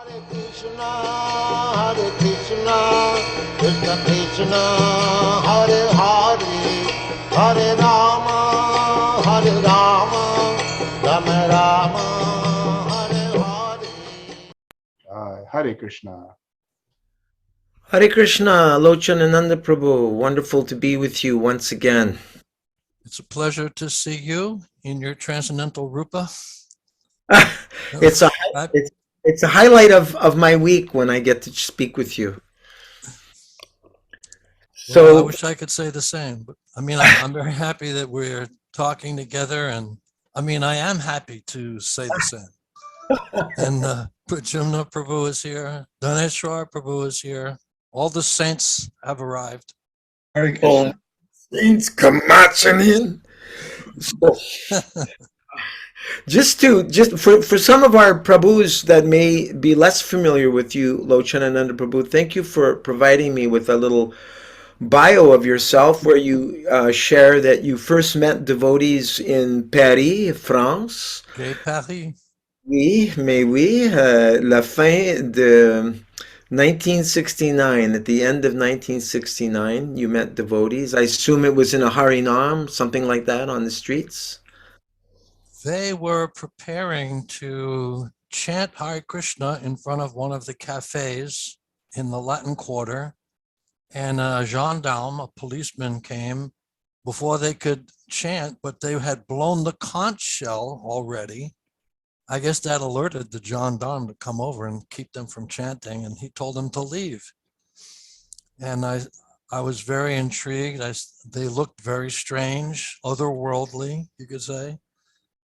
Hare Krishna, Krishna Krishna, Hare Hare, Hare Rama, Rama Rama, Hare Hare. Hare Krishna. Hare Krishna, Locanananda Prabhu. Wonderful to be with you once again. It's a pleasure to see you in your transcendental rupa. It's a highlight of my week when I get to speak with you. So well, I wish I could say the same, but I mean, I'm very happy that we're talking together, and I mean, I am happy to say the same. And Pradyumna Prabhu is here, Dhaneshwar Prabhu is here. All the saints have arrived. Oh, saints come marching in. So, just for some of our Prabhus that may be less familiar with you, Locanananda Prabhu, thank you for providing me with a little bio of yourself where you share that you first met devotees in Paris, France. Okay, Paris. Oui, mais oui, la fin de 1969, at the end of 1969, you met devotees. I assume it was in a Harinam, something like that, on the streets? They were preparing to chant Hare Krishna in front of one of the cafes in the Latin Quarter, and a gendarme, a policeman, came before they could chant, but they had blown the conch shell already. I guess that alerted the gendarme to come over and keep them from chanting, and he told them to leave. And I was very intrigued. They looked very strange, otherworldly, you could say.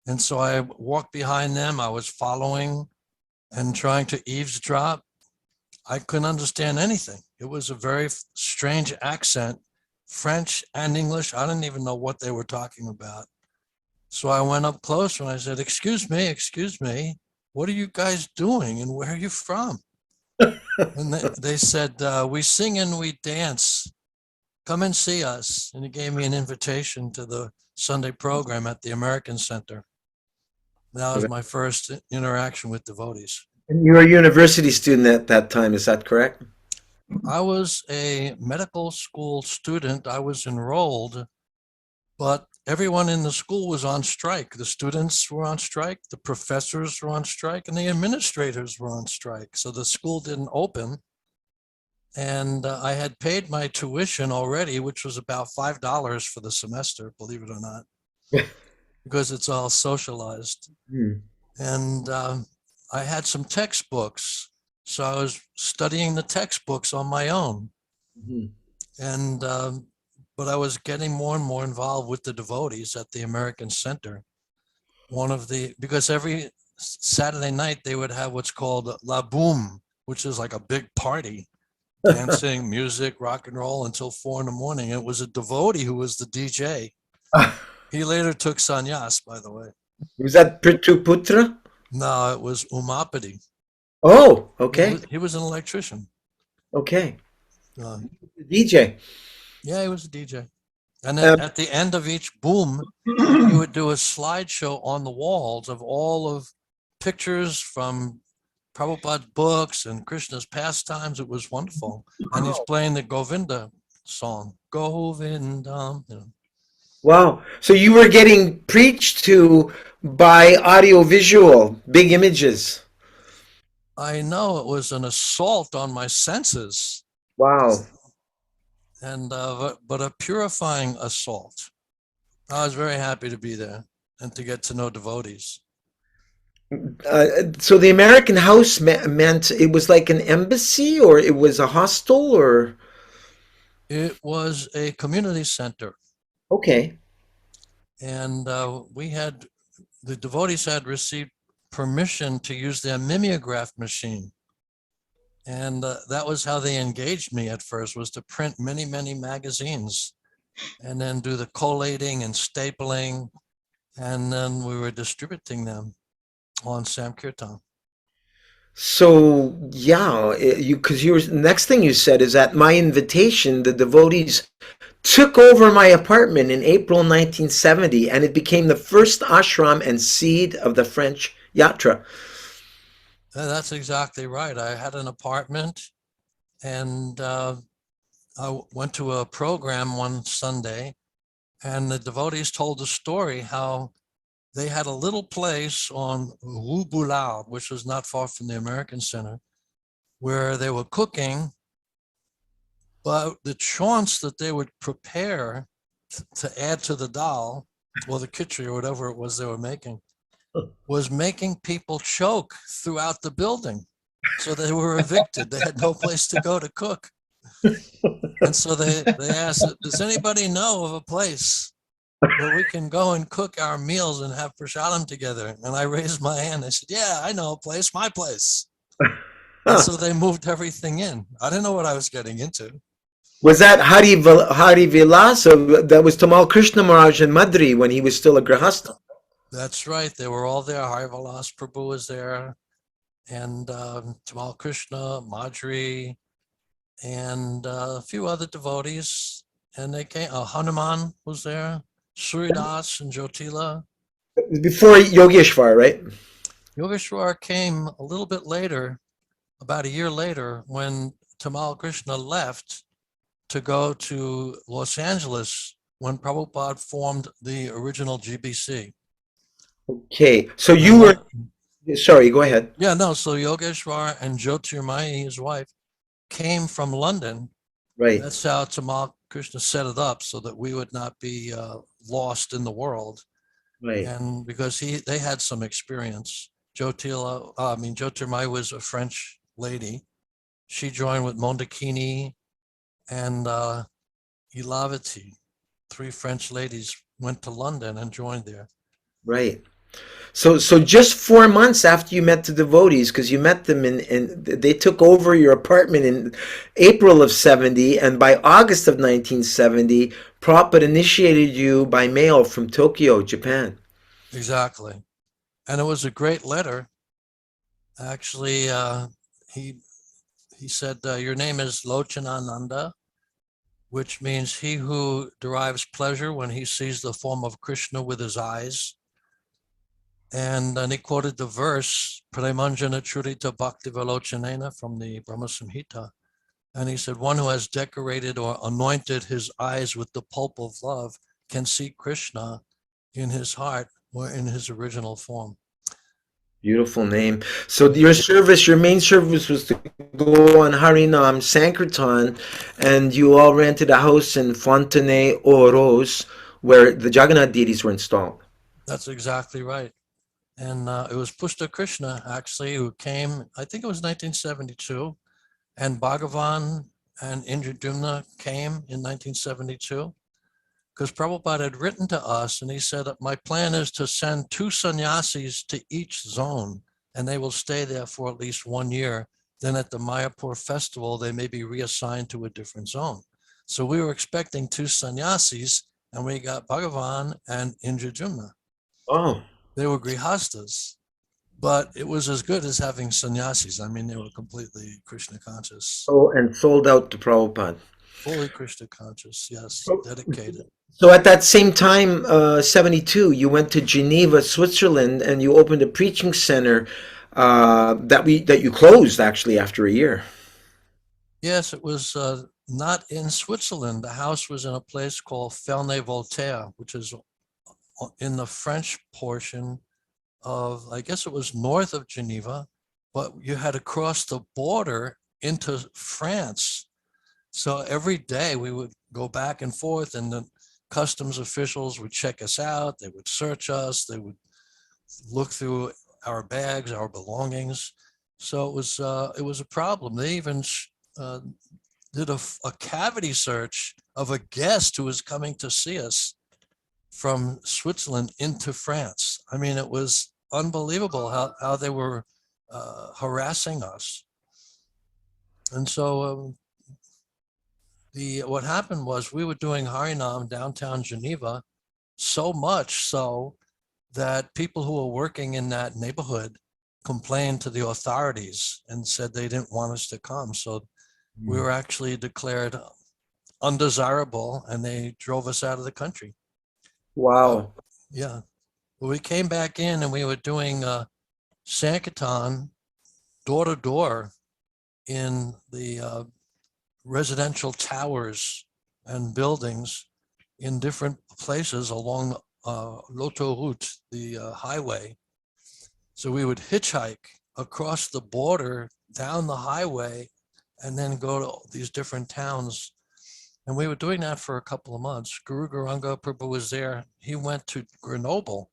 And so I walked behind them. I was following and trying to eavesdrop. I couldn't understand anything. It was a very strange accent, French and English. I didn't even know what they were talking about. So I went up closer and I said, excuse me, what are you guys doing and where are you from? And they said, we sing and we dance. Come and see us. And he gave me an invitation to the Sunday program at the American Center. That was my first interaction with devotees. And you were a university student at that time, is that correct? I was a medical school student. I was enrolled, but everyone in the school was on strike. The students were on strike, the professors were on strike, and the administrators were on strike. So the school didn't open. And I had paid my tuition already, which was about $5 for the semester, believe it or not, because it's all socialized. And I had some textbooks. So I was studying the textbooks on my own. And but I was getting more and more involved with the devotees at the American Center. Because every Saturday night they would have what's called La Boom, which is like a big party, dancing, music, rock and roll until 4 a.m. It was a devotee who was the DJ. He later took sannyas, by the way. Was that Prituputra? No, it was Umapati. Oh, okay. He was an electrician. Okay. DJ. Yeah, he was a DJ. And then at the end of each boom, he would do a slideshow on the walls of all of pictures from Prabhupada's books and Krishna's pastimes. It was wonderful. And he's playing the Govinda song. Govindam. Wow. So you were getting preached to by audio-visual, big images. I know it was an assault on my senses. Wow. And but a purifying assault. I was very happy to be there and to get to know devotees. So the American House meant it was like an embassy, or it was a hostel, or? It was a community center. Okay. And the devotees had received permission to use their mimeograph machine. And that was how they engaged me at first, was to print many, many magazines and then do the collating and stapling. And then we were distributing them on Sankirtan. So, yeah, because next thing you said is at my invitation, the devotees took over my apartment in April 1970, and it became the first ashram and seed of the French yatra. That's exactly right. I had an apartment, and I went to a program one Sunday, and the devotees told the story how they had a little place on Rue Boulard, which was not far from the American Center, where they were cooking, but the chaunts that they would prepare to add to the dal or the khichdi or whatever it was they were making was making people choke throughout the building. So they were evicted. They had no place to go to cook. And so they asked, does anybody know of a place where we can go and cook our meals and have prasadam together? And I raised my hand. I said, yeah, I know a place, my place. And so they moved everything in. I didn't know what I was getting into. Was that Hari Vilas, or that was Tamal Krishna Maharaj and Madri when he was still a Grihastha? That's right. They were all there. Harivalas Prabhu was there, and Tamal Krishna, Madri, and a few other devotees. And they came, Hanuman was there, Suridas and Jyotila. Before Yogeshwar, right? Yogeshwar came a little bit later, about a year later, when Tamal Krishna left to go to Los Angeles when Prabhupada formed the original GBC. Okay, so you were, sorry, go ahead. Yeah, no, so Yogeshwar and Jyotirmayi, his wife, came from London. Right. That's how Tamal Krishna set it up so that we would not be lost in the world. Right. And because they had some experience. Jyotirmayi was a French lady. She joined with Mondakini and Ilavati. 3 French ladies went to London and joined there. Right. So just 4 months after you met the devotees, because you met them in they took over your apartment in April of 70, and by August of 1970, Prabhupada initiated you by mail from Tokyo, Japan. Exactly. And it was a great letter. Actually, he said, your name is Locanananda, which means he who derives pleasure when he sees the form of Krishna with his eyes. And then he quoted the verse, Premanjana Churita Bhakti Velochanena from the Brahma Samhita. And he said, one who has decorated or anointed his eyes with the pulp of love can see Krishna in his heart or in his original form. Beautiful name. So your main service was to go on Harinam Sankirtan, and you all rented a house in Fontenay-aux-Roses where the Jagannath deities were installed. That's exactly right. And it was Pushta Krishna, actually, who came, I think it was 1972, and Bhagavan and Indradyumna came in 1972, because Prabhupada had written to us, and he said, my plan is to send 2 sannyasis to each zone, and they will stay there for at least 1 year. Then at the Mayapur festival, they may be reassigned to a different zone. So we were expecting 2 sannyasis, and we got Bhagavan and Indradyumna. Oh. They were grihastas, but it was as good as having sannyasis. I mean, they were completely Krishna conscious. Oh, and sold out to Prabhupada. Fully Krishna conscious, yes, dedicated. So at that same time, 72, you went to Geneva, Switzerland, and you opened a preaching center that you closed actually after a year. Yes, it was not in Switzerland. The house was in a place called Ferney-Voltaire, which is in the French portion of, I guess it was north of Geneva, but you had to cross the border into France. So every day we would go back and forth, and the customs officials would check us out. They would search us. They would look through our bags, our belongings. So it was a problem. They even did a cavity search of a guest who was coming to see us from Switzerland into France. I mean, it was unbelievable how they were harassing us. And so what happened was we were doing Harinam downtown Geneva, so much so that people who were working in that neighborhood complained to the authorities and said they didn't want us to come. So we were actually declared undesirable, and they drove us out of the country. Wow. Yeah. Well, we came back in, and we were doing Sankirtan door to door in the residential towers and buildings in different places along l'autoroute, the highway. So we would hitchhike across the border down the highway and then go to these different towns. And we were doing that for a couple of months. Guru Gauranga Prabhu was there. He went to Grenoble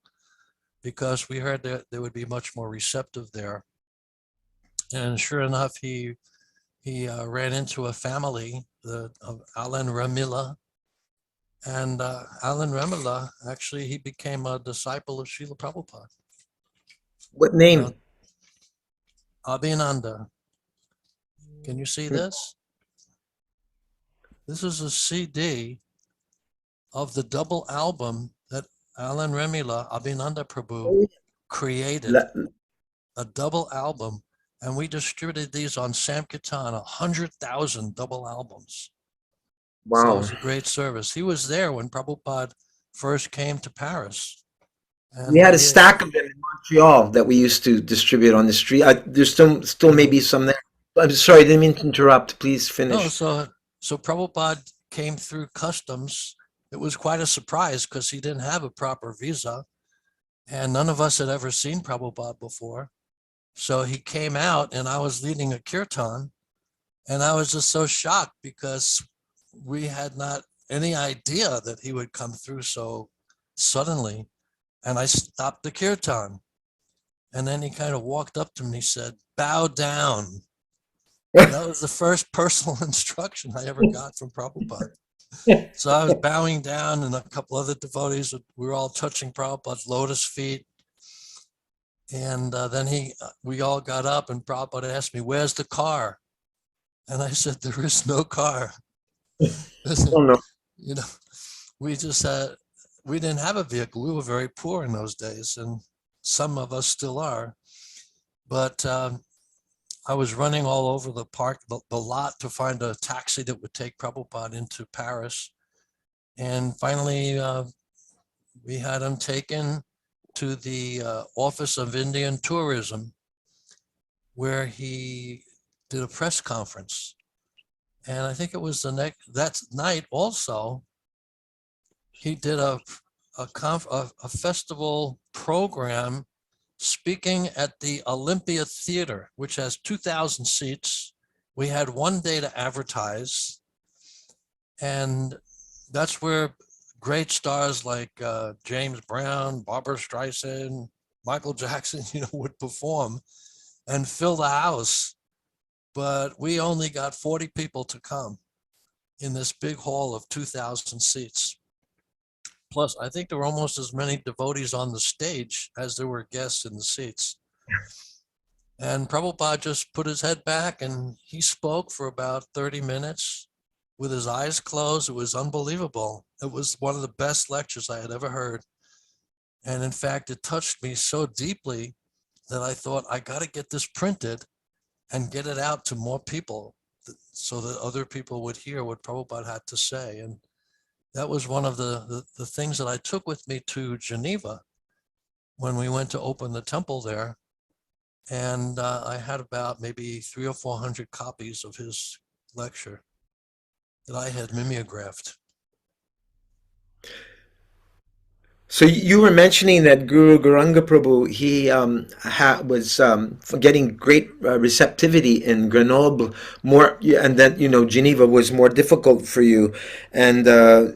because we heard that they would be much more receptive there. And sure enough, he ran into a family of Alan Ramila. And Alan Ramila, actually, he became a disciple of Srila Prabhupada. What name? Abhinanda. Can you see this? This is a CD of the double album that Alan Ramila, Abhinanda Prabhu, created. A double album. And we distributed these on Sankirtan, 100,000 double albums. Wow. So it was a great service. He was there when Prabhupada first came to Paris. And we had a stack of them in Montreal that we used to distribute on the street. There's still maybe some there. I'm sorry, I didn't mean to interrupt. Please finish. No, so Prabhupada came through customs. It was quite a surprise because he didn't have a proper visa. And none of us had ever seen Prabhupada before. So he came out and I was leading a kirtan. And I was just so shocked because we had not any idea that he would come through so suddenly. And I stopped the kirtan. And then he kind of walked up to me and he said, "Bow down." And that was the first personal instruction I ever got from Prabhupada. So I was bowing down and a couple other devotees, we were all touching Prabhupada's lotus feet. And then we all got up and Prabhupada asked me, "Where's the car?" And I said, "There is no car." Oh, no. You know, we didn't have a vehicle. We were very poor in those days, and some of us still are. But I was running all over the park, the lot, to find a taxi that would take Prabhupada into Paris. And finally, we had him taken to the Office of Indian Tourism, where he did a press conference. And I think it was that night also, he did a festival program speaking at the Olympia Theater, which has 2,000 seats. We had one day to advertise. And that's where great stars like James Brown, Barbra Streisand, Michael Jackson, would perform and fill the house. But we only got 40 people to come in this big hall of 2,000 seats. Plus, I think there were almost as many devotees on the stage as there were guests in the seats. And Prabhupada just put his head back and he spoke for about 30 minutes with his eyes closed. It was unbelievable. It was one of the best lectures I had ever heard. And in fact, it touched me so deeply that I thought, I got to get this printed and get it out to more people so that other people would hear what Prabhupada had to say. And that was one of the things that I took with me to Geneva when we went to open the temple there. And I had about maybe 300 or 400 copies of his lecture that I had mimeographed. So you were mentioning that Guru Gauranga Prabhu, he was getting great receptivity in Grenoble, and that Geneva was more difficult for you. And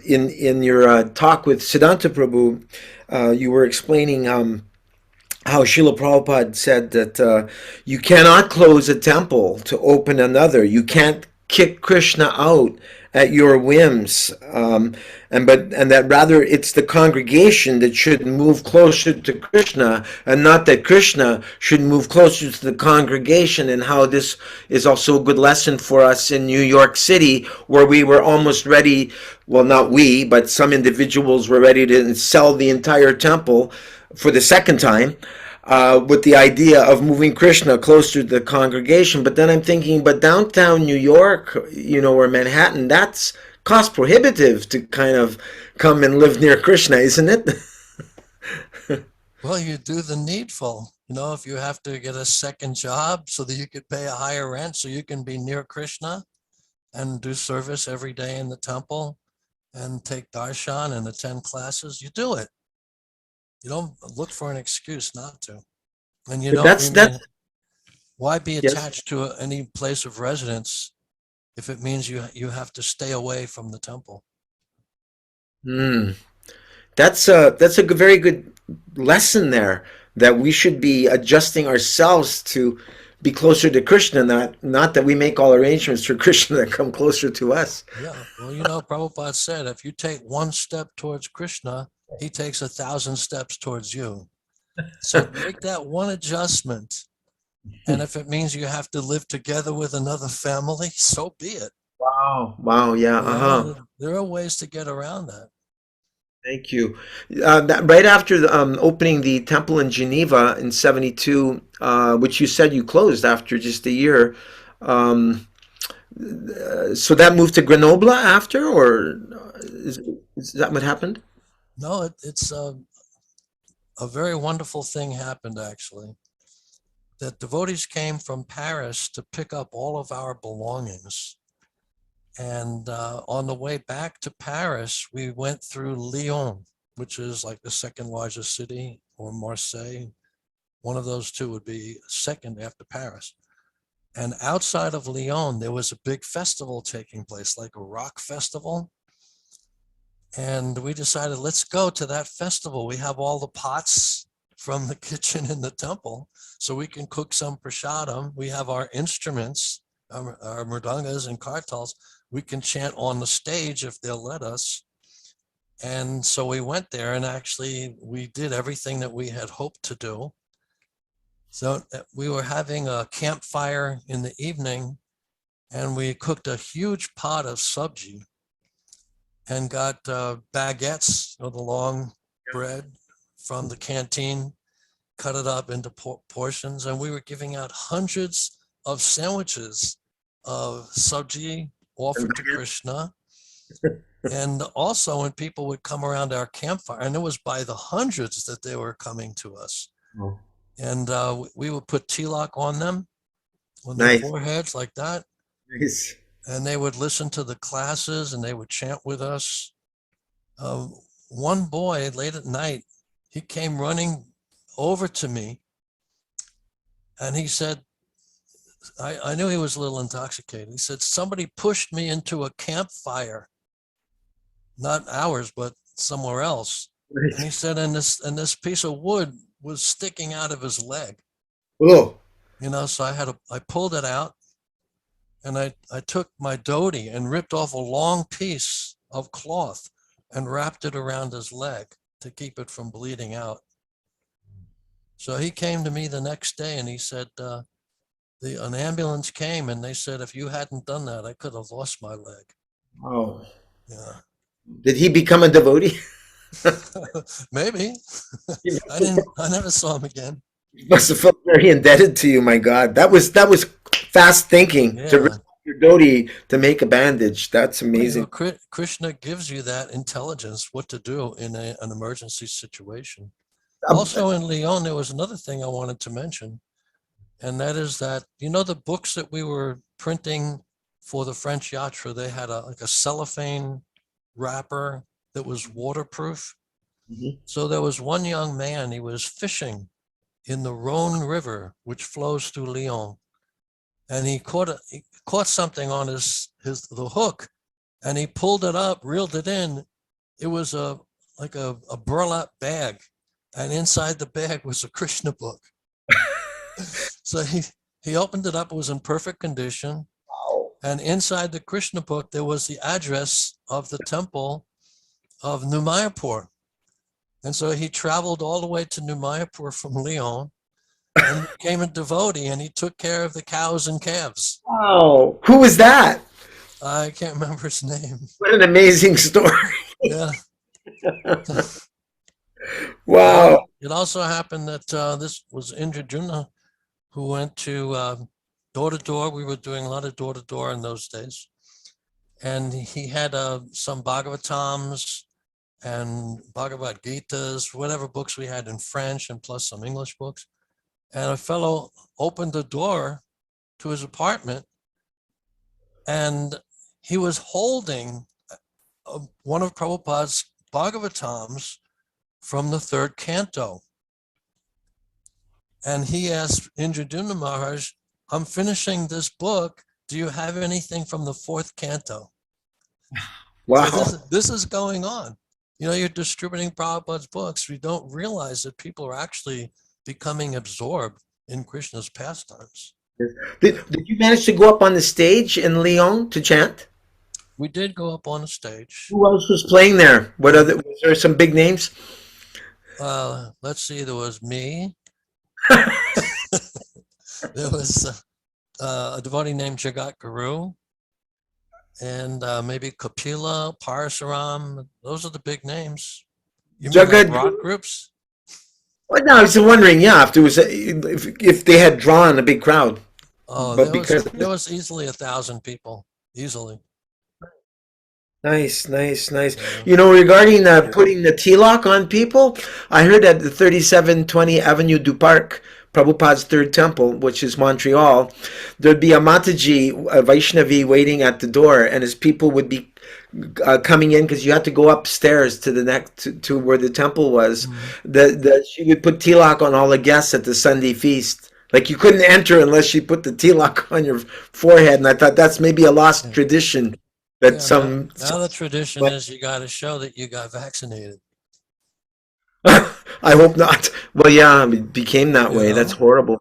in your talk with Siddhanta Prabhu, you were explaining how Srila Prabhupada said that you cannot close a temple to open another. You can't kick Krishna out at your whims, and that rather it's the congregation that should move closer to Krishna, and not that Krishna should move closer to the congregation. And how this is also a good lesson for us in New York City, where we were almost ready, well, not we, but some individuals were ready to sell the entire temple for the second time, with the idea of moving Krishna closer to the congregation. But then I'm thinking, but downtown New York, or Manhattan, that's cost prohibitive to kind of come and live near Krishna, isn't it? Well, you do the needful. if you have to get a second job so that you could pay a higher rent so you can be near Krishna and do service every day in the temple and take darshan and attend classes, you do it. You don't look for an excuse not to. And you But don't that's why be yes. attached to any place of residence if it means you have to stay away from the temple? Hmm. That's a very good lesson there, that we should be adjusting ourselves to be closer to Krishna, not that we make all arrangements for Krishna to come closer to us. Yeah. Well, Prabhupada said, if you take one step towards Krishna, he takes 1,000 steps towards you. So make that one adjustment. And if it means you have to live together with another family, so be it. Wow, yeah, uh-huh. There are ways to get around that. Thank you. Right after opening the temple in Geneva in 72, which you said you closed after just a year, um, so that moved to Grenoble after, or is that what happened? No, it's a very wonderful thing happened, actually. That devotees came from Paris to pick up all of our belongings. And on the way back to Paris, we went through Lyon, which is like the second largest city, or Marseille. One of those two would be second after Paris. And outside of Lyon, there was a big festival taking place, like a rock festival. And we decided, let's go to that festival. We have all the pots from the kitchen in the temple, so we can cook some prasadam. We have our instruments, our mridangas and kartals. We can chant on the stage if they'll let us. And so we went there, and actually we did everything that we had hoped to do. So we were having a campfire in the evening, and we cooked a huge pot of sabji and got baguettes, the long bread from the canteen, cut it up into portions, and we were giving out hundreds of sandwiches of sabji offered to Krishna. And also when people would come around our campfire, and it was by the hundreds that they were coming to us. Oh. And we would put tilak on them, on their Nice. foreheads like that. Nice. And they would listen to the classes and they would chant with us. One boy late at night, he came running over to me and he said, I knew he was a little intoxicated. He said, somebody pushed me into a campfire, not ours, but somewhere else. Nice. And he said, and this piece of wood was sticking out of his leg. Oh. So I pulled it out, and I took my dhoti and ripped off a long piece of cloth and wrapped it around his leg to keep it from bleeding out. So he came to me the next day and he said, an ambulance came and they said, if you hadn't done that, I could have lost my leg. Oh. Yeah. Did he become a devotee? Maybe. I never saw him again. He must have felt very indebted to you, my God. That was fast thinking, to Yeah. risk your dhoti to make a bandage. That's amazing. Krishna gives you that intelligence, what to do in an emergency situation. Um, Also in Lyon, there was another thing I wanted to mention, and that is that, the books that we were printing for the French Yatra, they had like a cellophane wrapper that was waterproof. Mhm. So there was one young man, he was fishing in the Rhone River, which flows through Lyon. And he caught something on the hook, and he pulled it up, reeled it in. It was like a burlap bag, and inside the bag was a Krishna book. So he opened it up, it was in perfect condition. And inside the Krishna book, there was the address of the temple of New Mayapur. And so he traveled all the way to New Mayapur from Lyon and became a devotee, and he took care of the cows and calves. Wow. Who was that? I can't remember his name. What an amazing story. Yeah. Wow. It also happened that this was Indrajuna who went to door to door. We were doing a lot of door to door in those days. And he had some Bhagavatams and Bhagavad Gitas, whatever books we had in French, and plus some English books. and a fellow opened the door to his apartment, and he was holding one of Prabhupada's Bhagavatams from the third canto. And he asked Indradyumna Maharaj, I'm finishing this book. Do you have anything from the fourth canto? Wow. So this is going on. You know, you're distributing Prabhupada's books. We don't realize that people are actually becoming absorbed in Krishna's pastimes. Did you manage to go up on the stage in Lyon to chant? We did go up on the stage. Who else was playing there? Was there some big names? Let's see, there was me. There was a devotee named Jagat Guru, and maybe Kapila, Parasaram. Those are the big names. You mean like rock groups? Well, no, I was wondering, yeah, if there was if they had drawn a big crowd. Oh, But there was easily 1,000 people, easily. Nice. Yeah. You know, regarding putting the tilak on people, I heard at the 3720 Avenue du Parc, Prabhupada's third temple, which is Montreal, there'd be a Mataji, a Vaishnavi, waiting at the door, and as people would be coming in, because you had to go upstairs to the next to where the temple was, she would put tilak on all the guests at the Sunday feast. Like you couldn't enter unless she put the tilak on your forehead, and I thought that's maybe a lost tradition. That now the tradition is you got to show that you got vaccinated. I hope not. Well, yeah, it became that way. That's horrible.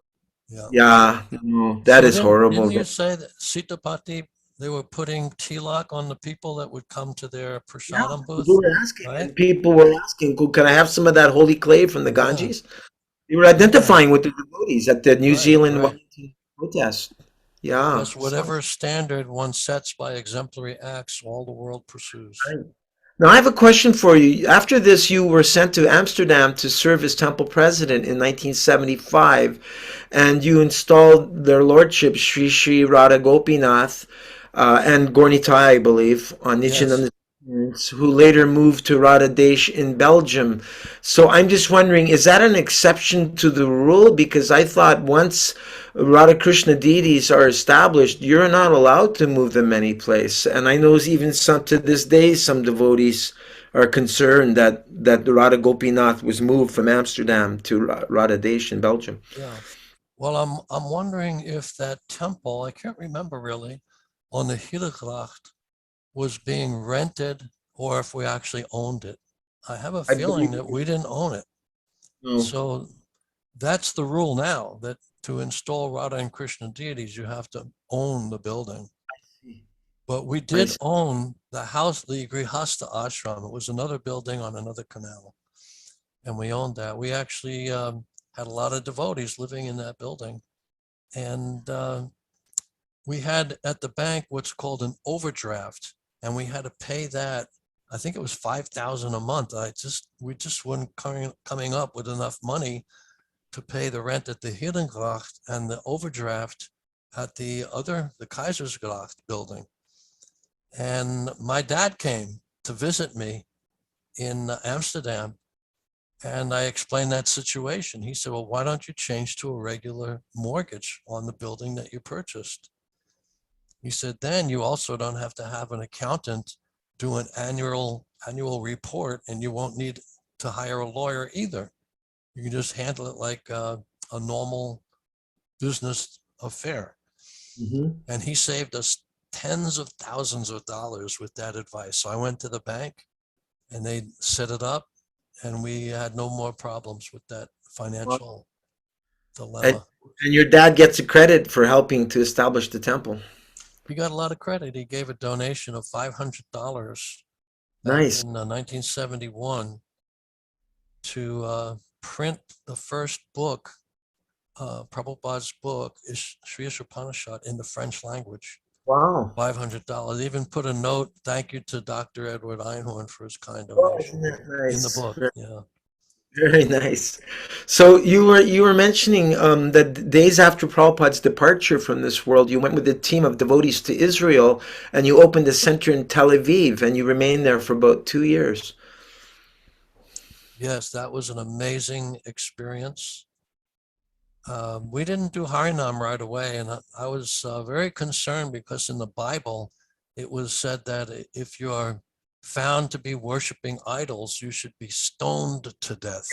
Yeah, no, that is horrible. Didn't you say that Sitapati, they were putting tilak on the people that would come to their prasadam booth? People were asking, right? People were asking, can I have some of that holy clay from the Ganges? They were identifying with the devotees at the New Zealand protest. Yeah. Because whatever standard one sets by exemplary acts, all the world pursues. Right. Now, I have a question for you. After this, you were sent to Amsterdam to serve as temple president in 1975, and you installed their lordship, Sri Radha Gopinath and Gornita, I believe, on Nityananda's who later moved to Radha Desh in Belgium. So I'm just wondering, is that an exception to the rule? Because I thought once Radha Krishna deities are established, you're not allowed to move them anyplace. And I know even to this day, some devotees are concerned that the Radha Gopinath was moved from Amsterdam to Radha Desh in Belgium. Yeah. Well, I'm wondering if that temple, I can't remember really, on the Hillegracht was being rented or if we actually owned it. I have a feeling that we didn't own it. No. So that's the rule now, that to install Radha and Krishna deities, you have to own the building. But we did own the house, the Grihastha ashram. It was another building on another canal. And we owned that. We actually had a lot of devotees living in that building. And we had at the bank what's called an overdraft. And we had to pay that. I think it was 5,000 a month. We just weren't coming up with enough money to pay the rent at the Hiddengracht and the overdraft at the Keizersgracht building. And my dad came to visit me in Amsterdam, and I explained that situation. He said, well, why don't you change to a regular mortgage on the building that you purchased? He said, then you also don't have to have an accountant do an annual report, and you won't need to hire a lawyer either. You can just handle it like a normal business affair. And he saved us tens of thousands of dollars with that advice. So I went to the bank and they set it up, and we had no more problems with that financial dilemma. And your dad gets a credit for helping to establish the temple. He got a lot of credit. He gave a donation of $500 nice. in 1971 to print the first book, Prabhupada's book, is Sri Upanishad, in the French language. Wow. $500. They even put a note, thank you to Dr. Edward Einhorn for his kind donation in the book. Yeah. Very nice. So you were mentioning that days after Prabhupada's departure from this world, you went with a team of devotees to Israel, and you opened a center in Tel Aviv, and you remained there for about 2 years. Yes, that was an amazing experience. We didn't do Harinam right away, and I was very concerned because in the Bible, it was said that if you are found to be worshiping idols, you should be stoned to death.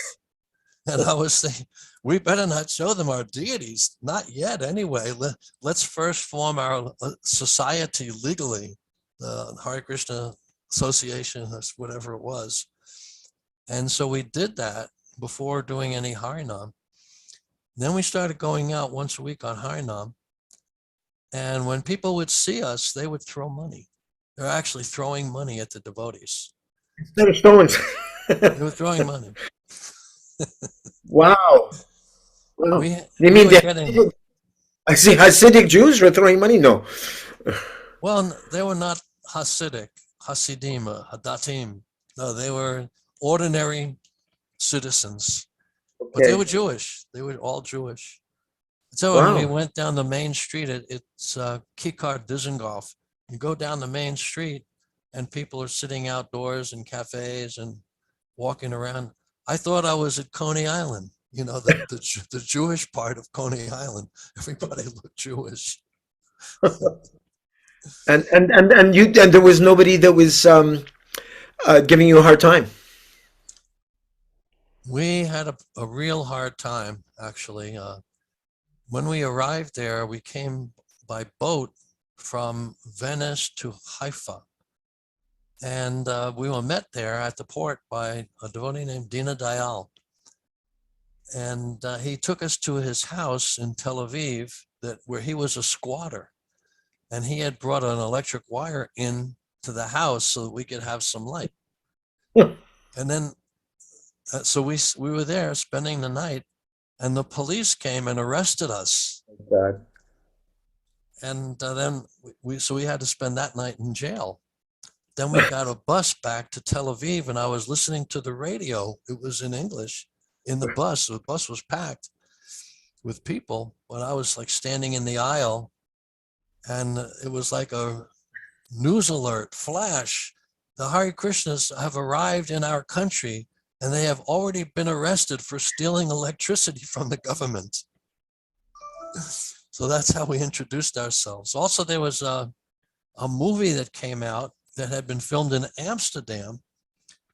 And I was thinking, we better not show them our deities, not yet anyway. Let's first form our society legally, the Hare Krishna Association, that's whatever it was. And so we did that before doing any Harinam. Then we started going out once a week on Harinam. And when people would see us, they would throw money. They're actually throwing money at the devotees. Instead of stones. They were throwing money. Wow. Wow. We You we mean were getting, I see Hasidic Jews were throwing money? No. well, they were not Hasidic, Hasidim, Hadatim. No, they were ordinary citizens, but they Okay. were Jewish. They were all Jewish. So when we Wow. went down the main street, it's Kikar Dizengoff. You go down the main street and people are sitting outdoors in cafes and walking around. I thought I was at Coney Island, you know, the Jewish part of Coney Island. Everybody looked Jewish. And there was nobody that was giving you a hard time. We had a real hard time, actually. When we arrived there, we came by boat from Venice to Haifa. And we were met there at the port by a devotee named Dina Dayal. And he took us to his house in Tel Aviv where he was a squatter. And he had brought an electric wire in to the house so that we could have some light. And then, so we were there spending the night, and the police came and arrested us. God. And then we had to spend that night in jail. Then we got a bus back to Tel Aviv, and I was listening to the radio. It was in English in the bus. The bus was packed with people, but I was like standing in the aisle, and it was like a news alert flash. The Hare Krishnas have arrived in our country, and they have already been arrested for stealing electricity from the government. So that's how we introduced ourselves. Also, there was a movie that came out that had been filmed in Amsterdam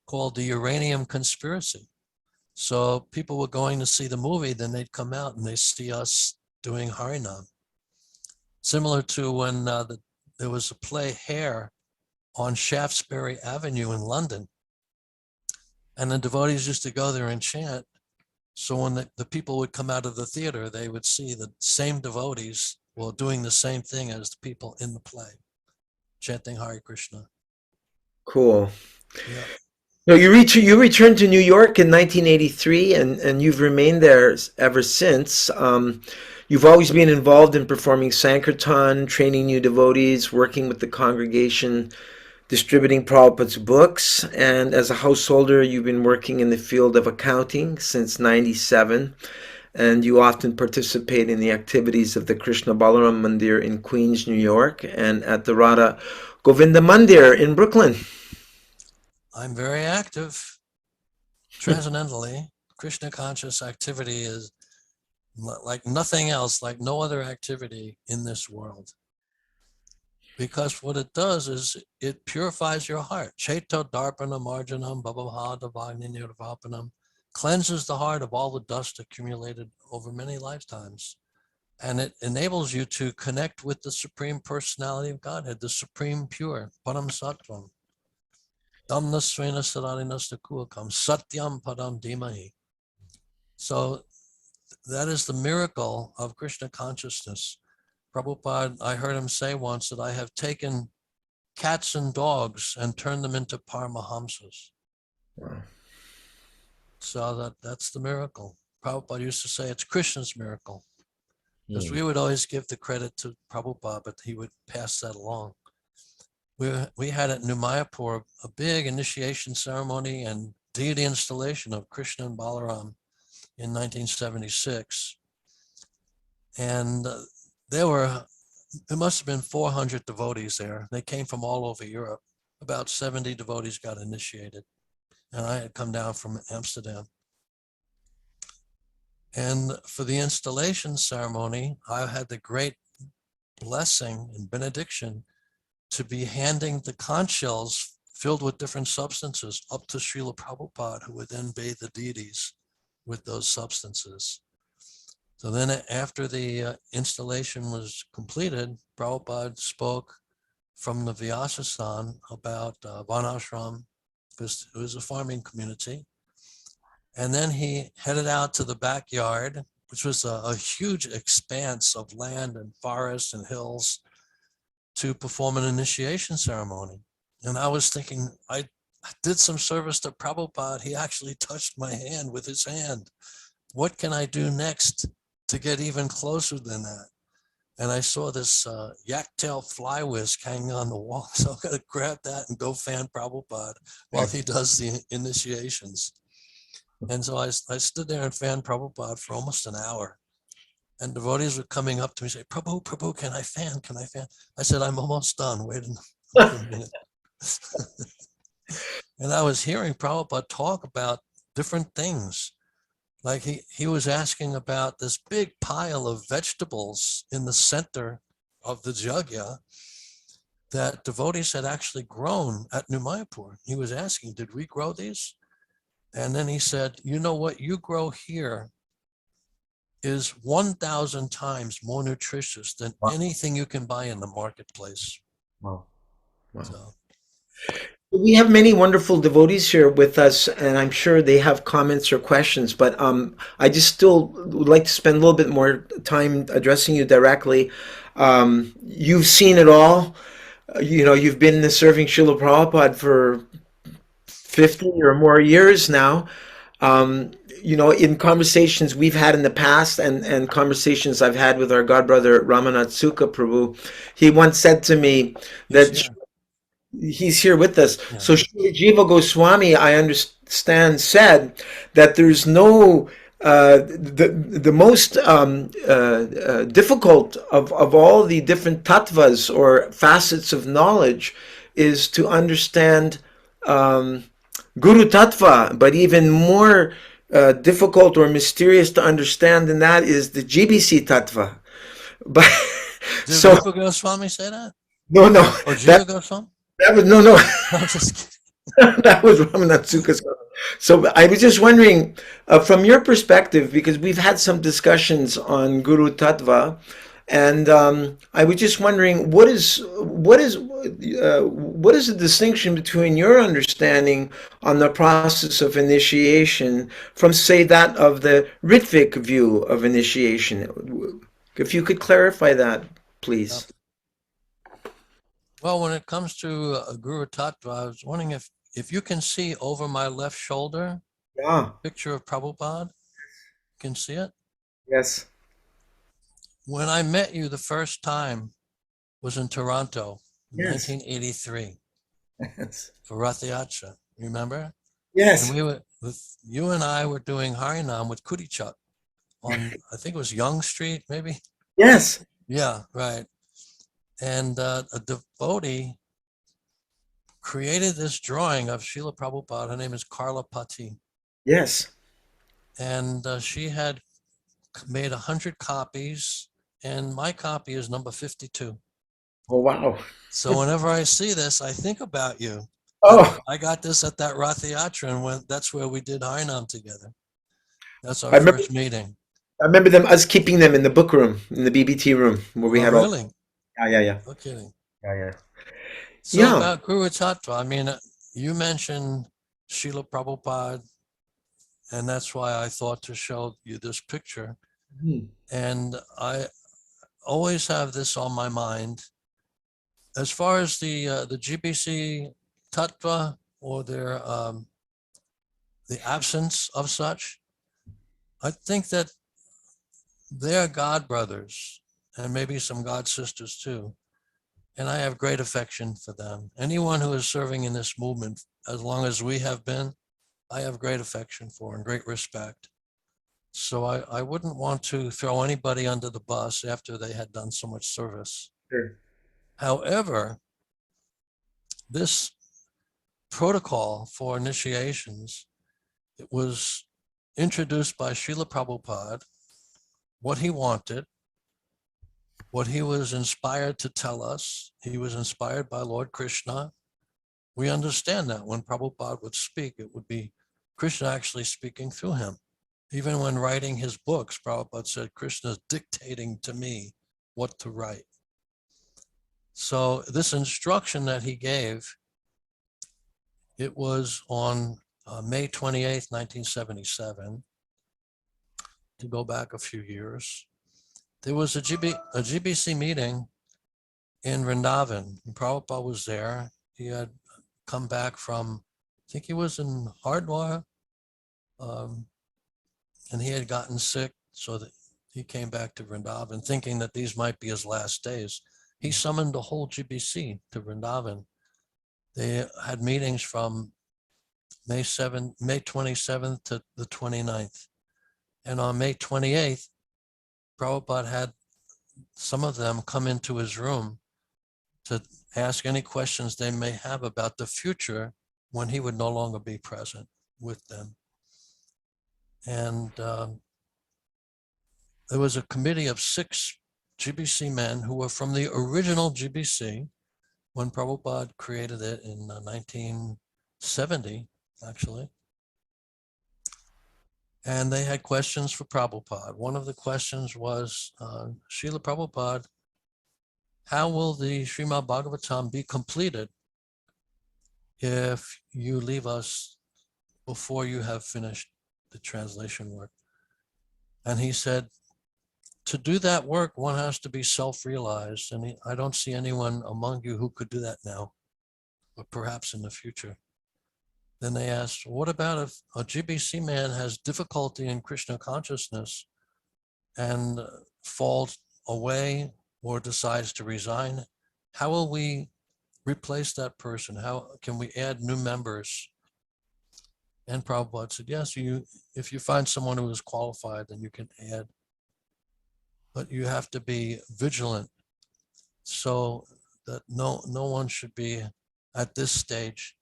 called The Uranium Conspiracy. So people were going to see the movie, then they'd come out and they see us doing Harinam. Similar to when there was a play Hair on Shaftesbury Avenue in London. And the devotees used to go there and chant. So when the people would come out of the theater, they would see the same devotees doing the same thing as the people in the play, chanting Hare Krishna. Cool. Yeah. No, you returned to New York in 1983, and you've remained there ever since. You've always been involved in performing Sankirtan, training new devotees, working with the congregation, distributing Prabhupada's books, and as a householder, you've been working in the field of accounting since '97, and you often participate in the activities of the Krishna Balaram Mandir in Queens, New York, and at the Radha Govinda Mandir in Brooklyn. I'm very active. Transcendentally, Krishna conscious activity is like nothing else, like no other activity in this world. Because what it does is it purifies your heart. Chaito darpana marjanam babamhadavagni nirvapanam cleanses the heart of all the dust accumulated over many lifetimes. And it enables you to connect with the Supreme Personality of Godhead, the Supreme Pure, Param Sattvam. Damna Srena Saradinastakukam, Satyam Padam Dhimahi. So that is the miracle of Krishna consciousness. Prabhupada, I heard him say once that I have taken cats and dogs and turned them into Paramahamsas. Wow. So that's the miracle. Prabhupada used to say it's Krishna's miracle. Because we would always give the credit to Prabhupada, but he would pass that along. We had at New Mayapur a big initiation ceremony and deity installation of Krishna and Balaram in 1976. And there must have been 400 devotees there. They came from all over Europe. About 70 devotees got initiated. And I had come down from Amsterdam. And for the installation ceremony, I had the great blessing and benediction to be handing the conch shells filled with different substances up to Srila Prabhupada, who would then bathe the deities with those substances. So then after the installation was completed, Prabhupada spoke from the Vyasasana about Varnashram, because it was a farming community. And then he headed out to the backyard, which was a huge expanse of land and forests and hills, to perform an initiation ceremony. And I was thinking, I did some service to Prabhupada. He actually touched my hand with his hand. What can I do next to get even closer than that? And I saw this yak-tail fly whisk hanging on the wall. So I'm going to grab that and go fan Prabhupada while he does the initiations. And so I stood there and fanned Prabhupada for almost an hour. And devotees were coming up to me and say, Prabhu, can I fan? Can I fan? I said, I'm almost done. Wait a minute. And I was hearing Prabhupada talk about different things. Like he was asking about this big pile of vegetables in the center of the Jagya that devotees had actually grown at New Mayapur. He was asking, did we grow these? And then he said, you know what you grow here is 1,000 times more nutritious than anything you can buy in the marketplace. Wow. Wow. So, we have many wonderful devotees here with us, and I'm sure they have comments or questions, but I just still would like to spend a little bit more time addressing you directly. You've seen it all. You've been serving Srila Prabhupada for 50 or more years now. In conversations we've had in the past and conversations I've had with our godbrother Ramanath Sukha Prabhu, he once said to me that he's here with us. Yeah. So Srila Jiva Goswami, I understand, said that there's no the most difficult of all the different tattvas or facets of knowledge is to understand Guru Tattva, but even more difficult or mysterious to understand than that is the GBC Tattva. But did Rupa Goswami say that? No. Or Jiva Goswami? That was no. I'm just kidding. That was Ramanath Sukha's. So I was just wondering, from your perspective, because we've had some discussions on Guru Tattva, and I was just wondering, what is the distinction between your understanding on the process of initiation from, say, that of the Ritvik view of initiation? If you could clarify that, please. Well, when it comes to Guru Tattva, I was wondering if you can see over my left shoulder, picture of Prabhupada. You can see it? Yes. When I met you the first time was in Toronto, 1983, for Rath Yatra. Remember? Yes. And you and I were doing Harinam with Kudichak on, I think it was Yonge Street, maybe? Yes. Yeah, right. And a devotee created this drawing of Srila Prabhupada. Her name is Carla Pati. Yes. And she had made 100 copies, and my copy is number 52. Oh, wow. So whenever I see this, I think about you. Oh, I got this at that Rath Yatra, and that's where we did Harinam together. That's our first meeting. I remember us keeping them in the book room, in the BBT room, where we had really? all. Yeah. No kidding. Yeah. So about Guru Tattva, I mean, you mentioned Srila Prabhupada, and that's why I thought to show you this picture. Mm-hmm. And I always have this on my mind. As far as the GBC Tattva or their the absence of such, I think that they're God brothers and maybe some God sisters too. And I have great affection for them. Anyone who is serving in this movement, as long as we have been, I have great affection for and great respect. So I wouldn't want to throw anybody under the bus after they had done so much service. Sure. However, this protocol for initiations, it was introduced by Srila Prabhupada, what he wanted, what he was inspired to tell us. He was inspired by Lord Krishna. We understand that when Prabhupada would speak, it would be Krishna actually speaking through him. Even when writing his books, Prabhupada said, Krishna is dictating to me what to write. So this instruction that he gave, it was on May 28th, 1977, to go back a few years. There was a GBC meeting in Vrindavan. Prabhupada was there. He had come back from, I think he was in Hardwar, and he had gotten sick, so that he came back to Vrindavan thinking that these might be his last days. He summoned the whole GBC to Vrindavan. They had meetings from May 27th to the 29th. And on May 28th, Prabhupada had some of them come into his room to ask any questions they may have about the future when he would no longer be present with them. And there was a committee of 6 GBC men who were from the original GBC when Prabhupada created it in 1970, actually. And they had questions for Prabhupada. One of the questions was, Srila Prabhupada, how will the Srimad Bhagavatam be completed if you leave us before you have finished the translation work? And he said, to do that work, one has to be self-realized. And I don't see anyone among you who could do that now, but perhaps in the future. Then they asked, what about if a GBC man has difficulty in Krishna consciousness and falls away or decides to resign? How will we replace that person? How can we add new members? And Prabhupada said, yes, if you find someone who is qualified, then you can add. But you have to be vigilant so that no one should be at this stage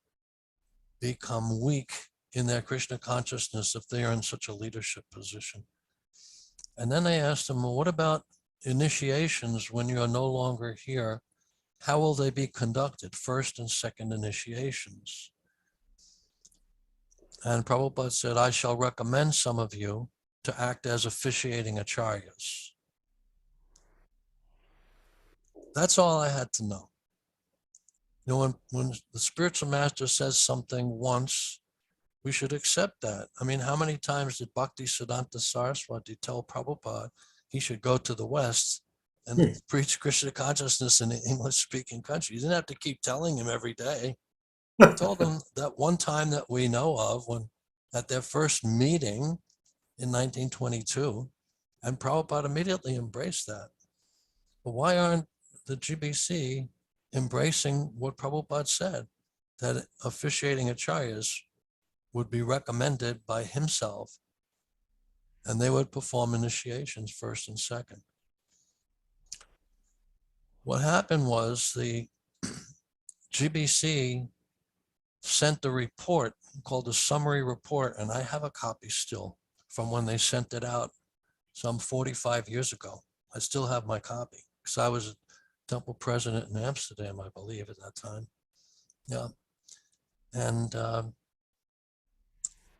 become weak in their Krishna consciousness if they are in such a leadership position. And then they asked him, well, what about initiations when you are no longer here? How will they be conducted, first and second initiations? And Prabhupada said, I shall recommend some of you to act as officiating acharyas. That's all I had to know. You know, when the spiritual master says something once, we should accept that. I mean, how many times did Bhakti Siddhanta Saraswati tell Prabhupada he should go to the West and preach Krishna consciousness in the English-speaking country? You didn't have to keep telling him every day. He told him that one time that we know of, when at their first meeting in 1922, and Prabhupada immediately embraced that. But why aren't the GBC embracing what Prabhupada said, that officiating acharyas would be recommended by himself, and they would perform initiations first and second? What happened was the GBC sent a report called a summary report, and I have a copy still from when they sent it out some 45 years ago. I still have my copy because I was a temple president in Amsterdam, I believe, at that time. Yeah. And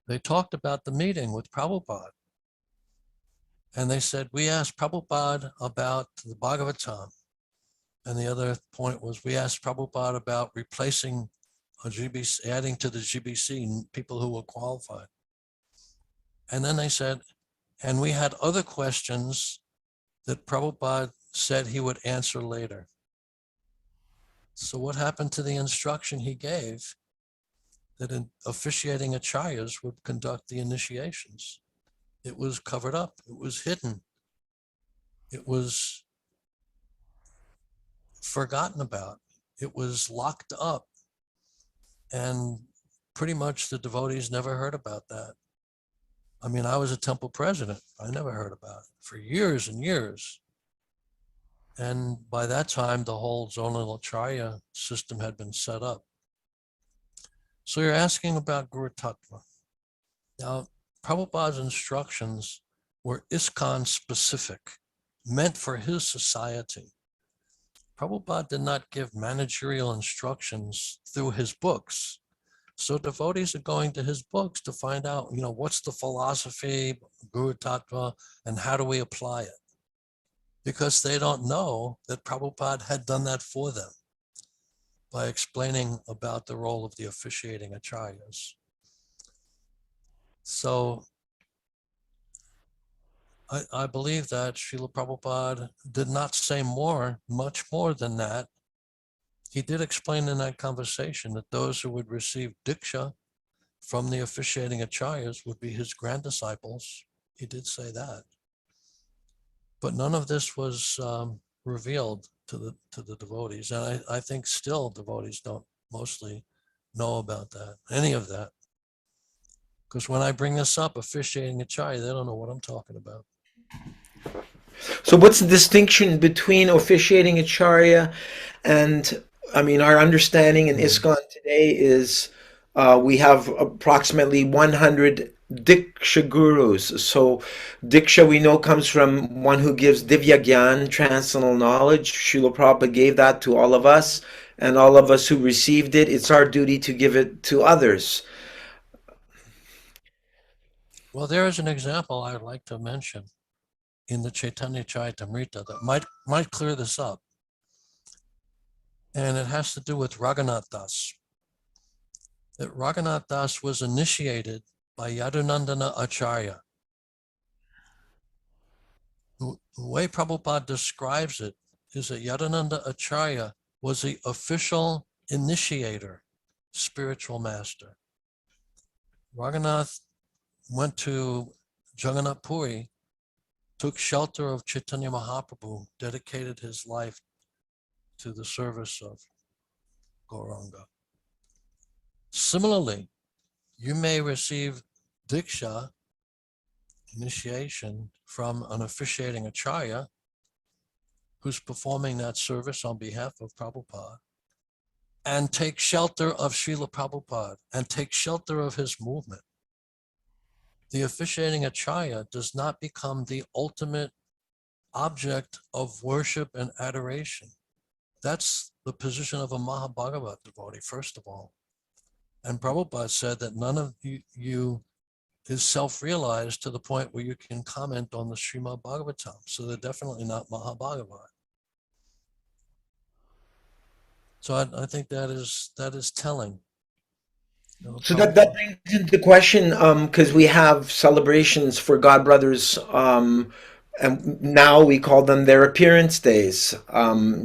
they talked about the meeting with Prabhupada. And they said, we asked Prabhupada about the Bhagavatam. And the other point was, we asked Prabhupada about replacing a GBC, adding to the GBC people who were qualified. And then they said, and we had other questions that Prabhupada said he would answer later. So what happened to the instruction he gave that in officiating acharyas would conduct the initiations? It was covered up. It was hidden. It was forgotten about. It was locked up. And pretty much the devotees never heard about that. I mean, I was a temple president. I never heard about it for years and years. And by that time, the whole zonal acharya system had been set up. So you're asking about Guru Tattva. Now, Prabhupada's instructions were ISKCON specific, meant for his society. Prabhupada did not give managerial instructions through his books. So devotees are going to his books to find out, what's the philosophy, Guru Tattva, and how do we apply it? Because they don't know that Prabhupada had done that for them by explaining about the role of the officiating acharyas. So I believe that Srila Prabhupada did not say much more than that. He did explain in that conversation that those who would receive Diksha from the officiating acharyas would be his grand disciples. He did say that. But none of this was revealed to the devotees. And I think still devotees don't mostly know about that, any of that. Because when I bring this up, officiating acharya, they don't know what I'm talking about. So what's the distinction between officiating acharya and, our understanding in ISKCON today is we have approximately 100 Diksha gurus. So Diksha we know comes from one who gives Divya Gyan, transcendental knowledge. Srila Prabhupada gave that to all of us, and all of us who received it, it's our duty to give it to others. Well, there is an example I'd like to mention in the Caitanya Charitamrita that might clear this up. And it has to do with Raghunath Das. That Raghunath Das was initiated by Yadunandana Acharya. The way Prabhupada describes it is that Yadunanda Acharya was the official initiator, spiritual master. Raghunath went to Jagannath Puri, took shelter of Caitanya Mahaprabhu, dedicated his life to the service of Gauranga. Similarly, you may receive Diksha, initiation, from an officiating acharya who's performing that service on behalf of Prabhupada, and take shelter of Srila Prabhupada and take shelter of his movement. The officiating acharya does not become the ultimate object of worship and adoration. That's the position of a Mahabhagavat devotee, first of all. And Prabhupada said that none of you is self-realized to the point where you can comment on the Srimad Bhagavatam. So they're definitely not Mahabhagavat. So I think that is telling. So that brings into question, because we have celebrations for God brothers, and now we call them their appearance days.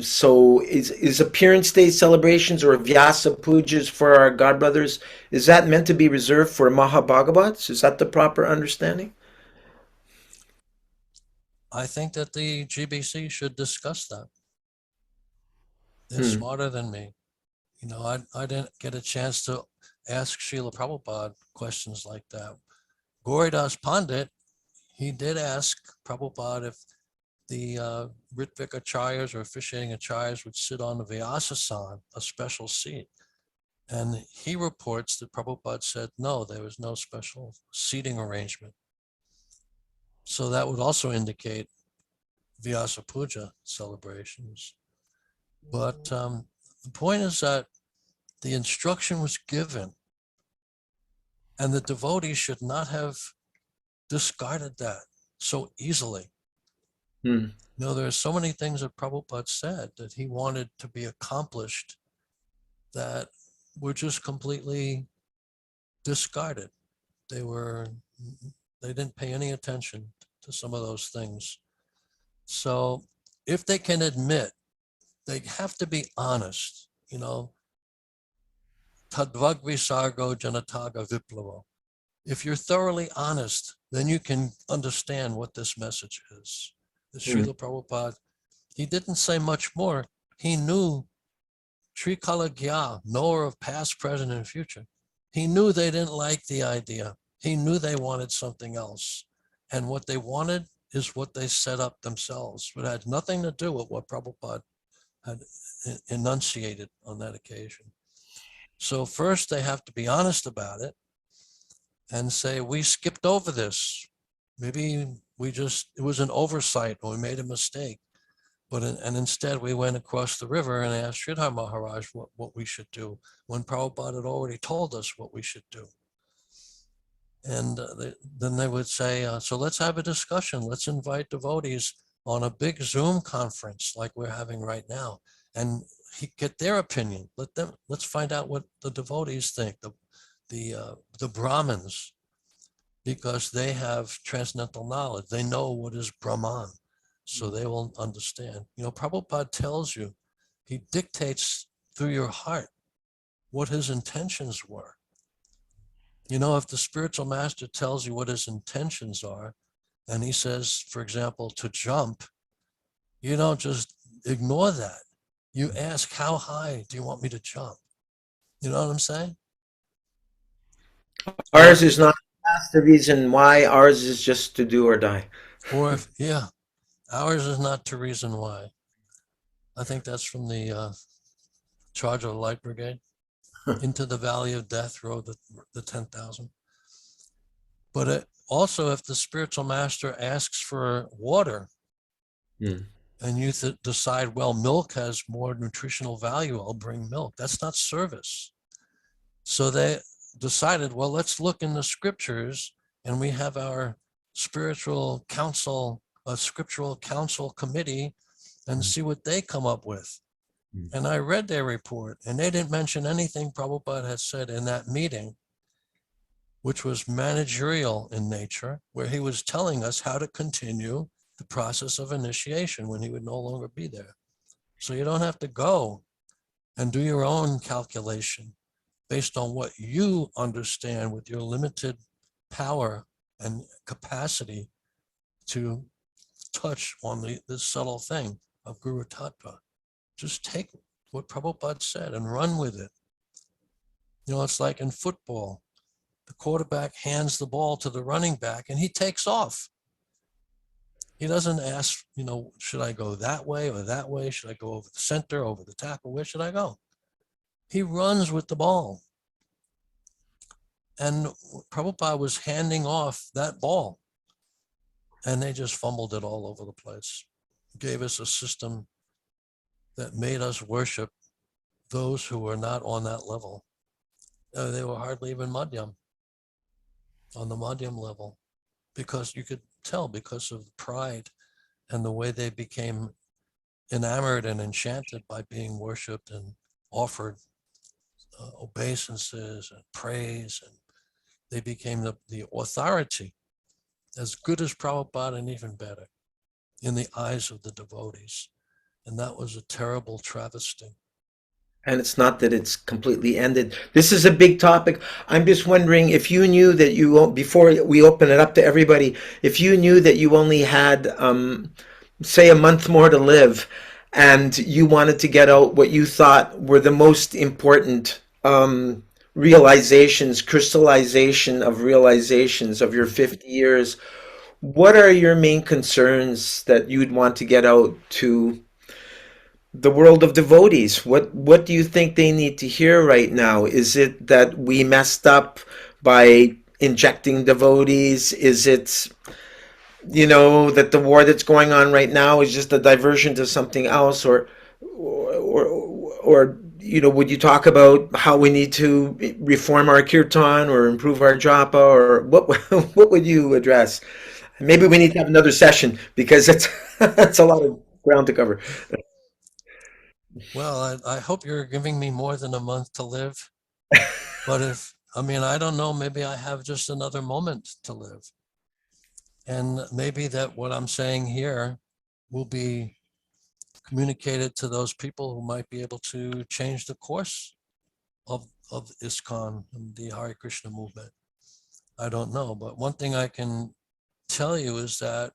So is appearance day celebrations or Vyasa pujas for our God brothers, is that meant to be reserved for Mahabhagavats? Is that the proper understanding? I think that the GBC should discuss that. They're smarter than me. I didn't get a chance to ask Srila Prabhupada questions like that. Gauridas Pandit, he did ask Prabhupada if the Ritvik acharyas or officiating acharyas would sit on the Vyasasan, a special seat. And he reports that Prabhupada said, no, there was no special seating arrangement. So that would also indicate Vyasa Puja celebrations. But the point is that the instruction was given, and the devotees should not have discarded that so easily. There are so many things that Prabhupada said that he wanted to be accomplished that were just completely discarded. They didn't pay any attention to some of those things. So if they can admit, they have to be honest, Tadvag visargo janataga viplavo. If you're thoroughly honest, then you can understand what this message is. The Srila Prabhupada, he didn't say much more. He knew Trikala Gya, knower of past, present, and future. He knew they didn't like the idea. He knew they wanted something else. And what they wanted is what they set up themselves. But it had nothing to do with what Prabhupada had enunciated on that occasion. So first they have to be honest about it. and say, we skipped over this. Maybe it was an oversight or we made a mistake. And instead we went across the river and asked Sridhar Maharaj what we should do when Prabhupada had already told us what we should do. And then they would say, so let's have a discussion. Let's invite devotees on a big Zoom conference like we're having right now and get their opinion. Let's find out what the devotees think, the Brahmins, because they have transcendental knowledge. They know what is Brahman, so they will understand. Prabhupada tells you, he dictates through your heart what his intentions were. If the spiritual master tells you what his intentions are, and he says, for example, to jump, you don't just ignore that. You ask, how high do you want me to jump? You know what I'm saying? Ours is not the reason why. Ours is just to do or die. Ours is not to reason why. I think that's from the Charge of the Light Brigade. Into the valley of death rode the 10,000. But also, if the spiritual master asks for water, and you decide, well, milk has more nutritional value, I'll bring milk. That's not service. So they decided, well, let's look in the scriptures, and we have our spiritual council, a scriptural council committee, and see what they come up with. And I read their report, and they didn't mention anything Prabhupada had said in that meeting, which was managerial in nature, where he was telling us how to continue the process of initiation when he would no longer be there. So you don't have to go and do your own calculation based on what you understand with your limited power and capacity to touch on the subtle thing of Guru Tattva. Just take what Prabhupada said and run with it. It's like in football. The quarterback hands the ball to the running back and he takes off. He doesn't ask, should I go that way or that way? Should I go over the center, over the tackle? Where should I go? He runs with the ball. And Prabhupada was handing off that ball. And they just fumbled it all over the place. Gave us a system that made us worship those who were not on that level. They were hardly even Madhyam, on the Madhyam level, because you could tell because of pride and the way they became enamored and enchanted by being worshipped and offered obeisances and praise, and they became the authority, as good as Prabhupada and even better, in the eyes of the devotees. And that was a terrible travesty. And it's not that it's completely ended. This is a big topic. I'm just wondering if you knew that before we open it up to everybody, if you knew that you only had, say, a month more to live, and you wanted to get out what you thought were the most important realizations, crystallization of realizations of your 50 years, what are your main concerns that you'd want to get out to the world of devotees? What do you think they need to hear right now? Is it that we messed up by injecting devotees? Is it, that the war that's going on right now is just a diversion to something else? Or would you talk about how we need to reform our kirtan or improve our japa, or what would you address? Maybe we need to have another session because it's a lot of ground to cover. Well, I hope you're giving me more than a month to live. But I don't know, maybe I have just another moment to live. And maybe that what I'm saying here will be communicated to those people who might be able to change the course of ISKCON and the Hare Krishna movement. I don't know. But one thing I can tell you is that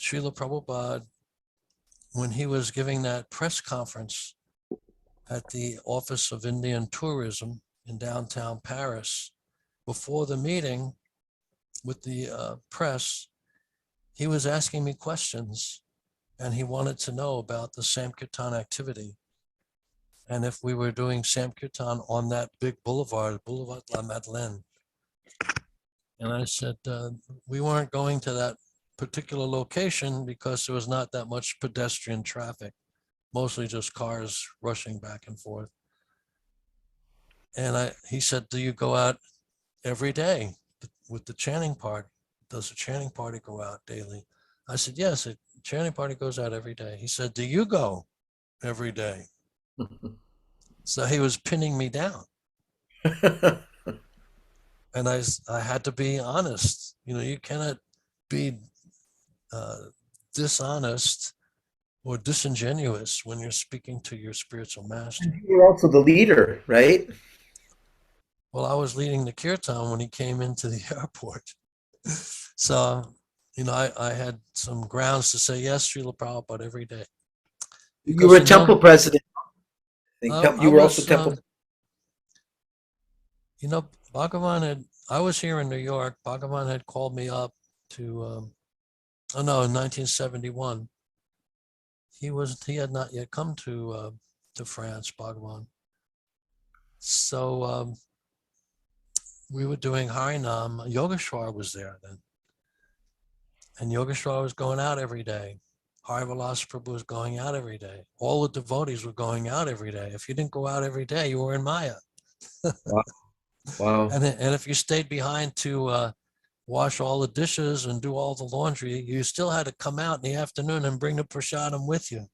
Srila Prabhupada, when he was giving that press conference at the Office of Indian Tourism in downtown Paris, before the meeting with the press, he was asking me questions, and he wanted to know about the Sankirtan activity. And if we were doing Sankirtan on that big boulevard, Boulevard La Madeleine. And I said, we weren't going to that particular location because there was not that much pedestrian traffic, mostly just cars rushing back and forth. And he said, do you go out every day with the chanting party? Does the chanting party go out daily? I said, yes, the chanting party goes out every day. He said, do you go every day? So he was pinning me down. And I had to be honest. You know, you cannot be dishonest or disingenuous when you're speaking to your spiritual master. You're also the leader, right? Well, I was leading the kirtan when he came into the airport. So, you know, I had some grounds to say, yes, Srila Prabhupada every day. You were temple president. You were also temple. You know, Bhagavan I was here in New York. Bhagavan had called me up to, in 1971. He had not yet come to France, Bhagavan. So we were doing Harinam. Yogeshwar was there then. And Yogeshwar was going out every day. Harivilas Prabhu was going out every day. All the devotees were going out every day. If you didn't go out every day, you were in Maya. Wow. Wow. And if you stayed behind to wash all the dishes and do all the laundry, you still had to come out in the afternoon and bring the prasadam with you.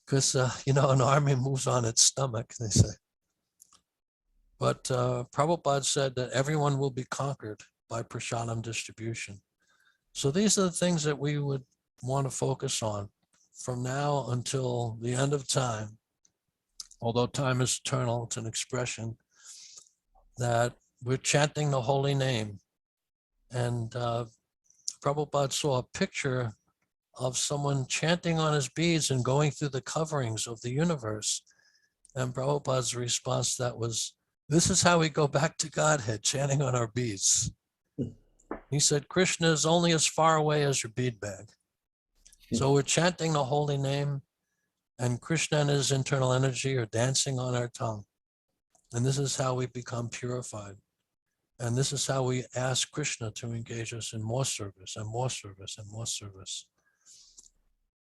Because, you know, an army moves on its stomach, they say. But Prabhupada said that everyone will be conquered by prasadam distribution. So these are the things that we would want to focus on from now until the end of time. Although time is eternal, it's an expression that we're chanting the holy name. And Prabhupada saw a picture of someone chanting on his beads and going through the coverings of the universe. And Prabhupada's response to that was, this is how we go back to Godhead, chanting on our beads. He said, Krishna is only as far away as your bead bag. So we're chanting the holy name, and Krishna and his internal energy are dancing on our tongue. And this is how we become purified. And this is how we ask Krishna to engage us in more service and more service and more service.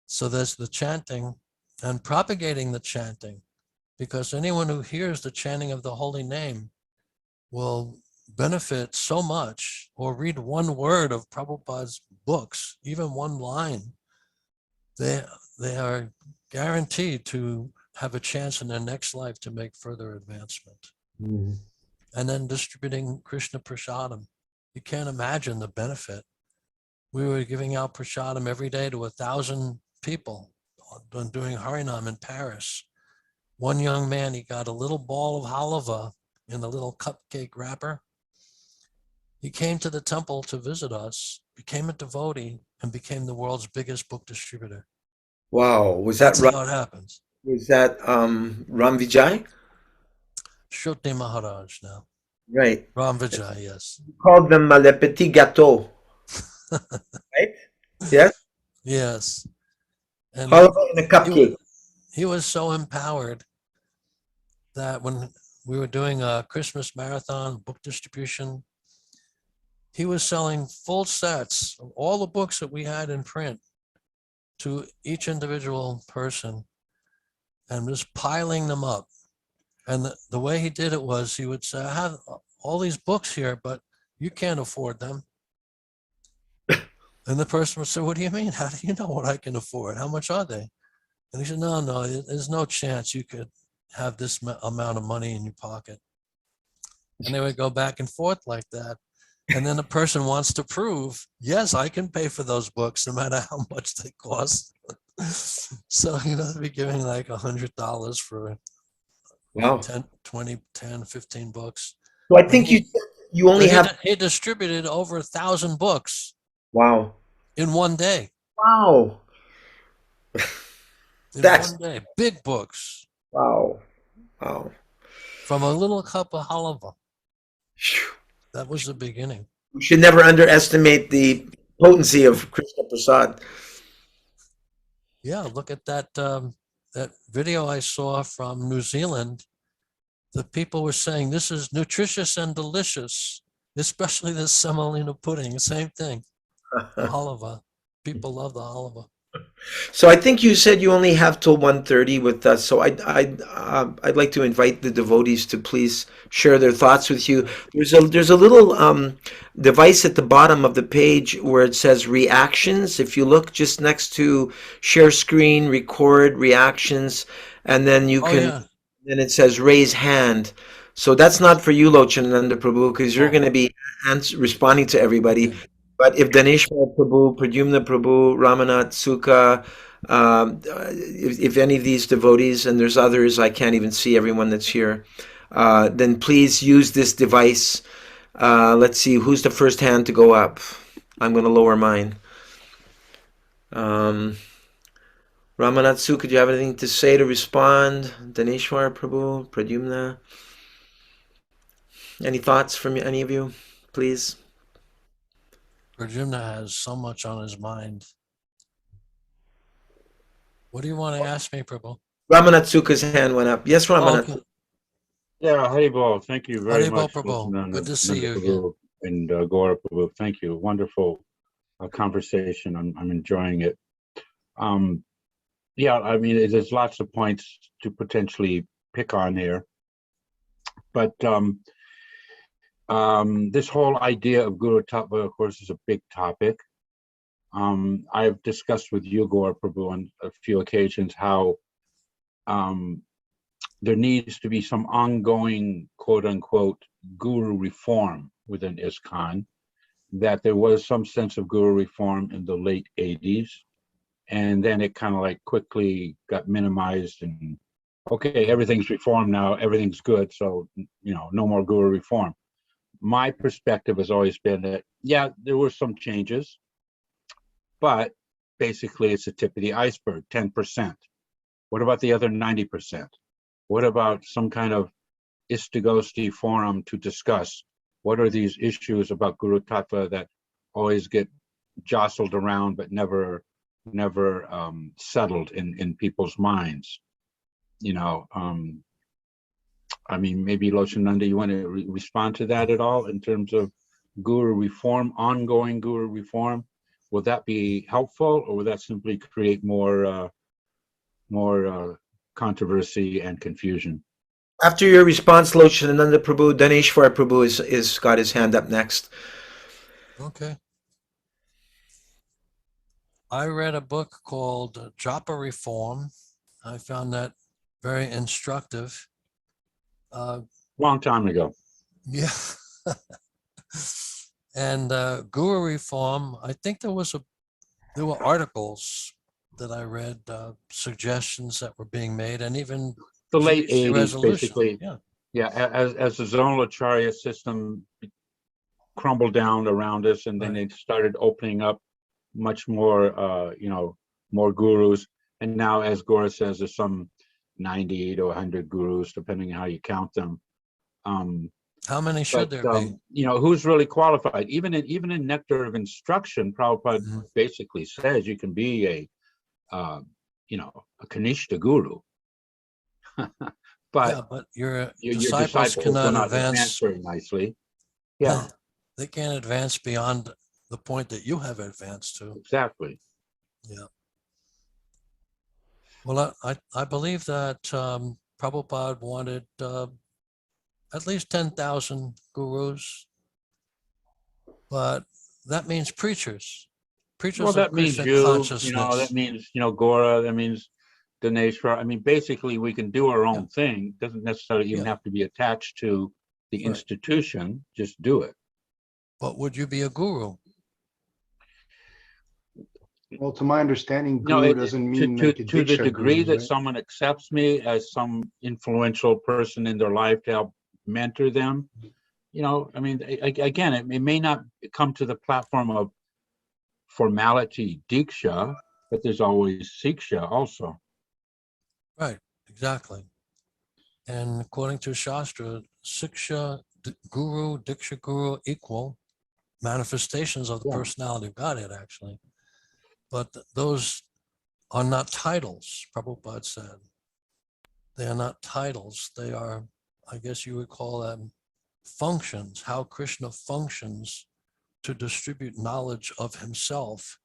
So there's the chanting and propagating the chanting, because anyone who hears the chanting of the holy name will benefit so much, or read one word of Prabhupada's books, even one line. They are guaranteed to have a chance in their next life to make further advancement. Mm-hmm. And then distributing Krishna prasadam. You can't imagine the benefit. We were giving out prasadam every day to 1,000 people doing Harinam in Paris. One young man, he got a little ball of halava in a little cupcake wrapper. He came to the temple to visit us, became a devotee, and became the world's biggest book distributor. Wow. Was that That's how it happens. Was that Ram Vijay? Shruti Maharaj now. Right. Ram Vijay, yes. You called them le petit gâteau. Right? Yes? Yes. And Halva in a cupcake. he was so empowered that when we were doing a Christmas marathon book distribution, he was selling full sets of all the books that we had in print to each individual person and just piling them up. And the way he did it was he would say, I have all these books here, but you can't afford them. And the person would say, what do you mean? How do you know what I can afford? How much are they? And he said, no, there's no chance you could have this amount of money in your pocket. And they would go back and forth like that. And then the person wants to prove, yes, I can pay for those books no matter how much they cost. So, you know, they'd be giving like $100 for Wow. 10, 20, 10, 15 books. So I think you only have... He distributed over 1,000 books. Wow. In one day. Wow. One day. Big books. Wow. Wow. From a little cup of halava. That was the beginning. We should never underestimate the potency of Krishna Prasad. Yeah, look at that that video I saw from New Zealand. the people were saying this is nutritious and delicious, especially the semolina pudding. Same thing. The halava. People love the halava. So I think you said you only have till 1:30 with us. So I'd like to invite the devotees to please share their thoughts with you. There's a little device at the bottom of the page where it says reactions. If you look just next to share screen, record reactions, and then you Oh, can. yeah. Then it says raise hand. So that's not for you, Locanananda Prabhu, because you're Oh, going to be responding to everybody. okay. But if Daneshwar Prabhu, Pradyumna Prabhu, Ramanath Sukha, if any of these devotees, and there's others, I can't even see everyone that's here, then please use this device. Let's see, who's the first hand to go up? I'm going to lower mine. Ramanath Sukha, do you have anything to say to respond? Daneshwar Prabhu, Pradyumna? Any thoughts from any of you, please? Pradyumna has so much on his mind. What do you want to ask me, Prabhu? Ramanath Sukha's hand went up. Yes, Oh, Ramanath. okay. Yeah, Haribol, thank you very Haribol, much, Prabhu. Locanananda Good to see you again. Prabhu and Gaura Prabhu. Thank you. Wonderful conversation. I'm enjoying it. Yeah, I mean, there's lots of points to potentially pick on here, but this whole idea of Guru Tattva, of course, is a big topic. I've discussed with you, Gaura Prabhu, on a few occasions how there needs to be some ongoing, quote unquote, guru reform within ISKCON, that there was some sense of guru reform in the late 80s. And then it kind of like quickly got minimized and, okay, everything's reformed now, everything's good. So, no more guru reform. My perspective has always been that, yeah, there were some changes, but basically it's the tip of the iceberg, 10%. What about the other 90%? What about some kind of Istagosti forum to discuss what are these issues about Guru Tattva that always get jostled around but never settled in people's minds? I mean, maybe Locanananda, you want to respond to that at all in terms of guru reform, ongoing guru reform? Will that be helpful, or will that simply create more controversy and confusion? After your response, Locanananda Prabhu, Daneshwar Prabhu is got his hand up next. Okay. I read a book called Japa Reform. I found that very instructive. Long time ago. Yeah. And Guru Reform, I think there were articles that I read, suggestions that were being made, and even The late GBC 80s, resolution. basically. Yeah. As the zonal acharya system crumbled down around us, and then Right. it started opening up much more, more gurus. And now, as Gaura says, there's some 90 to 100 gurus, depending on how you count them. How many should there be? Who's really qualified? Even in Nectar of Instruction, Prabhupada basically says you can be a Kanishta guru. but your disciples disciples will cannot not advance very nicely. Yeah, they can't advance beyond the point that you have advanced to. exactly. Yeah. Well, I believe that Prabhupada wanted at least 10,000 gurus, but that means preachers. Preachers Well, of that means Krishna you, consciousness. that means, Gaura, that means Dineshwar. I mean, basically we can do our own thing. Doesn't necessarily even have to be attached to the institution. Just do it. But would you be a guru? Well, to my understanding, guru doesn't mean to like the degree guru, that right? someone accepts me as some influential person in their life to help mentor them. I mean, again, it may not come to the platform of formality diksha, but there's always siksha also. Right, exactly. And according to Shastra, siksha, guru, diksha guru equal manifestations of the personality of Godhead, actually. But those are not titles, Prabhupada said. They are not titles. They are I guess you would call them functions, how Krishna functions to distribute knowledge of himself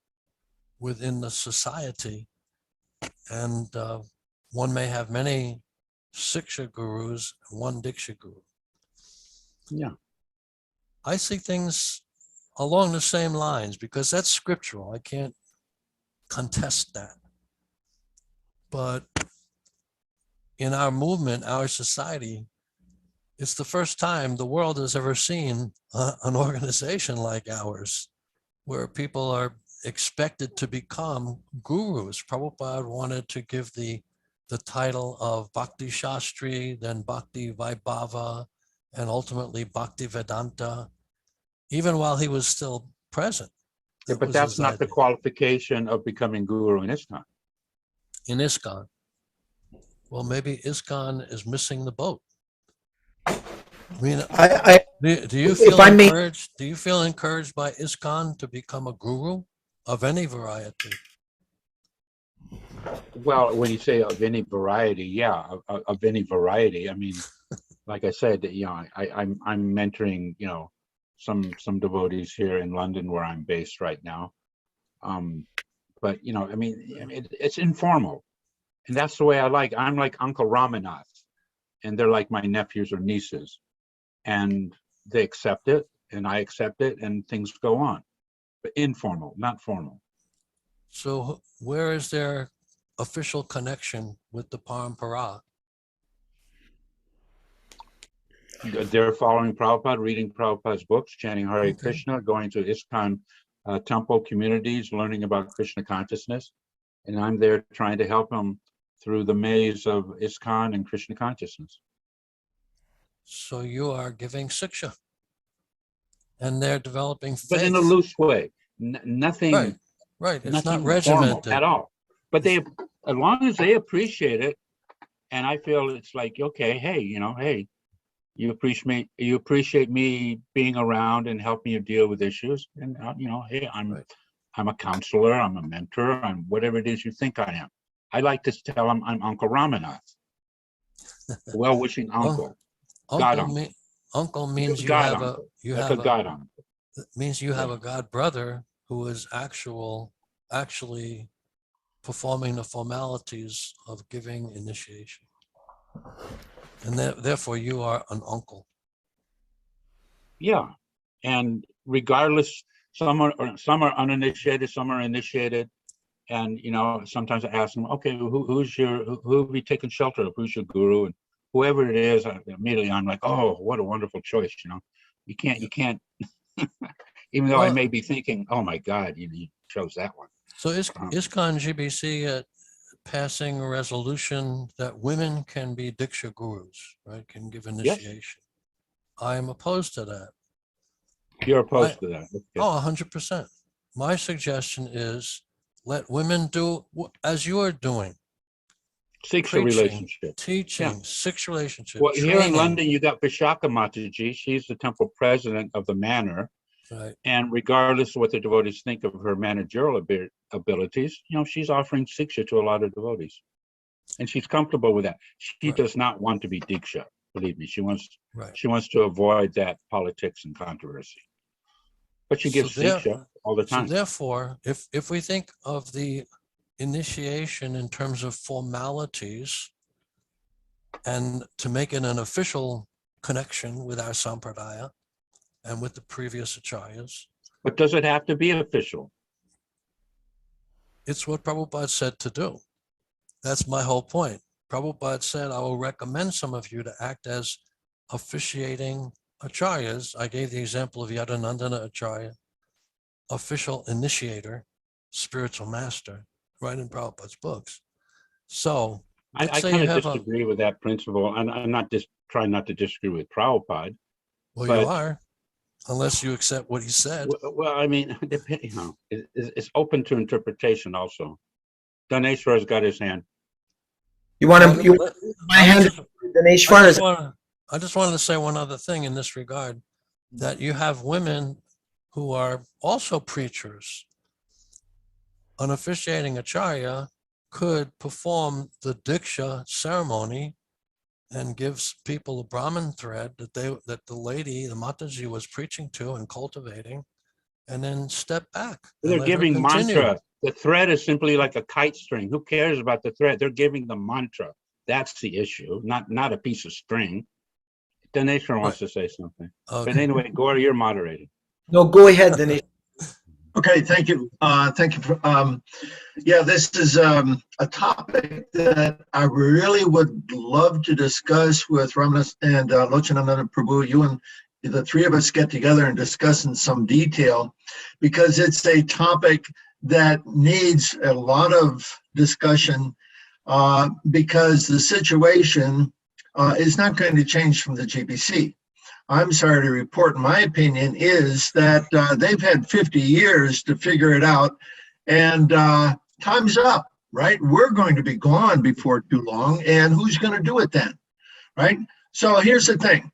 within the society. And one may have many Siksha gurus, one Diksha guru. Yeah. I see things along the same lines because that's scriptural. I can't contest that. But in our movement, our society, it's the first time the world has ever seen an organization like ours, where people are expected to become gurus. Prabhupada wanted to give the title of Bhakti Shastri, then Bhakti Vaibhava, and ultimately Bhakti Vedanta, even while he was still present. Yeah, but that's not the qualification of becoming guru in ISKCON. In ISKCON. Well, maybe ISKCON is missing the boat. I mean, do you feel encouraged? Do you feel encouraged by ISKCON to become a guru of any variety? Well, when you say of any variety, yeah, of any variety. I mean, like I said, you know, I'm mentoring, you know, some devotees here in London where I'm based right now. But you know, I mean, it's informal, and that's the way I like. I'm like Uncle Ramanath, and they're like my nephews or nieces, and they accept it, and I accept it, and things go on. But informal, not formal. So where is their official connection with the Parampara? They're following Prabhupada, reading Prabhupada's books, chanting Hare Krishna, going to ISKCON temple communities, learning about Krishna consciousness. And I'm there trying to help them through the maze of ISKCON and Krishna consciousness. So you are giving Siksha. And they're developing faith. But in a loose way. Nothing. Right. It's nothing not regimented at all. But they, as long as they appreciate it, and I feel it's like, okay, hey, you know, hey, you appreciate me being around and helping you deal with issues, and you know, hey, I'm a counselor, I'm a mentor, I'm whatever it is you think I am. I like to tell them I'm Uncle Ramanath, well-wishing uncle. Uncle means you God have uncle. you That's have a God uncle. It means you have a god brother who is actually performing the formalities of giving initiation. And therefore you are an uncle. Yeah. And regardless, some are uninitiated, some are initiated. And you know, sometimes I ask them, okay, who have you taken shelter of? Who's your guru? And whoever it is, immediately I'm like, oh, what a wonderful choice, you know. You can't even though I may be thinking, oh my God, you chose that one. So ISKCON GBC passing a resolution that women can be Diksha gurus, right? Can give initiation. Yes. I am opposed to that. You're opposed to that? Okay. Oh, 100%. My suggestion is let women do as you are doing. Siksha relationship. Teaching, Siksha relationship. Well, training. Here in London, you got Vishaka Mataji. She's the temple president of the manor. Right. And regardless of what the devotees think of her managerial abilities, you know, she's offering Siksha to a lot of devotees. And she's comfortable with that. She does not want to be Diksha, believe me. She wants to avoid that politics and controversy. But she gives Siksha all the time. So therefore, if we think of the initiation in terms of formalities and to make it an official connection with our sampradaya and with the previous acharyas. But does it have to be official? It's what Prabhupada said to do. That's my whole point. Prabhupada said, I will recommend some of you to act as officiating acharyas. I gave the example of Yadanandana Acharya, official initiator, spiritual master, right in Prabhupada's books. So I kind of disagree with that principle, and I'm not just trying not to disagree with Prabhupada. Well, you are, unless you accept what he said. Well, I mean, you know, it's open to interpretation also. Daneshwar's got his hand. You want to? My hand, Daneshwar. I just wanted to say one other thing in this regard, that you have women who are also preachers. An officiating acharya could perform the Diksha ceremony and gives people a Brahmin thread that the lady, the Mataji, was preaching to and cultivating, and then step back and They're let her giving continue. mantra. The thread is simply like a kite string. Who cares about the thread? They're giving the mantra. That's the issue, not a piece of string. Dinesh wants to say something. Okay. But anyway, Gaura, you're moderating. No, go ahead, Dinesh. Okay, thank you. Thank you for, yeah, this is a topic that I really would love to discuss with Ramana and Locanananda Prabhu. You and the three of us get together and discuss in some detail, because it's a topic that needs a lot of discussion, because the situation is not going to change from the GBC. I'm sorry to report, my opinion is that they've had 50 years to figure it out, and time's up, right? We're going to be gone before too long, and who's going to do it then, right? So here's the thing.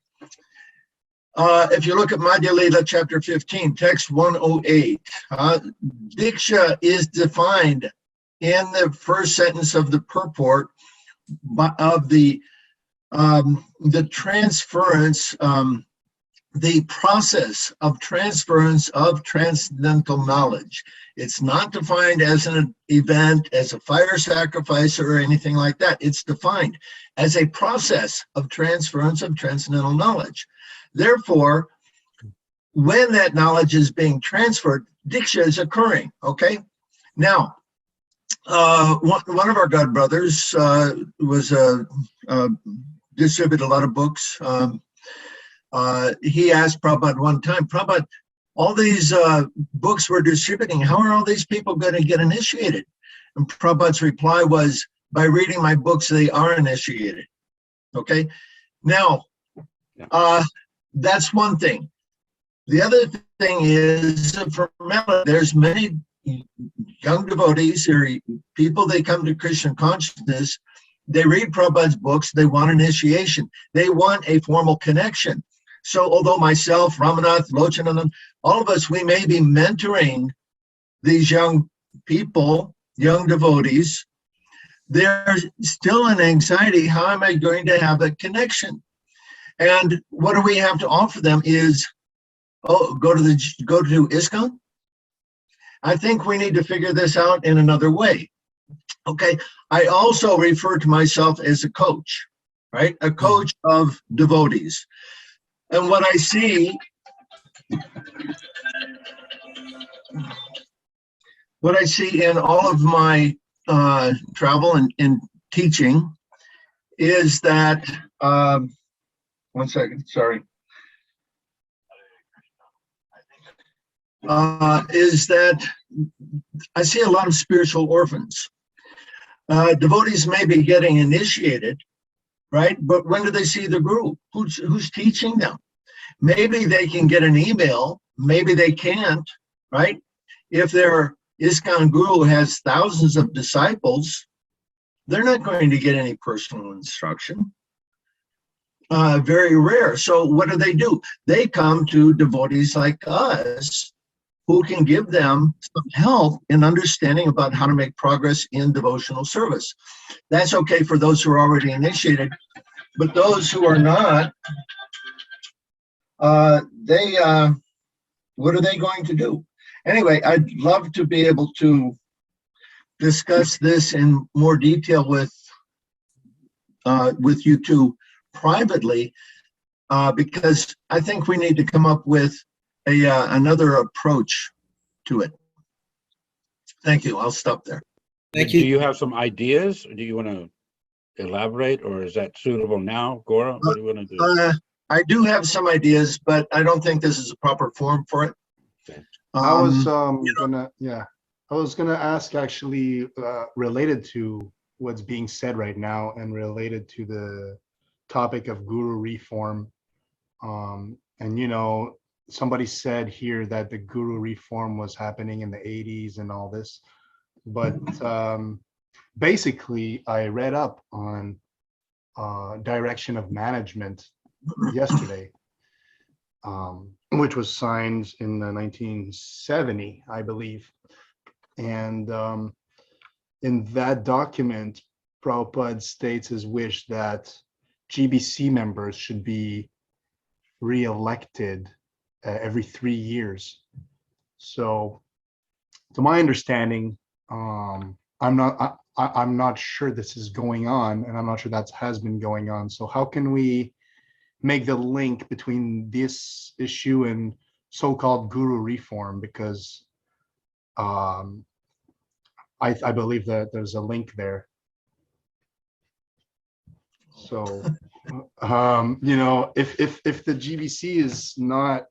If you look at Madhya Lila chapter 15, text 108, Diksha is defined in the first sentence of the purport of the transference, the process of transference of transcendental knowledge. It's not defined as an event, as a fire sacrifice or anything like that. It's defined as a process of transference of transcendental knowledge. Therefore, when that knowledge is being transferred, Diksha is occurring, okay? Now, one of our godbrothers was distributed a lot of books. He asked Prabhupada one time, Prabhupada, all these books we're distributing, how are all these people going to get initiated? And Prabhupada's reply was, by reading my books, they are initiated. Okay? Now, that's one thing. The other thing is, for there's many young devotees or people, they come to Krishna consciousness, they read Prabhupada's books, they want initiation, they want a formal connection. So although myself, Ramanath, Locanananda, all of us, we may be mentoring these young people, young devotees, there's still an anxiety, how am I going to have a connection? And what do we have to offer them is, oh, go to ISKCON? I think we need to figure this out in another way. Okay, I also refer to myself as a coach, right? A coach of devotees. And what I see, in all of my travel and teaching is that, one second, sorry. Is that I see a lot of spiritual orphans. Devotees may be getting initiated, right? But when do they see the guru? Who's teaching them? Maybe they can get an email, maybe they can't, right? If their ISKCON guru has thousands of disciples, they're not going to get any personal instruction. Very rare. So what do? They come to devotees like us who can give them some help in understanding about how to make progress in devotional service. That's okay for those who are already initiated, but those who are not, what are they going to do? Anyway, I'd love to be able to discuss this in more detail with you two privately, because I think we need to come up with another approach to it. Thank you. I'll stop there. Thank you. Do you have some ideas? Do you want to elaborate, or is that suitable now, Gaura? What do you want to do? I do have some ideas, but I don't think this is a proper forum for it. Okay. I was gonna ask, actually, related to what's being said right now and related to the topic of guru reform. And you know, somebody said here that the guru reform was happening in the 80s and all this, but basically I read up on direction of management yesterday, which was signed in the 1970, I believe. And in that document, Prabhupada states his wish that GBC members should be re-elected every 3 years. So, to my understanding, I'm not sure this is going on, and I'm not sure that has been going on. So how can we make the link between this issue and so-called guru reform? Because I believe that there's a link there. So, if the GBC is not,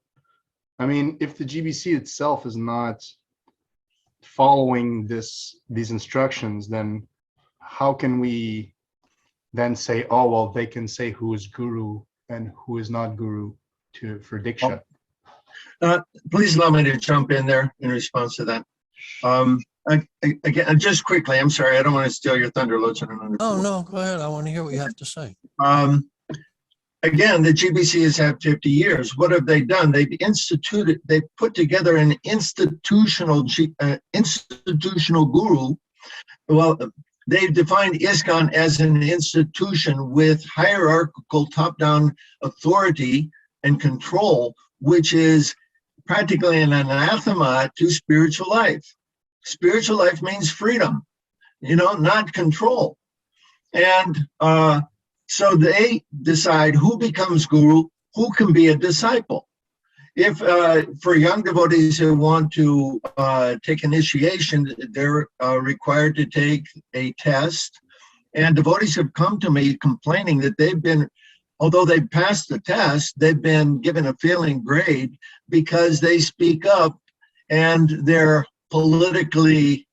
I mean, if the GBC itself is not following these instructions, then how can we then say, oh, well, they can say who is guru and who is not guru for Diksha? Please allow me to jump in there in response to that. Again, just quickly, I'm sorry, I don't want to steal your thunder, Locanananda. Oh, no, go ahead. I want to hear what you have to say. Again, the GBC has had 50 years. What have they done? They've put together an institutional guru. Well, they've defined ISKCON as an institution with hierarchical top-down authority and control, which is practically an anathema to spiritual life. Spiritual life means freedom, not control. And so they decide who becomes guru, who can be a disciple. If for young devotees who want to take initiation, they're required to take a test. And devotees have come to me complaining that although they've passed the test, they've been given a failing grade because they speak up and they're politically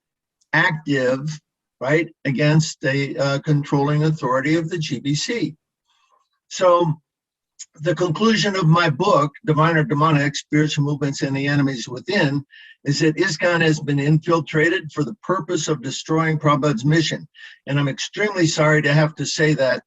active, right, against the controlling authority of the GBC. So the conclusion of my book, Divine or Demonic, Spiritual Movements and the Enemies Within, is that ISKCON has been infiltrated for the purpose of destroying Prabhupada's mission. And I'm extremely sorry to have to say that,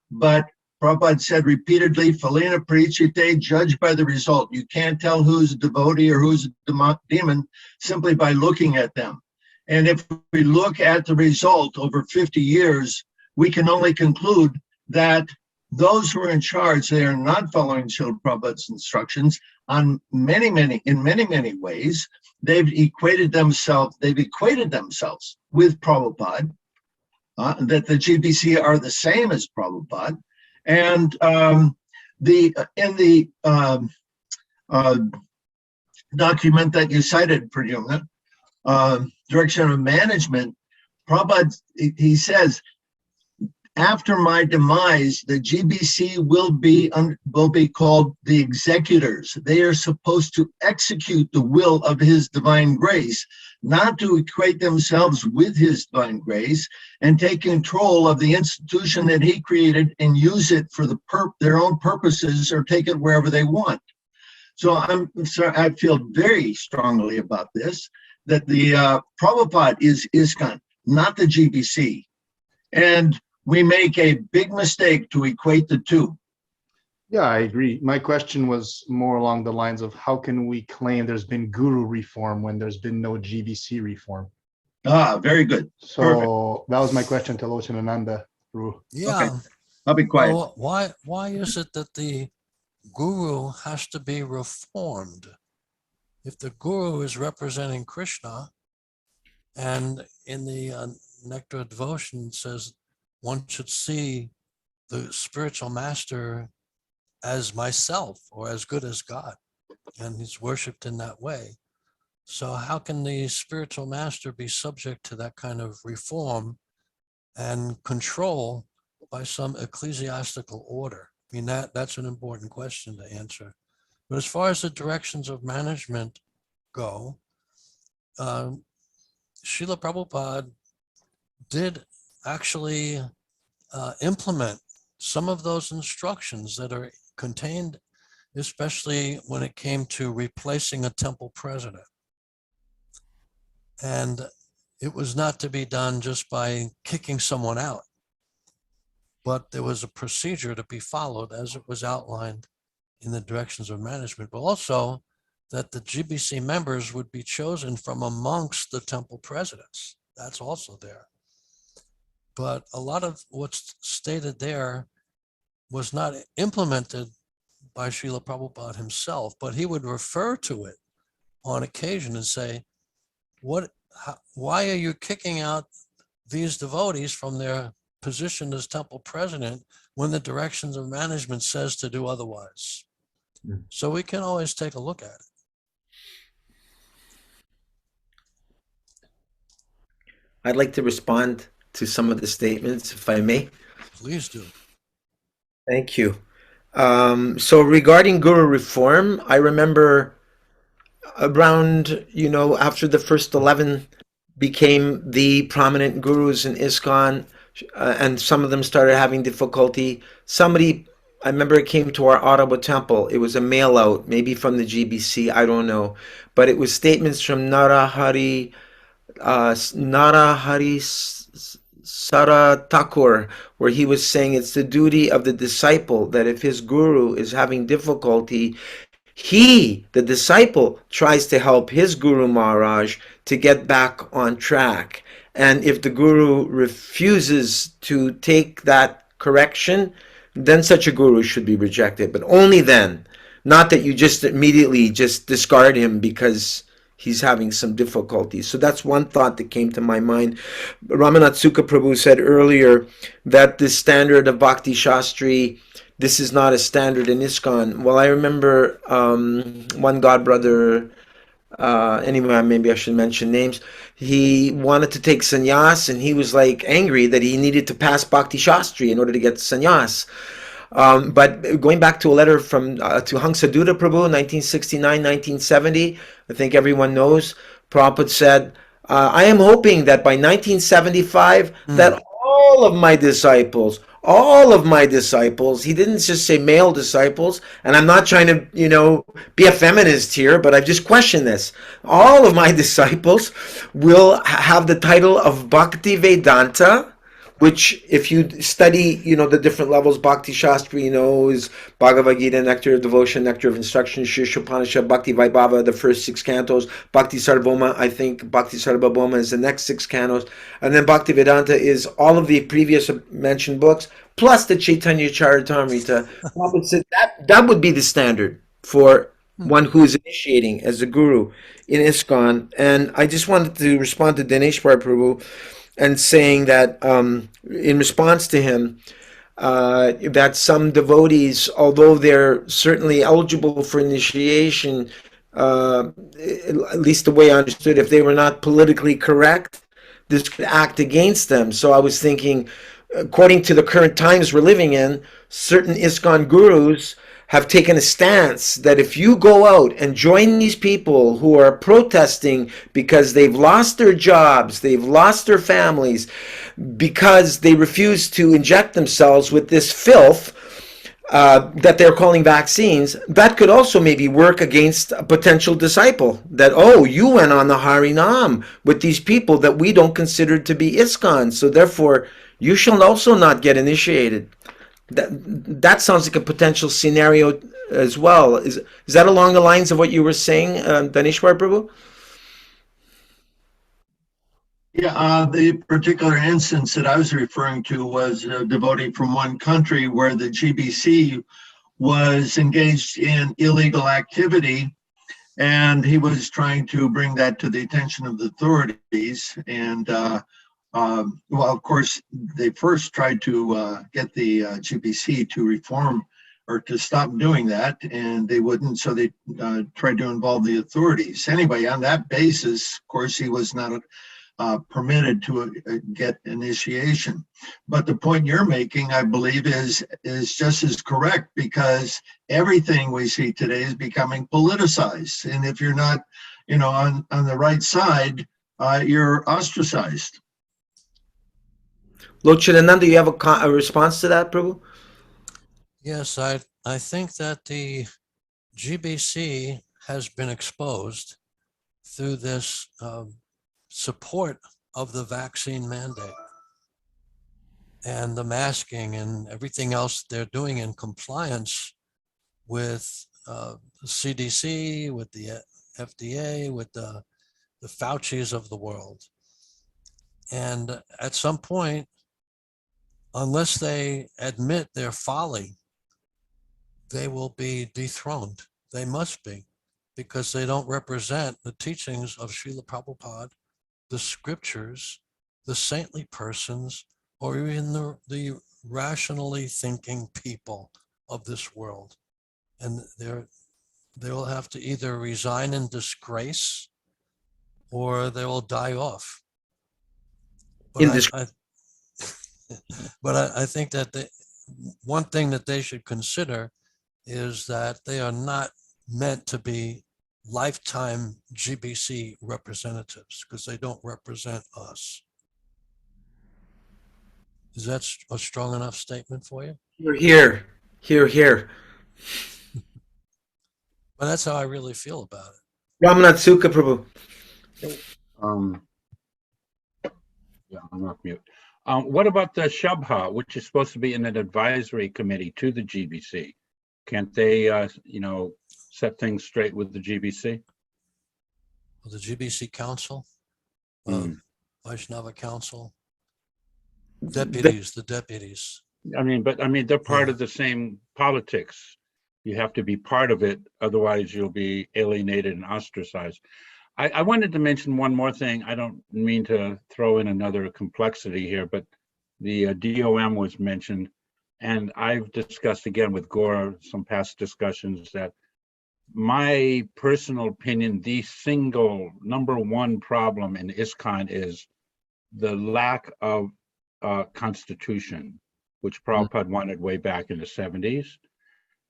but Prabhupada said repeatedly, Phalena Parichite, judge by the result. You can't tell who's a devotee or who's a demon simply by looking at them. And if we look at the result over 50 years, we can only conclude that those who are in charge, they are not following Srila Prabhupada's instructions in many ways. They've equated themselves with Prabhupada, that the GBC are the same as Prabhupada. And in the document that you cited, pradyumna, Direction of Management, Prabhupada, he says, after my demise, the GBC will be called the executors. They are supposed to execute the will of His Divine Grace, not to equate themselves with His Divine Grace and take control of the institution that He created and use it for their own purposes or take it wherever they want. So I'm sorry, I feel very strongly about this, that the Prabhupada is ISKCON, not the GBC. And we make a big mistake to equate the two. Yeah, I agree. My question was more along the lines of how can we claim there's been guru reform when there's been no GBC reform? Ah, very good. So Perfect. that was my question to Locanananda. Yeah. Okay. I'll be quiet. Well, why is it that the guru has to be reformed? If the guru is representing Krishna, and in the Nectar of Devotion says one should see the spiritual master as myself or as good as God, and he's worshipped in that way. So how can the spiritual master be subject to that kind of reform and control by some ecclesiastical order? I mean, that's an important question to answer. But as far as the directions of management go, Srila Prabhupada did actually implement some of those instructions that are contained, especially when it came to replacing a temple president. And it was not to be done just by kicking someone out, but there was a procedure to be followed as it was outlined in the directions of management, but also that the GBC members would be chosen from amongst the temple presidents. That's also there. But a lot of what's stated there was not implemented by Srila Prabhupada himself, but he would refer to it on occasion and say, why are you kicking out these devotees from their position as temple president when the directions of management says to do otherwise? So we can always take a look at it. I'd like to respond to some of the statements, if I may. Please do. Thank you. So regarding Guru reform, I remember around, after the first 11 became the prominent gurus in ISKCON, and some of them started having difficulty. I remember it came to our Ottawa temple. It was a mail out, maybe from the GBC, I don't know. But it was statements from Narahari Sara Thakur, where he was saying it's the duty of the disciple that if his guru is having difficulty, the disciple, tries to help his Guru Maharaj to get back on track. And if the Guru refuses to take that correction, then such a Guru should be rejected. But only then. Not that you just immediately just discard him because he's having some difficulties. So that's one thought that came to my mind. Ramanath Sukha Prabhu said earlier that the standard of Bhakti Shastri, this is not a standard in ISKCON. Well, I remember one godbrother, anyway, maybe I should mention names. He wanted to take sannyas, and he was like angry that he needed to pass Bhakti Shastri in order to get sannyas. But going back to a letter from to Hangsadutta Prabhu, 1969-1970, I think everyone knows, Prabhupada said, I am hoping that by 1975, that all of my disciples, he didn't just say male disciples, and I'm not trying to, be a feminist here, but I've just questioned this. All of my disciples will have the title of Bhakti Vedanta, which if you study, the different levels, Bhakti Shastri, is Bhagavad Gita, Nectar of Devotion, Nectar of Instruction, Shishyopanishad, Bhakti Vaibhava, the first 6 cantos, Bhakti Sarvabhauma, I think Bhakti Sarvabhauma is the next 6 cantos, and then Bhakti Vedanta is all of the previous mentioned books, plus the Caitanya Charitamrita. Prabhupada said that would be the standard for one who is initiating as a guru in ISKCON. And I just wanted to respond to Dineshwar Prabhu and saying that in response to him, that some devotees, although they're certainly eligible for initiation, at least the way I understood, if they were not politically correct, this could act against them. So I was thinking, according to the current times we're living in, certain ISKCON gurus have taken a stance that if you go out and join these people who are protesting because they've lost their jobs, they've lost their families, because they refuse to inject themselves with this filth that they're calling vaccines, that could also maybe work against a potential disciple. That, you went on the Harinam with these people that we don't consider to be ISKCON, so therefore you shall also not get initiated. That sounds like a potential scenario as well. Is that along the lines of what you were saying, Daneshwar Prabhu? Yeah, the particular instance that I was referring to was a devotee from one country where the GBC was engaged in illegal activity, and he was trying to bring that to the attention of the authorities. And well, of course, they first tried to get the GBC to reform or to stop doing that, and they wouldn't, so they tried to involve the authorities. Anyway, on that basis, of course, he was not permitted to get initiation. But the point you're making, I believe, is just as correct, because everything we see today is becoming politicized. And if you're not, on the right side, you're ostracized. Locanananda, do you have a response to that, Prabhu? Yes, I think that the GBC has been exposed through this support of the vaccine mandate and the masking and everything else they're doing in compliance with the CDC, with the FDA, with the Faucis of the world. And at some point, unless they admit their folly, they will be dethroned. They must be, because they don't represent the teachings of Srila Prabhupada, the scriptures, the saintly persons, or even the rationally thinking people of this world. And they will have to either resign in disgrace or they will die off. But I think that one thing that they should consider is that they are not meant to be lifetime GBC representatives, because they don't represent us. Is that a strong enough statement for you? You're here. Here. But that's how I really feel about it. Ramnath Sukha Prabhu. Yeah, I'm off mute. What about the Shabha, which is supposed to be in an advisory committee to the GBC? Can't they, set things straight with the GBC? Well, the GBC Council, Vaishnava Council, deputies, the deputies. They're part of the same politics. You have to be part of it, otherwise you'll be alienated and ostracized. I wanted to mention one more thing. I don't mean to throw in another complexity here, but the DOM was mentioned, and I've discussed again with Gaura some past discussions that my personal opinion, the single number one problem in ISKCON is the lack of constitution, which Prabhupada wanted way back in the 70s.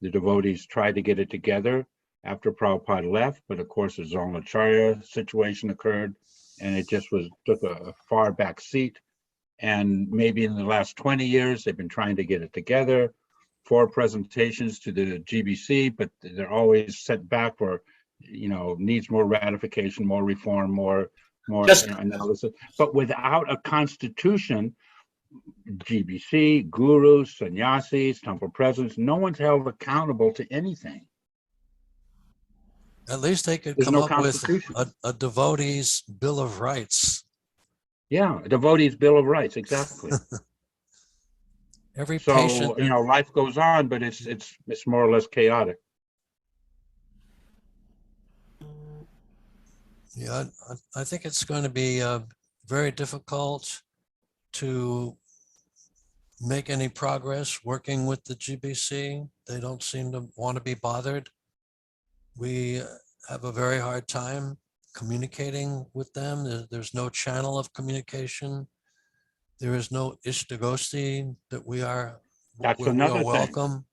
The devotees tried to get it together after Prabhupada left, but of course the Zonacharya situation occurred, and it just took a far back seat. And maybe in the last 20 years, they've been trying to get it together. 4 presentations to the GBC, but they're always set back or, needs more ratification, more reform, more analysis. But without a constitution, GBC, gurus, sannyasis, temple presidents, no one's held accountable to anything. At least they could come up with a devotee's Bill of Rights. Yeah, a devotee's Bill of Rights, exactly. Every patient, life goes on, but it's more or less chaotic. Yeah, I think it's going to be very difficult to make any progress working with the GBC. They don't seem to want to be bothered. We have a very hard time communicating with them. There's no channel of communication. There is no Ishtagosti that we are welcome.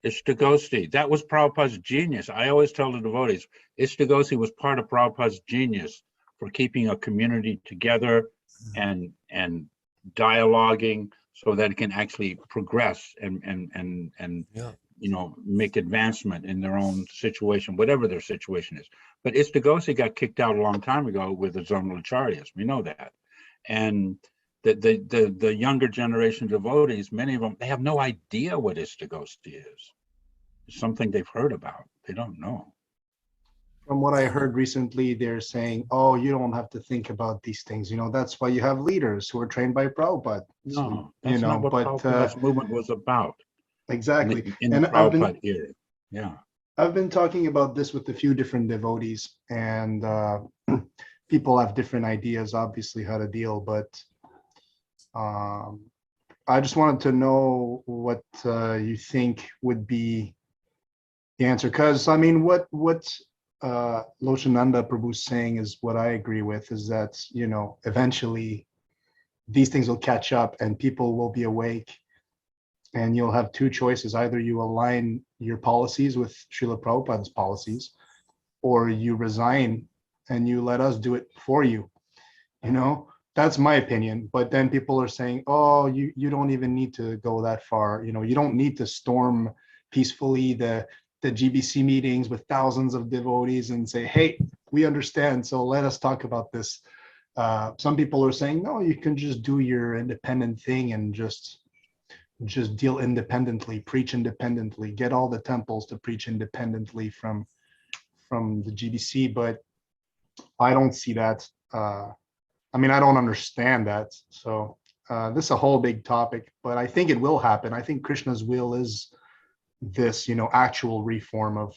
Ishtagosti, that was Prabhupada's genius. I always tell the devotees, Ishtagosti was part of Prabhupada's genius for keeping a community together and dialoguing so that it can actually progress and make advancement in their own situation, whatever their situation is. But Ishtagosti got kicked out a long time ago with the Zonalacharyas. We know that. And the younger generation devotees, many of them, they have no idea what Ishtagosti is. It's something they've heard about. They don't know. From what I heard recently, they're saying, oh, you don't have to think about these things. That's why you have leaders who are trained by Prabhupada. No, that's not what Prabhupada's movement was about. Exactly. In the Prabhupada era. Yeah. I've been talking about this with a few different devotees, and people have different ideas, obviously, how to deal, but I just wanted to know what you think would be the answer. Because, what Locanananda Prabhu's saying is what I agree with, is that, eventually these things will catch up and people will be awake, and you'll have 2 choices. Either you align your policies with Srila Prabhupada's policies, or you resign and you let us do it for you. That's my opinion. But then people are saying, oh, you don't even need to go that far. You don't need to storm peacefully the GBC meetings with thousands of devotees and say, hey, we understand, so let us talk about this. Some people are saying, no, you can just do your independent thing and just deal independently, preach independently, get all the temples to preach independently from the GBC. But I don't see that. I don't understand that. So this is a whole big topic, but I think it will happen. I think Krishna's will is this, actual reform of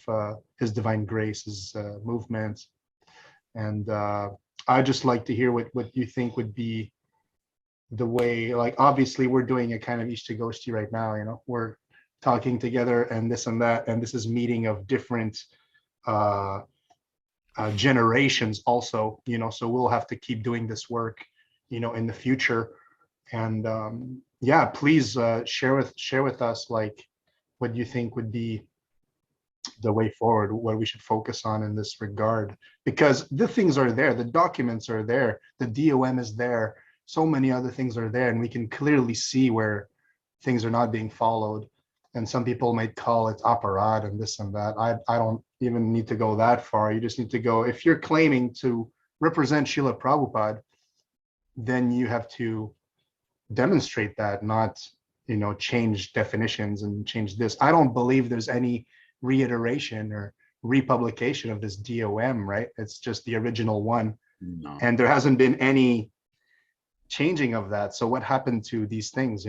his divine grace, his movement. And I'd just like to hear what you think would be the way, like, obviously we're doing a kind of Ishtagoshti right now, we're talking together and this and that, and this is meeting of different generations also, so we'll have to keep doing this work, in the future. And yeah, please share with us, like, what you think would be the way forward, what we should focus on in this regard, because the things are there, the documents are there, the DOM is there, so many other things are there, and we can clearly see where things are not being followed. And some people might call it aparad and this and that. I don't even need to go that far. You just need to go, if you're claiming to represent Srila Prabhupada, then you have to demonstrate that, not change definitions and change this. I don't believe there's any reiteration or republication of this DOM, right? It's just the original one. No. And there hasn't been any changing of that. So what happened to these things?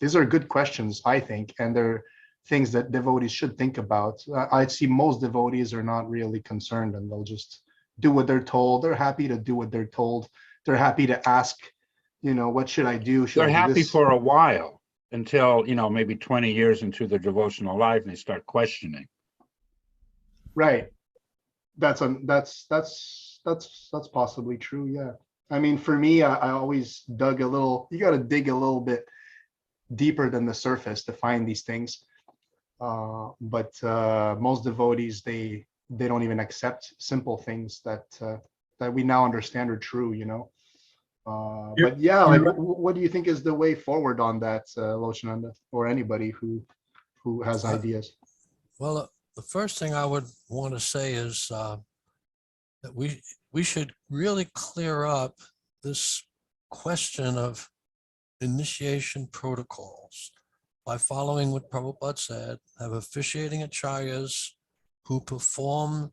These are good questions, I think, and they're things that devotees should think about. I see most devotees are not really concerned, and they'll just do what they're told. They're happy to do what they're told. They're happy to ask, what should I do? Should They're I do happy this? for a while until, maybe 20 years into their devotional life and they start questioning. Right. That's possibly true. Yeah. I mean, for me, I always dug a little, you got to dig a little bit deeper than the surface to find these things. But most devotees, they don't even accept simple things that we now understand are true, But yeah, like, what do you think is the way forward on that, Locanananda, or anybody who has ideas? Well, the first thing I would want to say is that we should really clear up this question of initiation protocols by following what Prabhupada said, have officiating acharyas who perform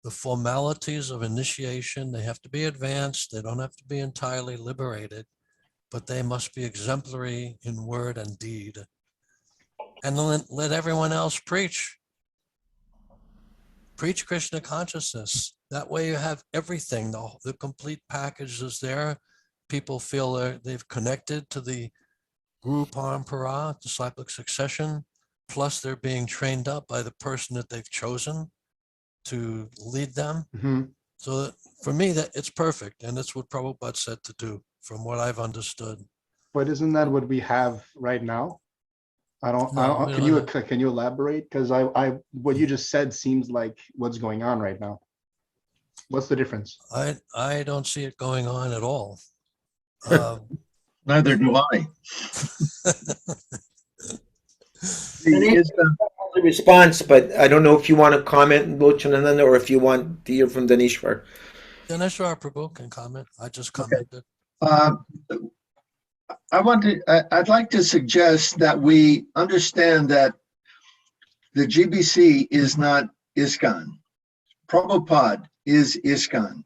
the formalities of initiation. They have to be advanced. They don't have to be entirely liberated, but they must be exemplary in word and deed. And then let everyone else preach. Preach Krishna consciousness. That way you have everything. The complete package is there. People feel they've connected to the Guru Parampara, disciplic succession, plus they're being trained up by the person that they've chosen to lead them. Mm-hmm. So for me, that it's perfect. And that's what Prabhupada said to do, from what I've understood. But isn't that what we have right now? No, can you elaborate? Because what you just said seems like what's going on right now. What's the difference? I don't see it going on at all. Neither do I. The response, but I don't know if you want to comment, Locanananda, or if you want to hear from Danishwar. Danishwar Prabhu can comment. I just commented. I'd like to suggest that we understand that the GBC is not ISKCON. Prabhupada is ISKCON.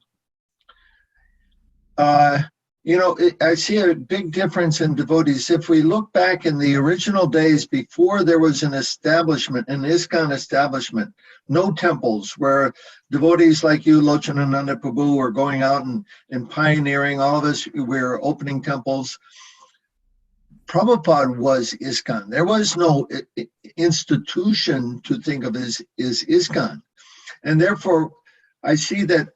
I see a big difference in devotees. If we look back in the original days before there was an establishment, an ISKCON establishment, no temples, where devotees like you, Locanananda Prabhu, were going out and pioneering, all of us, we were opening temples. Prabhupada was ISKCON. There was no institution to think of as ISKCON. And therefore, I see that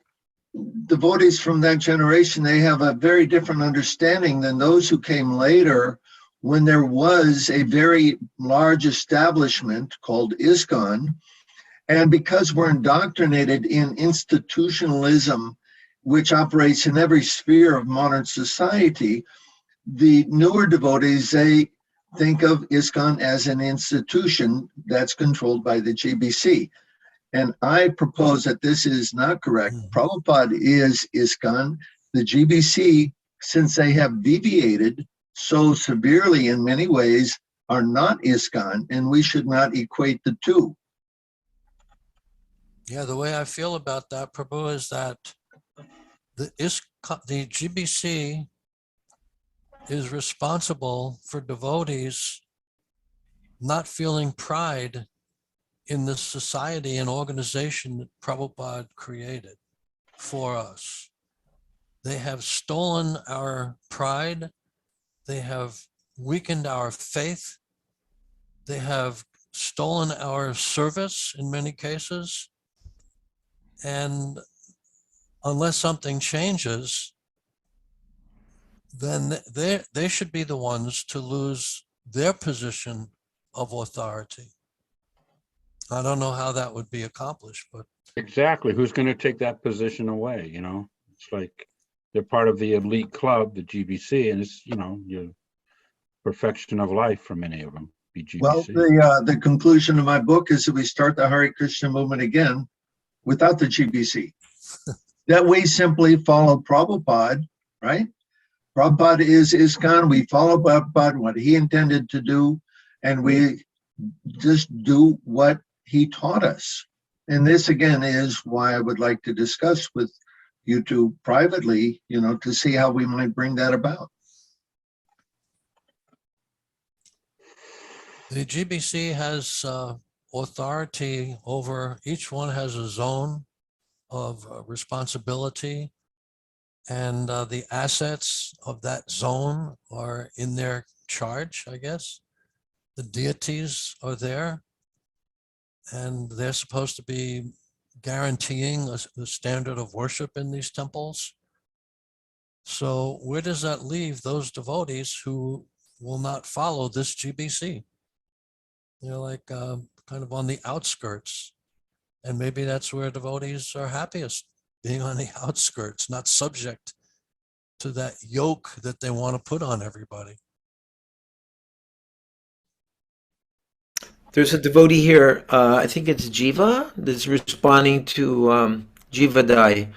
devotees from that generation, they have a very different understanding than those who came later, when there was a very large establishment called ISKCON. And because we're indoctrinated in institutionalism, which operates in every sphere of modern society, the newer devotees, they think of ISKCON as an institution that's controlled by the GBC. And I propose that this is not correct. Prabhupada is ISKCON. The GBC, since they have deviated so severely in many ways, are not ISKCON, and we should not equate the two. Yeah, the way I feel about that, Prabhu, is that the GBC is responsible for devotees not feeling pride in the society and organization that Prabhupada created for us. They have stolen our pride. They have weakened our faith. They have stolen our service in many cases. And unless something changes, then they should be the ones to lose their position of authority. I don't know how that would be accomplished, but Exactly. Who's going to take that position away? It's like they're part of the elite club, the GBC, and it's, your perfection of life for many of them, Well, BGBC. the conclusion of my book is that we start the Hare Krishna movement again without the GBC. That we simply follow Prabhupada, right? Prabhupada is ISKCON. We follow Prabhupada, what he intended to do, and we just do what he taught us. And this, again, is why I would like to discuss with you two privately, to see how we might bring that about. the GBC has authority over, each one has a zone of responsibility, and the assets of that zone are in their charge, I guess. The deities are there, and they're supposed to be guaranteeing the standard of worship in these temples. So where does that leave those devotees who will not follow this GBC? They're like kind of on the outskirts. And maybe that's where devotees are happiest, being on the outskirts, not subject to that yoke that they want to put on everybody. There's a devotee here, I think it's Jiva, that's responding to Jiva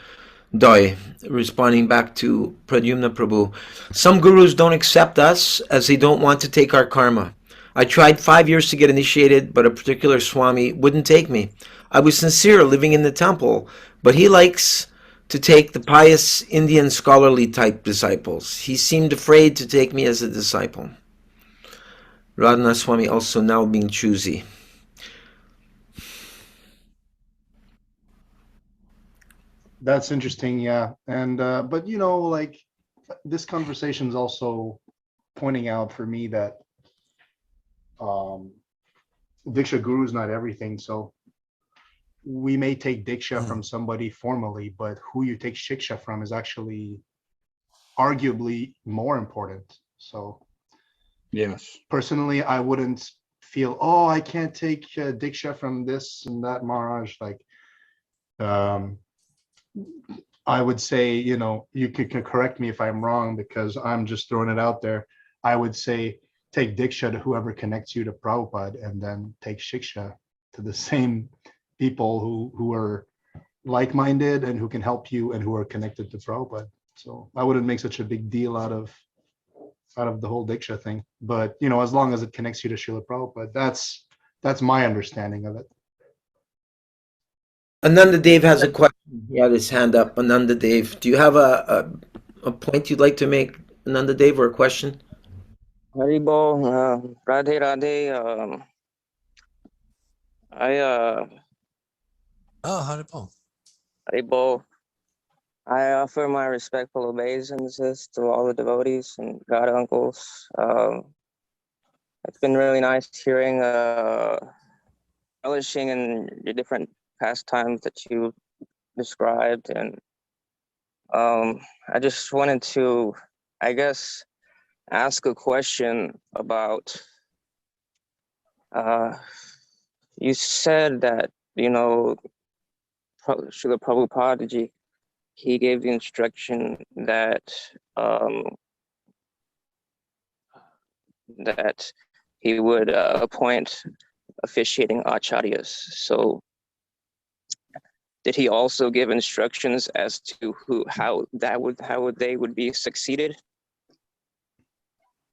Doi, responding back to Pradyumna Prabhu. Some gurus don't accept us as they don't want to take our karma. I tried 5 years to get initiated, but a particular Swami wouldn't take me. I was sincere living in the temple, but he likes to take the pious Indian scholarly type disciples. He seemed afraid to take me as a disciple. Radhanath Swami also now being choosy. That's interesting, yeah. And but like this conversation is also pointing out for me that Diksha Guru is not everything. So we may take Diksha from somebody formally, but who you take Shiksha from is actually arguably more important. So Yes. personally, I wouldn't feel, oh, I can't take Diksha from this and that Maharaj. Like, I would say, you could correct me if I'm wrong, because I'm just throwing it out there. I would say take Diksha to whoever connects you to Prabhupada, and then take Shiksha to the same people who are like-minded and who can help you and who are connected to Prabhupada. So I wouldn't make such a big deal out of the whole Diksha thing. But as long as it connects you to Srila Prabhupada, that's my understanding of it. Ananda Dev has a question. He had his hand up. Ananda Dev, do you have a point you'd like to make, Ananda Dev, or a question? Haribo, Radhe Radhe. Haribo. Haribo. I offer my respectful obeisances to all the devotees and god uncles. It's been really nice hearing, relishing in the different pastimes that you described, and I just wanted to, I guess, ask a question about. You said that Srila Prabhupada ji, he gave the instruction that that he would appoint officiating acharyas. So did he also give instructions as to how they would be succeeded?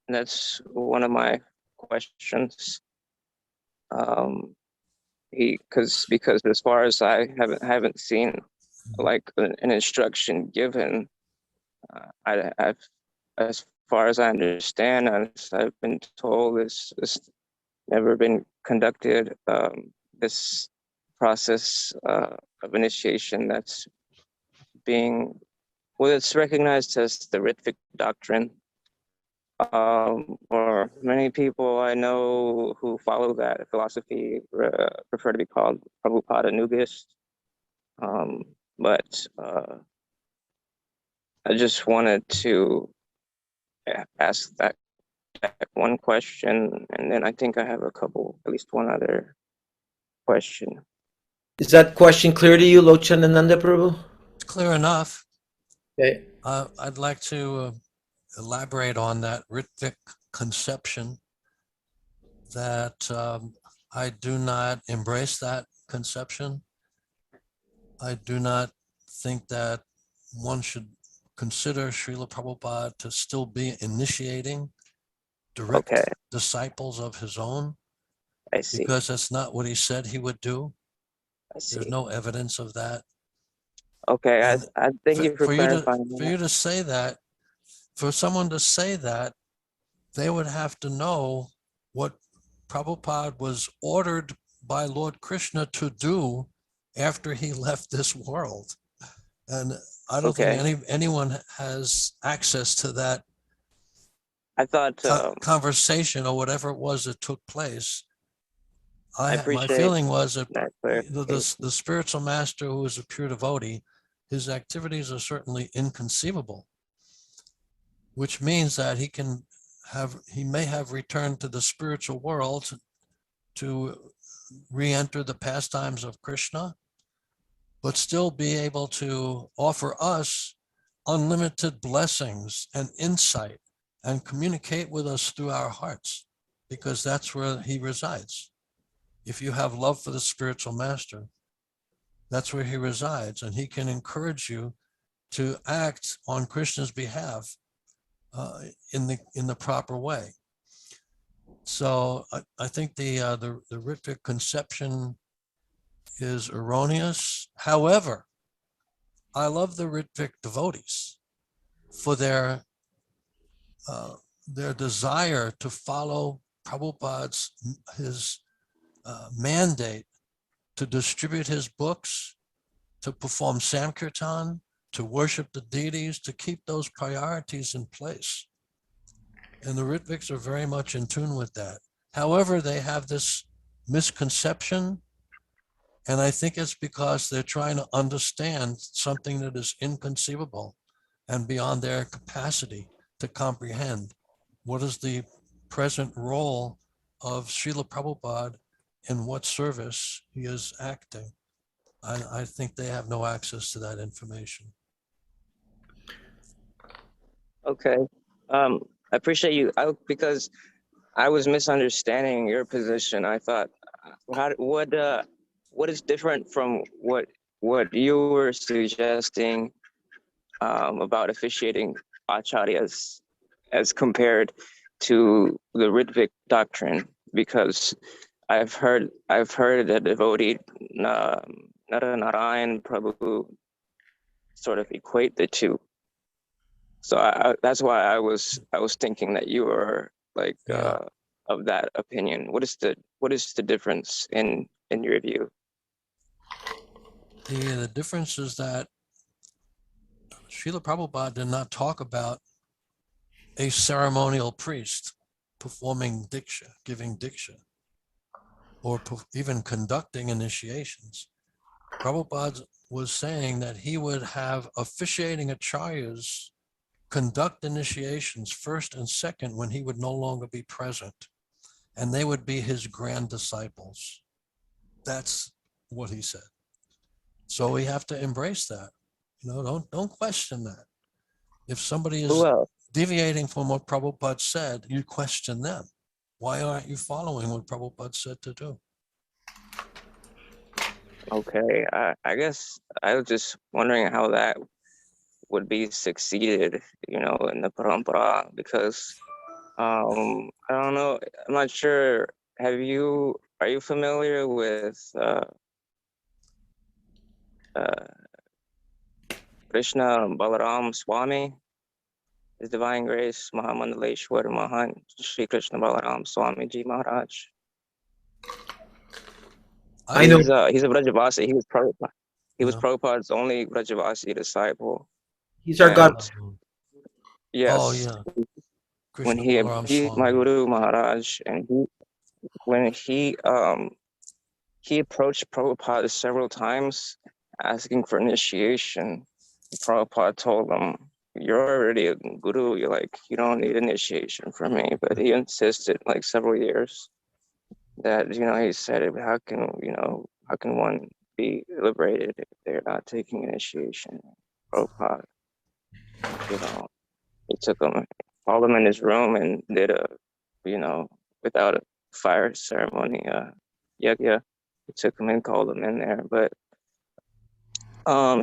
And that's one of my questions. Because as far as I haven't seen like an instruction given, I've as far as I understand, as I've been told, this never been conducted. This process of initiation that's being, well, it's recognized as the Ritvik doctrine. Or many people I know who follow that philosophy prefer to be called Prabhupada Nugist. But I just wanted to ask that one question, and then I think I have at least one other question. Is that question clear to you, Locanananda Prabhu? It's clear enough. Okay. I'd like to elaborate on that Ritvik conception, that I do not embrace that conception. I do not think that one should consider Srila Prabhupada to still be initiating direct Okay. disciples of his own, I see. because that's not what he said he would do. I see. There's no evidence of that. Okay. And I thank you for clarifying for you to say that, for someone to say that, they would have to know what Prabhupada was ordered by Lord Krishna to do after he left this world. And I don't Okay. think anyone has access to that I thought conversation or whatever it was that took place. I My appreciate feeling was that that clarification. the spiritual master, who is a pure devotee, his activities are certainly inconceivable, which means that he may have returned to the spiritual world to re-enter the pastimes of Krishna, but still be able to offer us unlimited blessings and insight and communicate with us through our hearts, because that's where he resides. If you have love for the spiritual master, that's where he resides, and he can encourage you to act on Krishna's behalf in the proper way. So I think the Ritvik conception is erroneous. However, I love the Ritvik devotees for their desire to follow Prabhupada's his mandate to distribute his books, to perform Sankirtan, to worship the deities, to keep those priorities in place. And the Ritviks are very much in tune with that. However, they have this misconception, and I think it's because they're trying to understand something that is inconceivable and beyond their capacity to comprehend. What is the present role of Srila Prabhupada in what service he is acting? I think they have no access to that information. Okay. I appreciate you. Because I was misunderstanding your position. I thought, what is different from what you were suggesting about officiating acharyas as compared to the Ritvik doctrine? Because I've heard a devotee, Narayan Prabhu, sort of equate the two. So that's why I was thinking that you were like of that opinion. What is the difference in your view? The difference is that Srila Prabhupada did not talk about a ceremonial priest performing diksha, giving diksha, or even conducting initiations. Prabhupada was saying that he would have officiating acharyas conduct initiations first and second when he would no longer be present, and they would be his grand disciples. That's what he said. So we have to embrace that. Don't question that. If somebody is deviating from what Prabhupada said, you question them. Why aren't you following what Prabhupada said to do? Okay, I guess I was just wondering how that would be succeeded, in the parampara, because I don't know, I'm not sure. Are you familiar with Krishna Balaram Swami? His Divine Grace, Mahamandaleshwar Mahan, Sri Krishna Balaram Swamiji Maharaj. I know. He's a Vrajavasi. He was Yeah. Prabhupada's only Vrajavasi disciple. He's our God. Yes, Oh yeah. when Krishna Balaram my Swami. Guru Maharaj, and when he approached Prabhupada several times asking for initiation. Prabhupada told him, "You're already a guru. You don't need initiation from me." But he insisted, like several years, that he said, "How can one be liberated if they're not taking initiation?" Prabhupada, he took him, called him in his room, and did without a fire ceremony, yagya. He took him and called him in there, but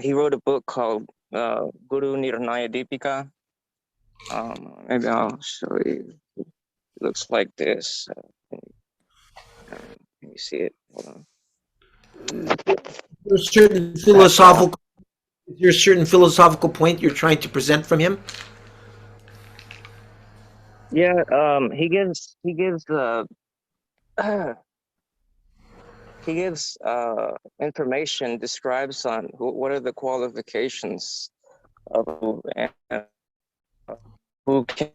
he wrote a book called Guru Nirnaya Deepika. Maybe I'll show you. It looks like this. Can you see it? Hold on. There's certain philosophical. Is there a certain philosophical point you're trying to present from him? Yeah. He gives information, describes on what are the qualifications of who can.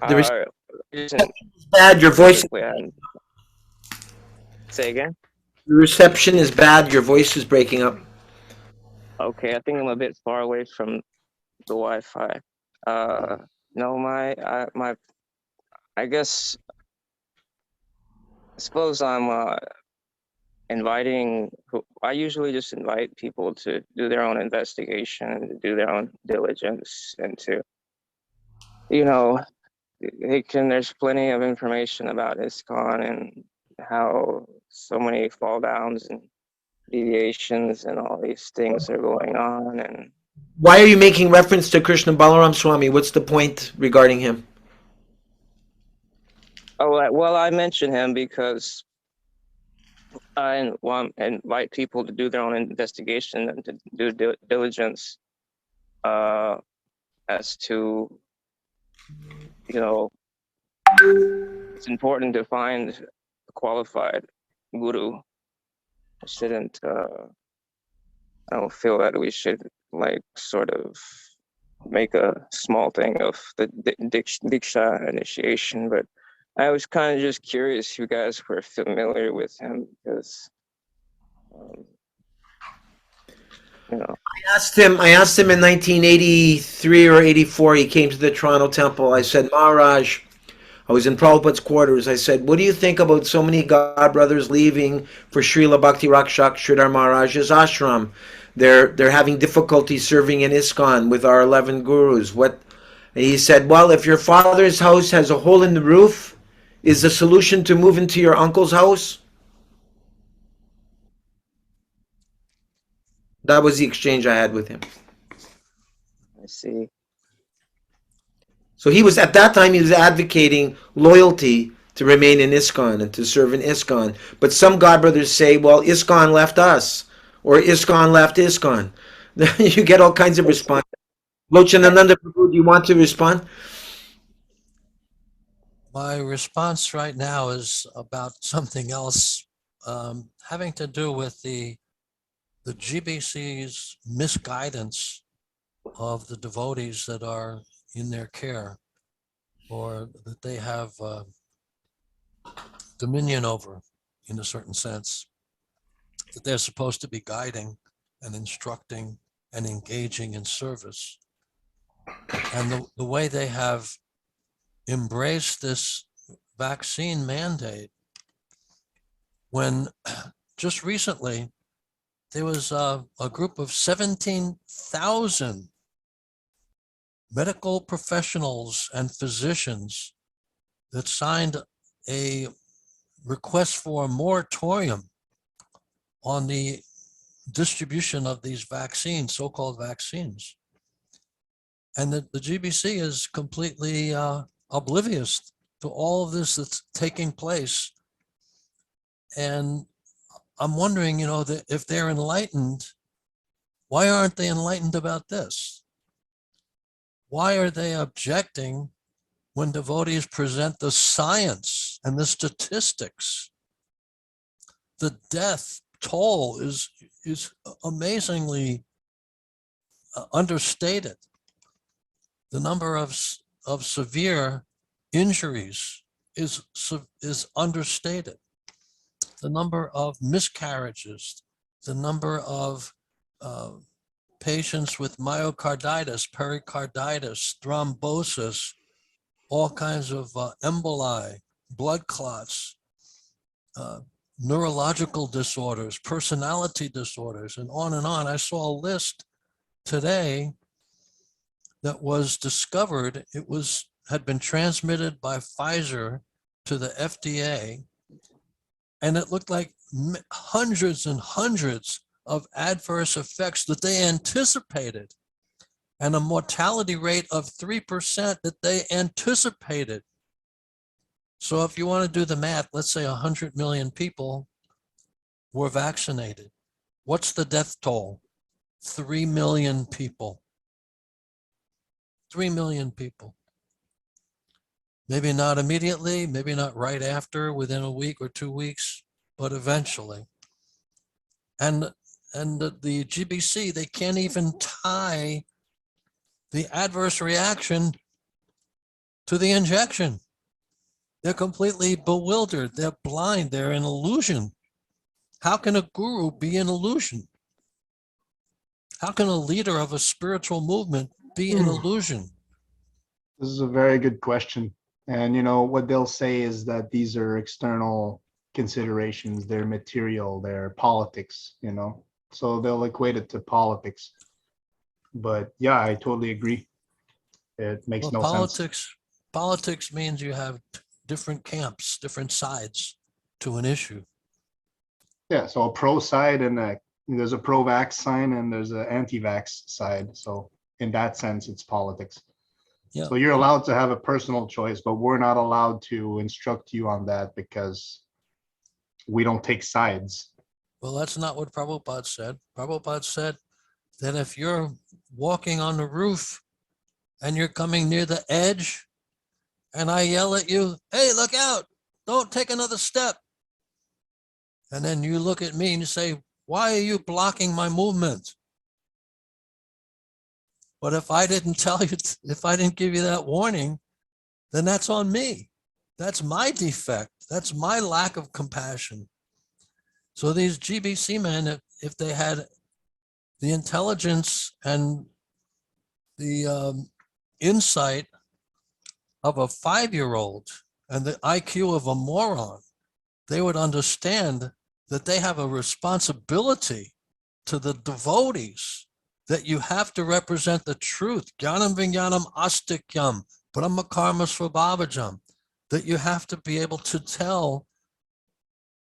The reception Reason, is bad. Your voice. say again. The reception is bad. Your voice is breaking up. Okay, I think I'm a bit far away from the Wi-Fi. No, I guess, I suppose I'm inviting. I usually just invite people to do their own investigation, to do their own diligence, and to, there's plenty of information about ISKCON and how so many fall downs and deviations and all these things are going on. And Why are you making reference to Krishna Balaram Swami? What's the point regarding him? well, I mention him because I invite people to do their own investigation and to do diligence as to, it's important to find a qualified guru. I don't feel that we should sort of make a small thing of the Diksha initiation, but I was kind of just curious if you guys were familiar with him, because I asked him in 1983 or 84, he came to the Toronto temple. I said, Maharaj, I was in Prabhupada's quarters. I said, what do you think about so many God brothers leaving for Srila Bhakti Rakshak Sridhar Maharaj's ashram? They're having difficulty serving in ISKCON with our 11 gurus. And he said, well, if your father's house has a hole in the roof, is the solution to move into your uncle's house? That was the exchange I had with him. I see. So at that time, he was advocating loyalty to remain in ISKCON and to serve in ISKCON. But some God brothers say, well, ISKCON left us, or ISKCON left ISKCON. You get all kinds of responses. Locanananda Prabhu, do you want to respond? My response right now is about something else, having to do with the GBC's misguidance of the devotees that are in their care, or that they have dominion over, in a certain sense, that they're supposed to be guiding and instructing and engaging in service. And the way they have embraced this vaccine mandate, when just recently there was a group of 17,000 medical professionals and physicians that signed a request for a moratorium on the distribution of these vaccines, so-called vaccines. And the GBC is completely oblivious to all of this that's taking place. And I'm wondering, if they're enlightened, Why aren't they enlightened about this? Why are they objecting when devotees present the science and the statistics? The death toll is amazingly understated. The number of severe injuries is understated. The number of miscarriages, the number of patients with myocarditis, pericarditis, thrombosis, all kinds of emboli, blood clots, neurological disorders, personality disorders, and on and on. I saw a list today that was discovered. It had been transmitted by Pfizer to the FDA, and it looked like hundreds and hundreds of adverse effects that they anticipated, and a mortality rate of 3% that they anticipated. So if you want to do the math, let's say 100 million people were vaccinated. What's the death toll? 3 million people. 3 million people. Maybe not immediately, maybe not right after, within a week or 2 weeks, but eventually. And the GBC, they can't even tie the adverse reaction to the injection. They're completely bewildered. They're blind. They're in illusion. How can a guru be in illusion? How can a leader of a spiritual movement be in illusion? This is a very good question. And you know, what they'll say is that these are external considerations, they're material, they're politics, you know. So they'll equate it to politics. But yeah, I totally agree. It makes no sense. Politics means you have different camps, different sides to an issue. Yeah, so a pro side and there's a pro-vax side and there's an anti-vax side. So in that sense, it's politics. Yeah. So you're allowed to have a personal choice, but we're not allowed to instruct you on that because we don't take sides. Well, that's not what Prabhupada said. Prabhupada said that if you're walking on the roof and you're coming near the edge and I yell at you, hey, look out, don't take another step. And then you look at me and you say, why are you blocking my movement? But if I didn't tell you, if I didn't give you that warning, then that's on me. That's my defect. That's my lack of compassion. So these GBC men, if they had the intelligence and the insight of a 5-year-old and the IQ of a moron, they would understand that they have a responsibility to the devotees, that you have to represent the truth. Jnanam vijnanam astikyam, brahma karma svabhavajam, that you have to be able to tell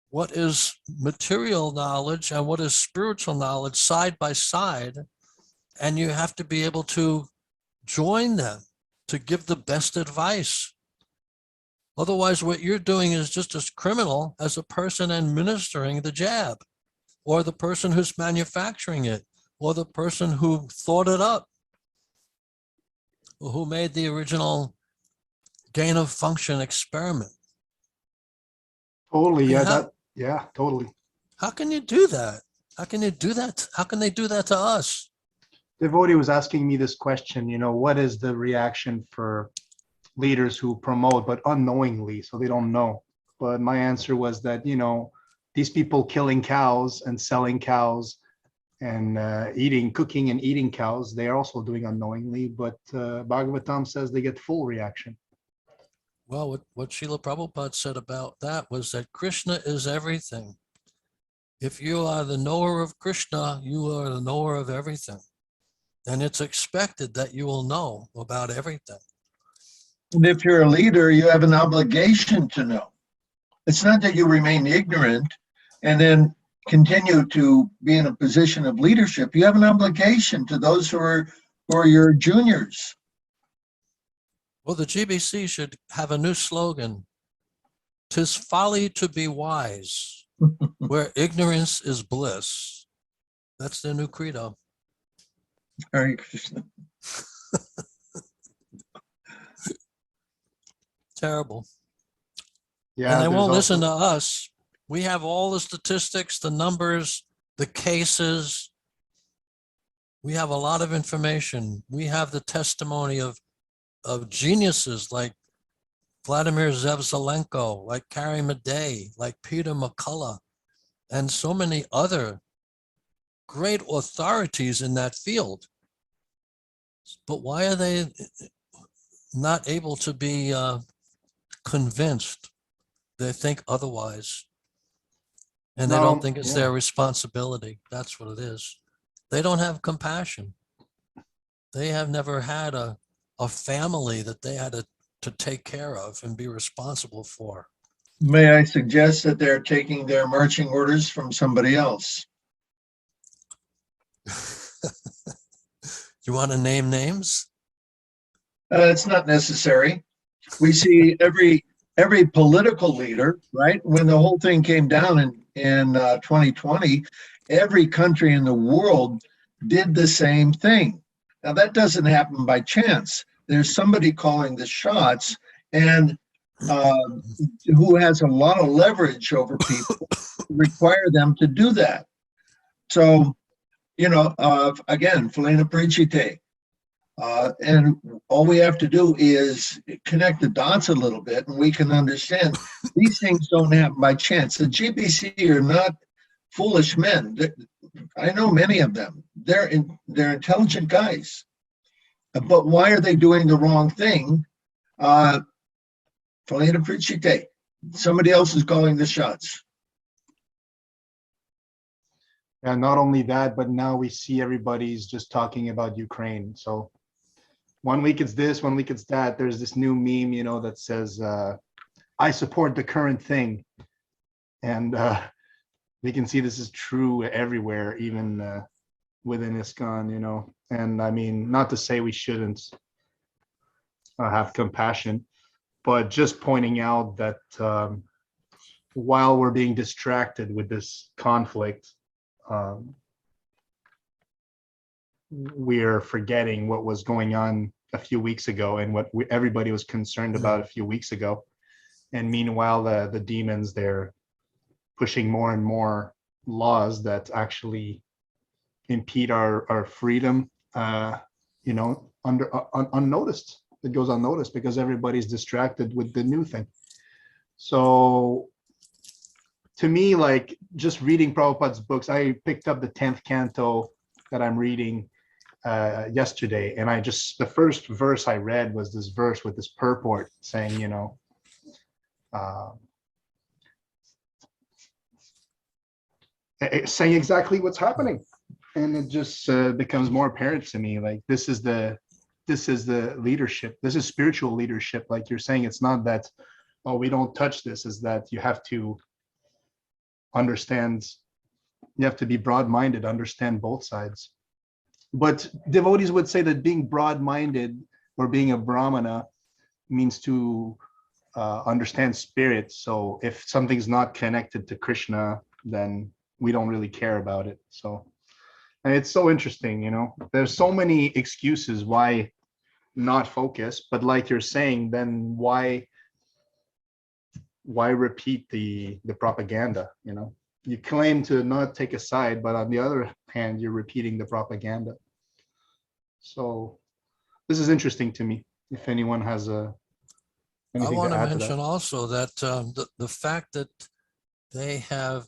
what is material knowledge and what is spiritual knowledge side by side, and you have to be able to join them to give the best advice. Otherwise, what you're doing is just as criminal as a person administering the jab, or the person who's manufacturing it, or the person who thought it up, or who made the original gain of function experiment. Totally, yeah, totally. How can you do that? How can you do that? How can they do that to us? Devotee was asking me this question, you know, what is the reaction for leaders who promote but unknowingly, so they don't know? But my answer was that, you know, these people killing cows and selling cows and cooking and eating cows, they are also doing unknowingly, but Bhagavatam says they get full reaction. Well, what Srila Prabhupada said about that was that Krishna is everything. If you are the knower of Krishna, you are the knower of everything. And it's expected that you will know about everything. And if you're a leader, you have an obligation to know. It's not that you remain ignorant and then continue to be in a position of leadership. You have an obligation to those who are your juniors. Well, the GBC should have a new slogan. 'Tis folly to be wise, where ignorance is bliss. That's their new credo. Hare Krishna. Terrible. Yeah, And they there's won't listen to also us. We have all the statistics, the numbers, the cases. We have a lot of information. We have the testimony of geniuses like Vladimir Zev-Zelenko, like Carrie Madej, like Peter McCullough, and so many other great authorities in that field. But why are they not able to be convinced? They think otherwise. And they don't think it's their responsibility. That's what it is. They don't have compassion. They have never had a family that they had to take care of and be responsible for. May I suggest that they're taking their marching orders from somebody else? You want to name names? It's not necessary. We see every political leader, right? When the whole thing came down in 2020, every country in the world did the same thing. Now that doesn't happen by chance. There's somebody calling the shots, and who has a lot of leverage over people, require them to do that. So, again, Felina Princite. And all we have to do is connect the dots a little bit, and we can understand these things don't happen by chance. The GBC are not foolish men. I know many of them. They're intelligent guys. But why are they doing the wrong thing? Felina Princite. Somebody else is calling the shots. and not only that, but now we see everybody's just talking about Ukraine. So one week it's this, one week it's that. There's this new meme, that says, I support the current thing. And we can see this is true everywhere, even within ISKCON, And I mean, not to say we shouldn't have compassion, but just pointing out that while we're being distracted with this conflict, we're forgetting what was going on a few weeks ago and what everybody was concerned about a few weeks ago. And meanwhile, the demons, they're pushing more and more laws that actually impede our freedom, unnoticed. It goes unnoticed because everybody's distracted with the new thing. So to me, like just reading Prabhupada's books, I picked up the 10th canto that I'm reading yesterday, and the first verse I read was this verse with this purport saying, saying exactly what's happening, and it just becomes more apparent to me. Like this is the leadership. This is spiritual leadership. Like you're saying, it's not that, oh, we don't touch this. Is that you have to understand. You have to be broad-minded, understand both sides. But devotees would say that being broad-minded or being a brahmana means to understand spirit. So if something's not connected to Krishna, then we don't really care about it. So, and it's so interesting, there's so many excuses why not focus, but like you're saying, then why repeat the propaganda? You claim to not take a side, but on the other hand, you're repeating the propaganda. So this is interesting to me. If anyone has anything I want to add mention that. also that the fact that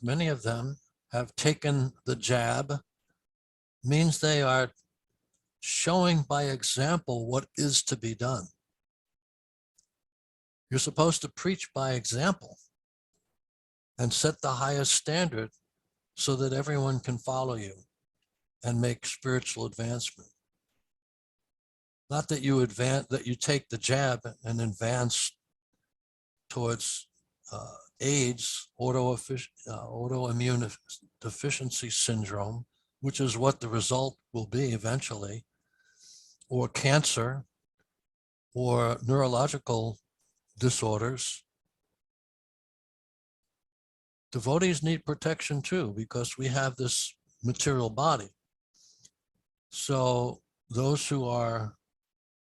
many of them have taken the jab means they are showing by example what is to be done. You're supposed to preach by example and set the highest standard so that everyone can follow you and make spiritual advancement. Not that you take the jab and advance towards AIDS, autoimmune deficiency syndrome, which is what the result will be eventually, or cancer, or neurological disorders. Devotees need protection too, because we have this material body. So those who are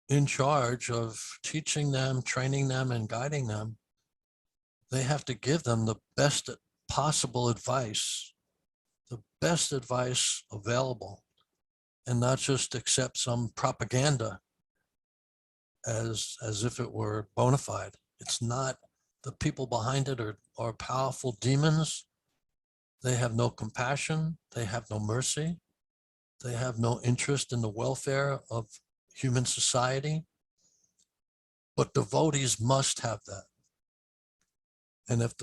in charge of teaching them, training them, and guiding them, they have to give them the best possible advice, the best advice available, and not just accept some propaganda as if it were bona fide. It's not. The people behind it are powerful demons. They have no compassion. They have no mercy. They have no interest in the welfare of human society. But devotees must have that. And if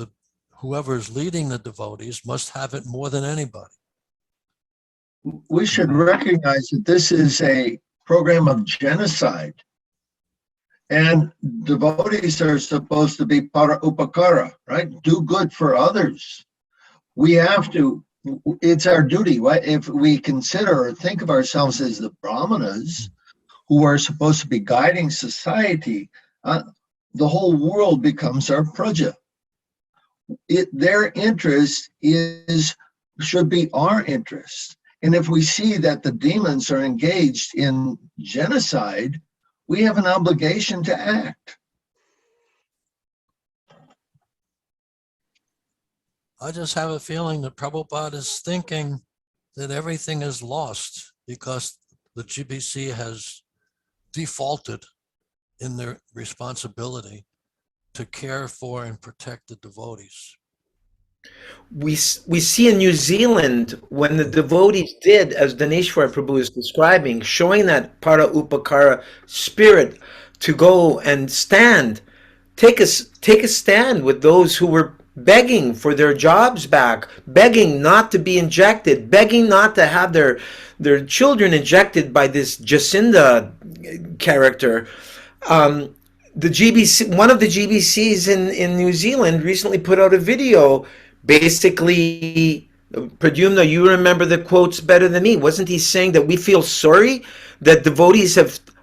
whoever is leading the devotees must have it more than anybody. We should recognize that this is a program of genocide. And devotees are supposed to be para upakara, right? Do good for others. We have to, it's our duty. If we consider or think of ourselves as the brahmanas who are supposed to be guiding society, the whole world becomes our praja. Their interest should be our interest. And if we see that the demons are engaged in genocide, we have an obligation to act. I just have a feeling that Prabhupada is thinking that everything is lost because the GBC has defaulted in their responsibility to care for and protect the devotees. We see in New Zealand when the devotees did, as Daneshwar Prabhu is describing, showing that para upakara spirit to go and take a stand with those who were begging for their jobs back, begging not to be injected, begging not to have their children injected by this Jacinda character. The GBC, one of the GBCs in New Zealand recently put out a video. Basically, Pradyumna, you remember the quotes better than me. Wasn't he saying that we feel sorry that devotees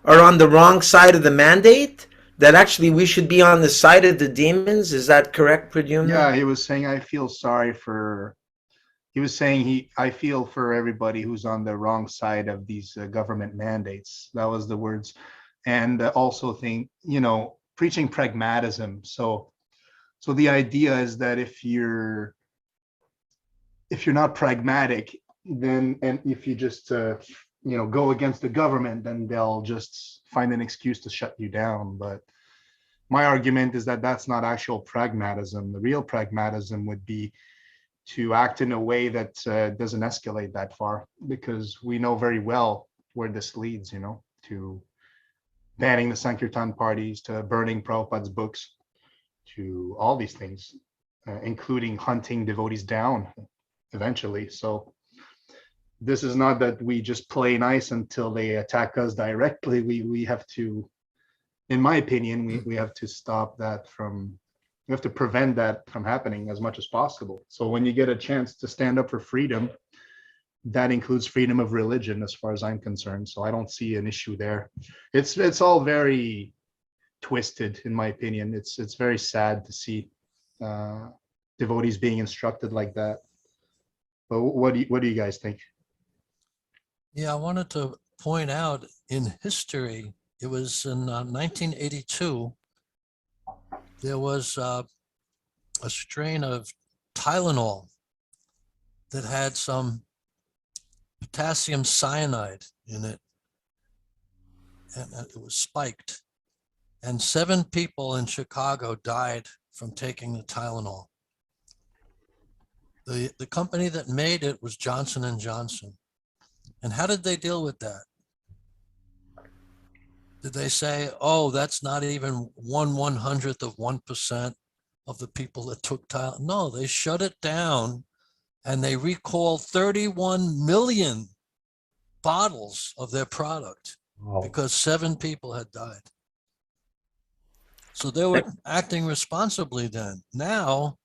are on the wrong side of the mandate? That actually we should be on the side of the demons? Is that correct, Pradyumna? Yeah, he was saying, I feel for everybody who's on the wrong side of these government mandates. That was the words. And also preaching pragmatism. So the idea is that if you're not pragmatic, then, and if you just go against the government, then they'll just find an excuse to shut you down. But my argument is that that's not actual pragmatism. The real pragmatism would be to act in a way that doesn't escalate that far, because we know very well where this leads, to banning the Sankirtan parties, to burning Prabhupada's books, to all these things, including hunting devotees down eventually. So this is not that we just play nice until they attack us directly. We have to, in my opinion, we have to stop that we have to prevent that from happening as much as possible. So when you get a chance to stand up for freedom, that includes freedom of religion as far as I'm concerned. So I don't see an issue there. It's all very twisted, in my opinion. It's very sad to see devotees being instructed like that. But what do you guys think? Yeah, I wanted to point out in history, it was in 1982, there was a strain of Tylenol that had some potassium cyanide in it, and it was spiked. And 7 people in Chicago died from taking the Tylenol. The company that made it was Johnson & Johnson. And how did they deal with that? Did they say, oh, that's not even 1/100th of 1% of the people that took Tylenol? No, they shut it down and they recalled 31 million bottles of their product because 7 people had died. So they were acting responsibly then. Now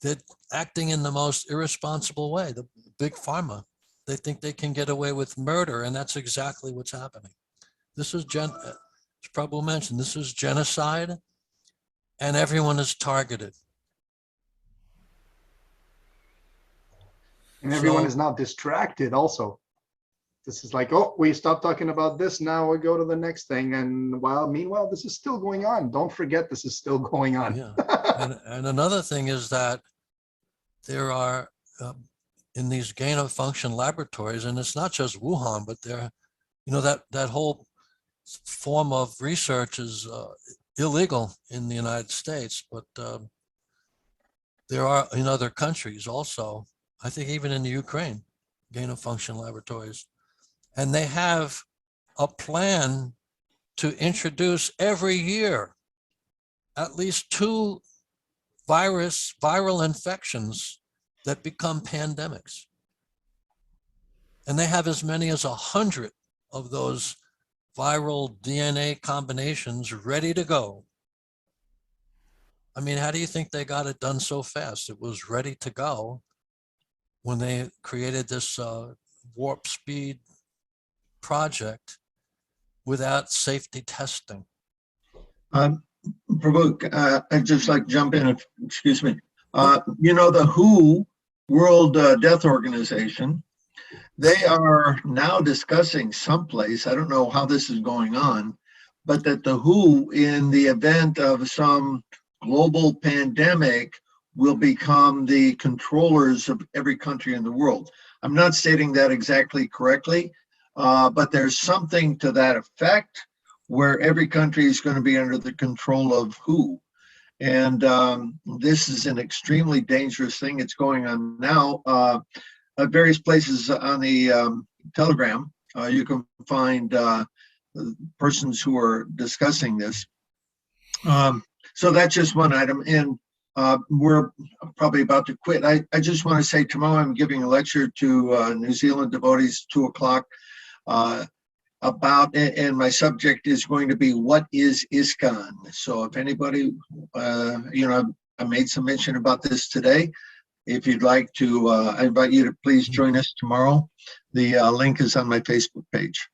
they're acting in the most irresponsible way. The big pharma, they think they can get away with murder, and that's exactly what's happening. This is, as Prabhu mentioned, this is genocide, and everyone is targeted. And everyone is now distracted also. this is like, oh, we stopped talking about this. Now we go to the next thing. And meanwhile, this is still going on. Don't forget, this is still going on. Yeah. And another thing is that there are in these gain of function laboratories, and it's not just Wuhan, but there, that whole form of research is illegal in the United States, but there are in other countries also, I think even in the Ukraine, gain of function laboratories. And they have a plan to introduce every year at least 2 viral infections that become pandemics. And they have as many as 100 of those viral DNA combinations ready to go. I mean, how do you think they got it done so fast? It was ready to go when they created this warp speed project without safety testing. Prabhu, I'd just like to jump in, excuse me. The WHO, World Death Organization, they are now discussing someplace, I don't know how this is going on, but that the WHO, in the event of some global pandemic, will become the controllers of every country in the world. I'm not stating that exactly correctly, but there's something to that effect where every country is going to be under the control of WHO. And this is an extremely dangerous thing. It's going on now. At various places on the Telegram, you can find persons who are discussing this. So that's just one item. And we're probably about to quit. I just want to say tomorrow I'm giving a lecture to New Zealand devotees, 2:00, about, and my subject is going to be, what is ISKCON? So if anybody, I made some mention about this today. If you'd like to, I invite you to please join us tomorrow. The link is on my Facebook page.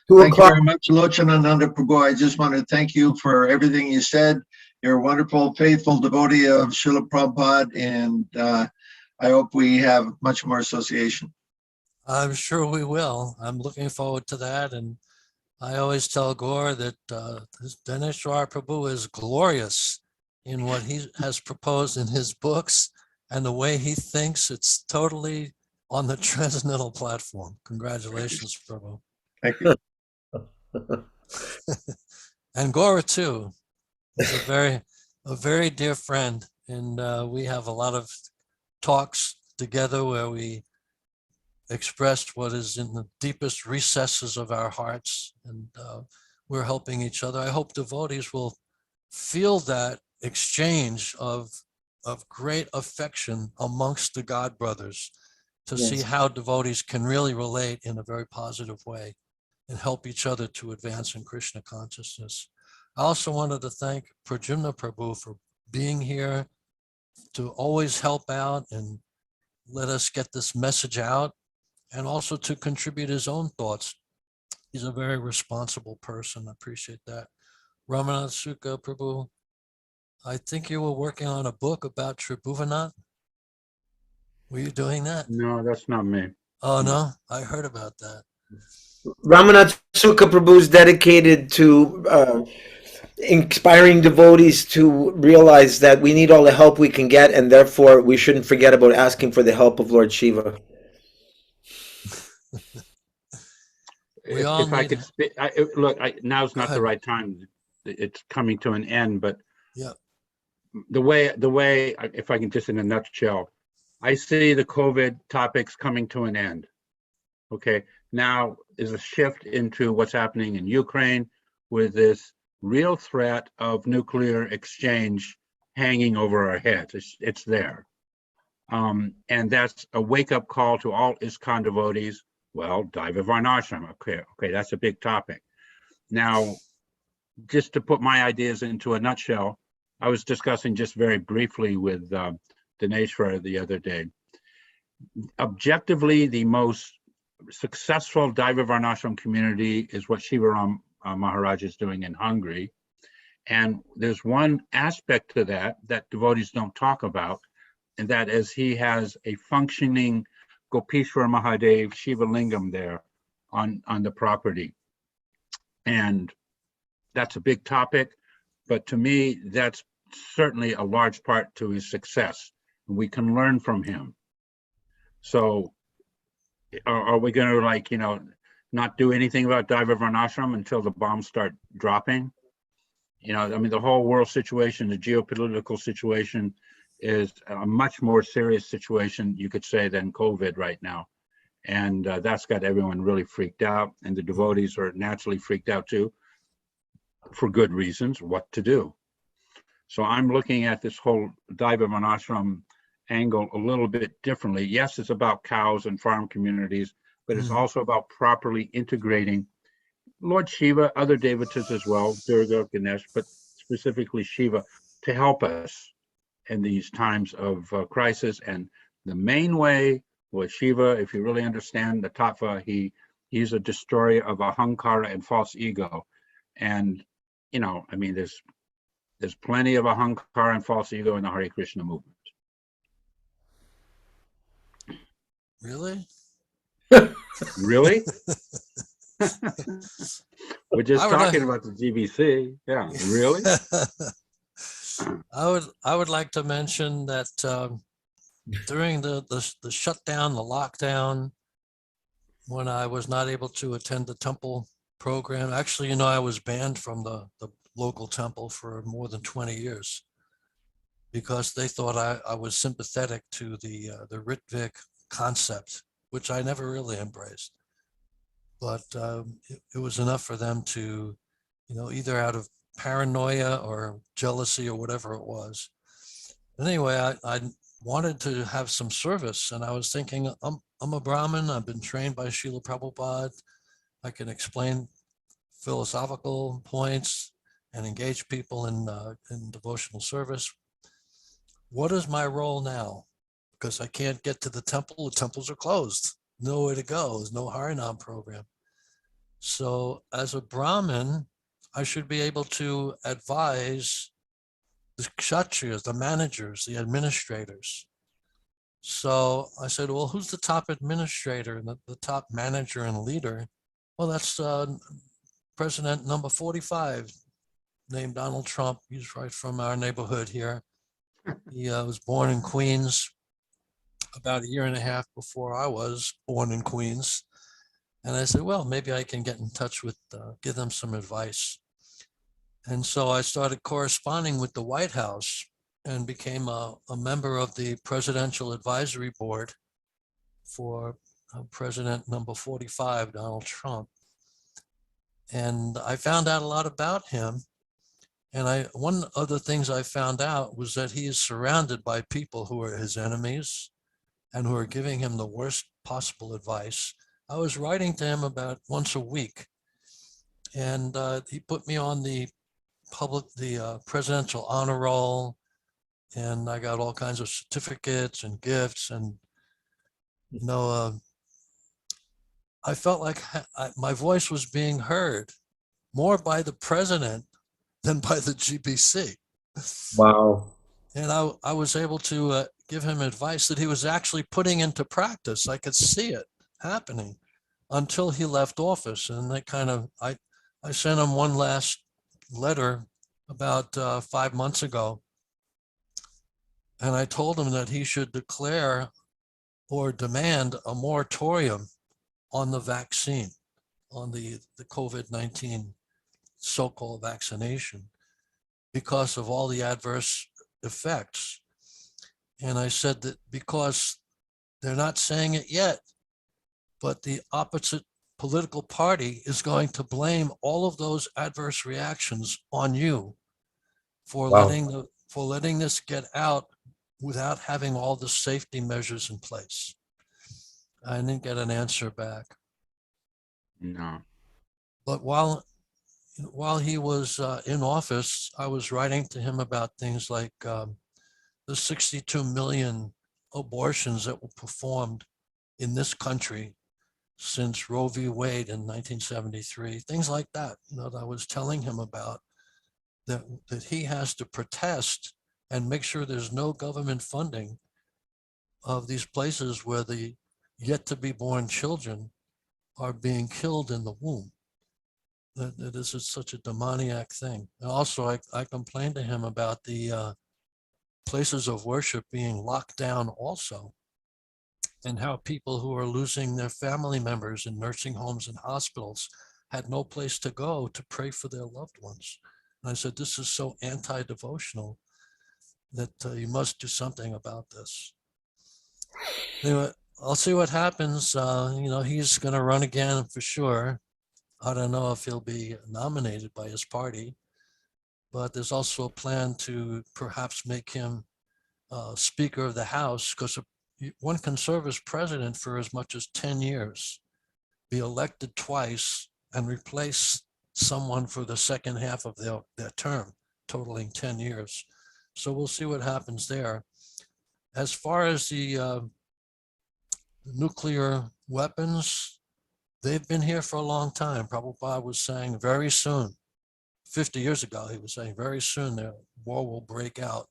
Thank you very much, Locanananda Prabhu. I just want to thank you for everything you said. You're a wonderful, faithful devotee of Srila Prabhupada, and I hope we have much more association. I'm sure we will. I'm looking forward to that. And I always tell Gaura that Dineshwar Prabhu is glorious in what he has proposed in his books, and the way he thinks. It's totally on the transcendental platform. Congratulations, Prabhu. Thank you. And Gaura too. He's a very dear friend, and we have a lot of talks together where we express what is in the deepest recesses of our hearts, and we're helping each other. I hope devotees will feel that exchange of great affection amongst the God brothers, to see how devotees can really relate in a very positive way and help each other to advance in Krishna consciousness. I also wanted to thank Pradyumna Prabhu for being here to always help out and let us get this message out, and also to contribute his own thoughts. He's a very responsible person. I appreciate that. Ramanath Sukha Prabhu, I think you were working on a book about Tribhuvannath. Were you doing that? No, that's not me. Oh, no? I heard about that. Ramanath Sukha Prabhu is dedicated to inspiring devotees to realize that we need all the help we can get, and therefore we shouldn't forget about asking for the help of Lord Shiva. If I could speak, look, now's not the right time. It's coming to an end, but yeah, the way, if I can just in a nutshell, I see the COVID topics coming to an end. Okay, now is a shift into what's happening in Ukraine with this real threat of nuclear exchange hanging over our heads. It's there. And that's a wake-up call to all ISKCON devotees. Well, Daiva Varnashram, okay, that's a big topic. Now, just to put my ideas into a nutshell, I was discussing just very briefly with Dineshwar the other day. Objectively, the most successful Daiva Varnashram community is what Shivaram Maharaj is doing in Hungary. And there's one aspect to that devotees don't talk about, and that is he has a functioning Gopishwar Mahadev Shiva Lingam there on the property. And that's a big topic, but to me, that's certainly a large part to his success. We can learn from him. So are we going to, like, you know, not do anything about Daiva Varnashram until the bombs start dropping? You know, I mean, the whole world situation, the geopolitical situation is a much more serious situation, you could say, than COVID right now. And that's got everyone really freaked out. And the devotees are naturally freaked out too, for good reasons, what to do. So I'm looking at this whole Daiva Varnashram angle a little bit differently. Yes, it's about cows and farm communities, but it's also about properly integrating Lord Shiva, other devatas as well, Durga, Ganesh, but specifically Shiva, to help us in these times of crisis. And the main way was Shiva, if you really understand the tattva, he's a destroyer of ahankara and false ego. And, you know, I mean, there's plenty of ahankara and false ego in the Hare Krishna movement. Really? Really? We're just talking about the GBC. Yeah, really? I would like to mention that during the shutdown, the lockdown, when I was not able to attend the temple program, actually, you know, I was banned from the local temple for more than 20 years because they thought I was sympathetic to the Ritvik concept, which I never really embraced. But it was enough for them to, you know, either out of paranoia or jealousy or whatever it was. Anyway, I wanted to have some service, and I was thinking, I'm a Brahmin. I've been trained by Srila Prabhupada. I can explain philosophical points and engage people in devotional service. What is my role now? Because I can't get to the temple. The temples are closed. Nowhere to go. There's no Harinam program. So as a Brahmin, I should be able to advise the kshatriyas, the managers, the administrators. So I said, well, who's the top administrator and the top manager and leader? Well, that's President number 45, named Donald Trump. He's right from our neighborhood here. He was born in Queens about a year and a half before I was born in Queens. And I said, well, maybe I can get in touch with, give them some advice. And so I started corresponding with the White House and became a member of the Presidential Advisory Board for President number 45, Donald Trump. And I found out a lot about him. And one of the things I found out was that he is surrounded by people who are his enemies and who are giving him the worst possible advice. I was writing to him about once a week, and he put me on the presidential honor roll, and I got all kinds of certificates and gifts, and you know, I felt like my voice was being heard more by the president than by the GBC. Wow. And I was able to give him advice that he was actually putting into practice. I could see it happening until he left office. And they kind of, I sent him one last letter about 5 months ago. And I told him that he should declare or demand a moratorium on the vaccine, on the COVID-19 so-called vaccination, because of all the adverse effects. And I said that because they're not saying it yet, but the opposite political party is going to blame all of those adverse reactions on you for letting this get out without having all the safety measures in place. I didn't get an answer back. No. But while he was in office, I was writing to him about things like the 62 million abortions that were performed in this country since Roe v. Wade in 1973, things like that, you know, that I was telling him about, that he has to protest and make sure there's no government funding of these places where the yet to be born children are being killed in the womb. That this is such a demoniac thing. And also, I complained to him about the places of worship being locked down also, and how people who are losing their family members in nursing homes and hospitals had no place to go to pray for their loved ones. And I said, this is so anti-devotional that you must do something about this. Anyway, I'll see what happens. He's going to run again for sure. I don't know if he'll be nominated by his party, but there's also a plan to perhaps make him Speaker of the House, because one can serve as president for as much as 10 years, be elected twice, and replace someone for the second half of their term, totaling 10 years. So we'll see what happens there. As far as the nuclear weapons, they've been here for a long time. Prabhupada was saying very soon, 50 years ago, he was saying very soon the war will break out.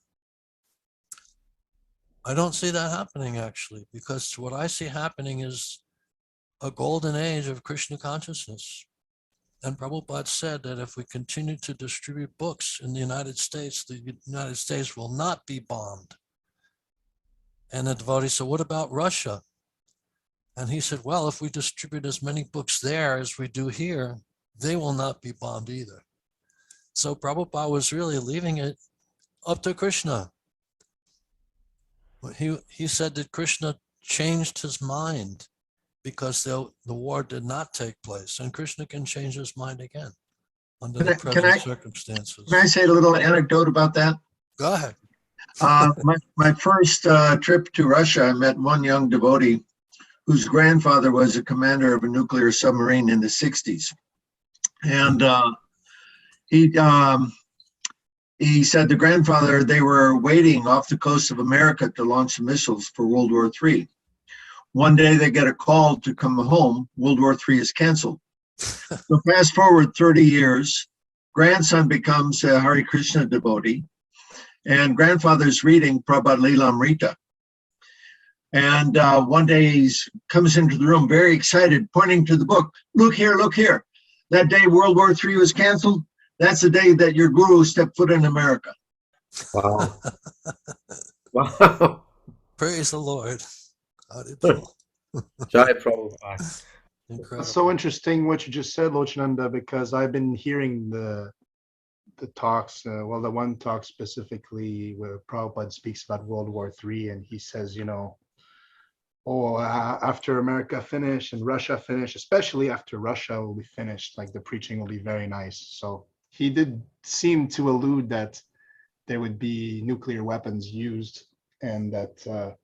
I don't see that happening, actually, because what I see happening is a golden age of Krishna consciousness. And Prabhupada said that if we continue to distribute books in the United States will not be bombed. And the devotee said, what about Russia? And he said, well, if we distribute as many books there as we do here, they will not be bombed either. So Prabhupada was really leaving it up to Krishna. He said that Krishna changed his mind because the war did not take place, and Krishna can change his mind again under the present circumstances. Can I say a little anecdote about that? Go ahead. My first trip to Russia, I met one young devotee whose grandfather was a commander of a nuclear submarine in the 60s. And he said the grandfather, they were waiting off the coast of America to launch missiles for World War III. One day they get a call to come home, World War III is canceled. So fast forward 30 years, grandson becomes a Hare Krishna devotee, and grandfather's reading Prabhupada Lilamrita. And one day he comes into the room very excited, pointing to the book. Look here, look here. That day World War III was canceled. That's the day that your guru stepped foot in America. Wow. Wow. Praise the Lord. Jai Prabhupada. Incredible. It's so interesting what you just said, Locanananda, because I've been hearing the talks, the one talk specifically where Prabhupada speaks about World War III, and he says, after America finished and Russia finished, especially after Russia will be finished, like the preaching will be very nice. So he did seem to allude that there would be nuclear weapons used, and that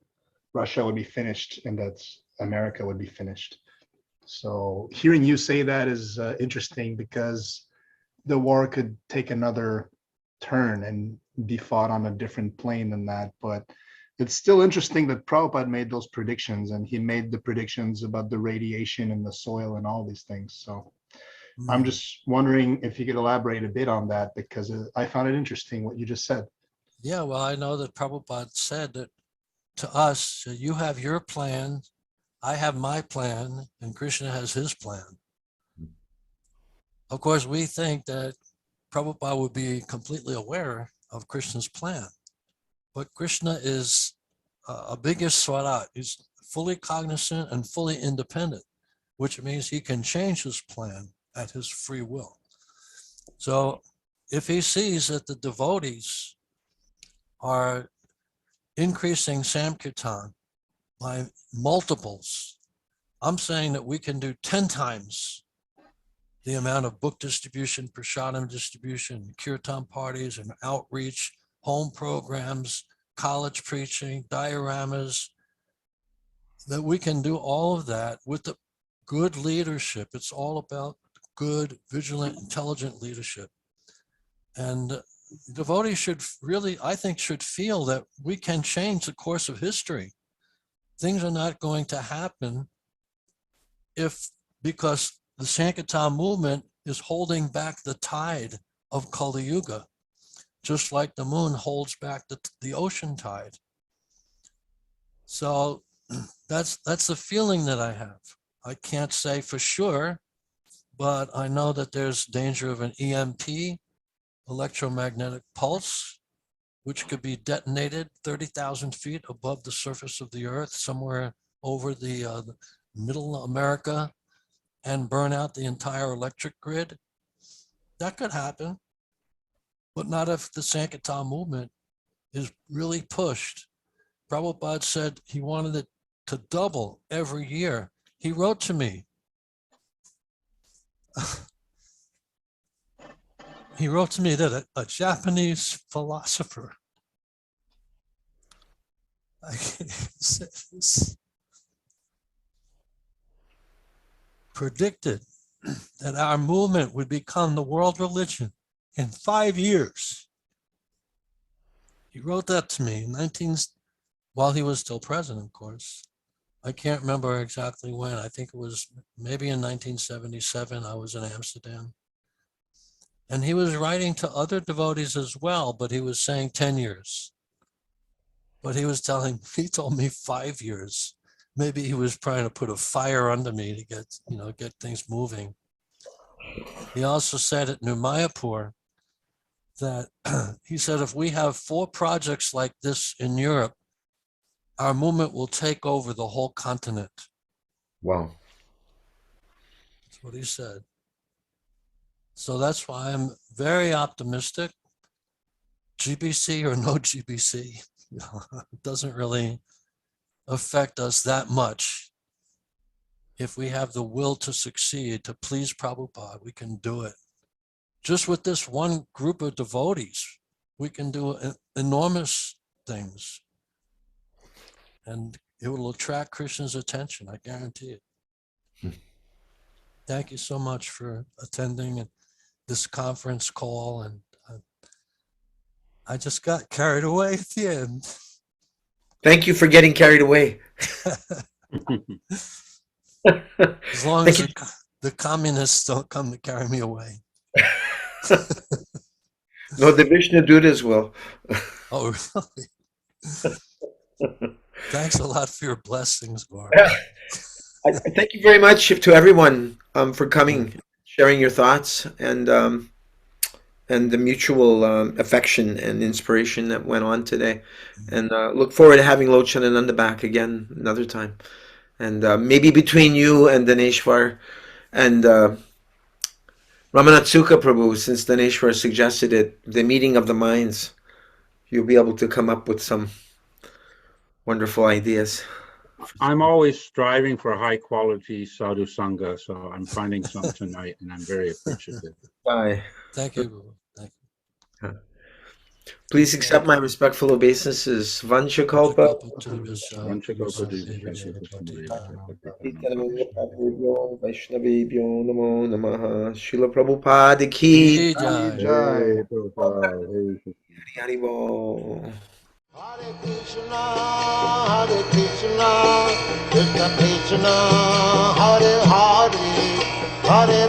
Russia would be finished, and that America would be finished. So hearing you say that is interesting, because the war could take another turn and be fought on a different plane than that. But it's still interesting that Prabhupada made those predictions, and he made the predictions about the radiation in the soil and all these things. So I'm just wondering if you could elaborate a bit on that, because I found it interesting what you just said. Yeah, well, I know that Prabhupada said that to us, you have your plan, I have my plan, and Krishna has his plan. Of course, we think that Prabhupada would be completely aware of Krishna's plan, but Krishna is a biggest swarat. He's fully cognizant and fully independent, which means he can change his plan at his free will. So if he sees that the devotees are increasing Sankirtan by multiples, I'm saying that we can do 10 times the amount of book distribution, prasadam distribution, kirtan parties and outreach, home programs, college preaching, dioramas, that we can do all of that with the good leadership. It's all about good, vigilant, intelligent leadership. And devotees should really, I think, should feel that we can change the course of history. Things are not going to happen because the Sankirtan movement is holding back the tide of Kali Yuga, just like the moon holds back the ocean tide. So that's the feeling that I have. I can't say for sure, but I know that there's danger of an EMP, electromagnetic pulse, which could be detonated 30,000 feet above the surface of the earth, somewhere over the middle America, and burn out the entire electric grid. That could happen, but not if the Sankirtan movement is really pushed. Prabhupada said he wanted it to double every year. He wrote to me. He wrote to me that a Japanese philosopher predicted that our movement would become the world religion in 5 years. He wrote that to me while he was still president, of course. I can't remember exactly when. I think it was maybe in 1977. I was in Amsterdam. And he was writing to other devotees as well, but he was saying 10 years. But he told me 5 years. Maybe he was trying to put a fire under me to get things moving. He also said at New Mayapur that he said, if we have 4 projects like this in Europe, our movement will take over the whole continent. Wow. That's what he said. So that's why I'm very optimistic. GBC or no GBC, it doesn't really affect us that much. If we have the will to succeed, to please Prabhupada, we can do it. Just with this one group of devotees, we can do enormous things. And it will attract Krishna's attention, I guarantee it. Thank you so much for attending this conference call. And I just got carried away at the end. Thank you for getting carried away. As long as the communists don't come to carry me away. No, the Vishnu Dudas will. Oh, really? Thanks a lot for your blessings, Gaura. I thank you very much to everyone for coming, sharing your thoughts, and the mutual affection and inspiration that went on today. And look forward to having Locanananda back again another time. And maybe between you and Daneshwar and Ramanatsuka Prabhu, since Daneshwar suggested it, the meeting of the minds, you'll be able to come up with some wonderful ideas. I'm always striving for high quality sadhu sangha, so I'm finding some tonight, and I'm very appreciative. Bye. Thank you. Thank you. Please accept my respectful obeisances. Vanchakalpa. Vaishnavebhyo Namo Namaha. Srila Prabhupada ki Jai. Hari Bol. Hare Krishna, Krishna Krishna, Hare Hare, Hare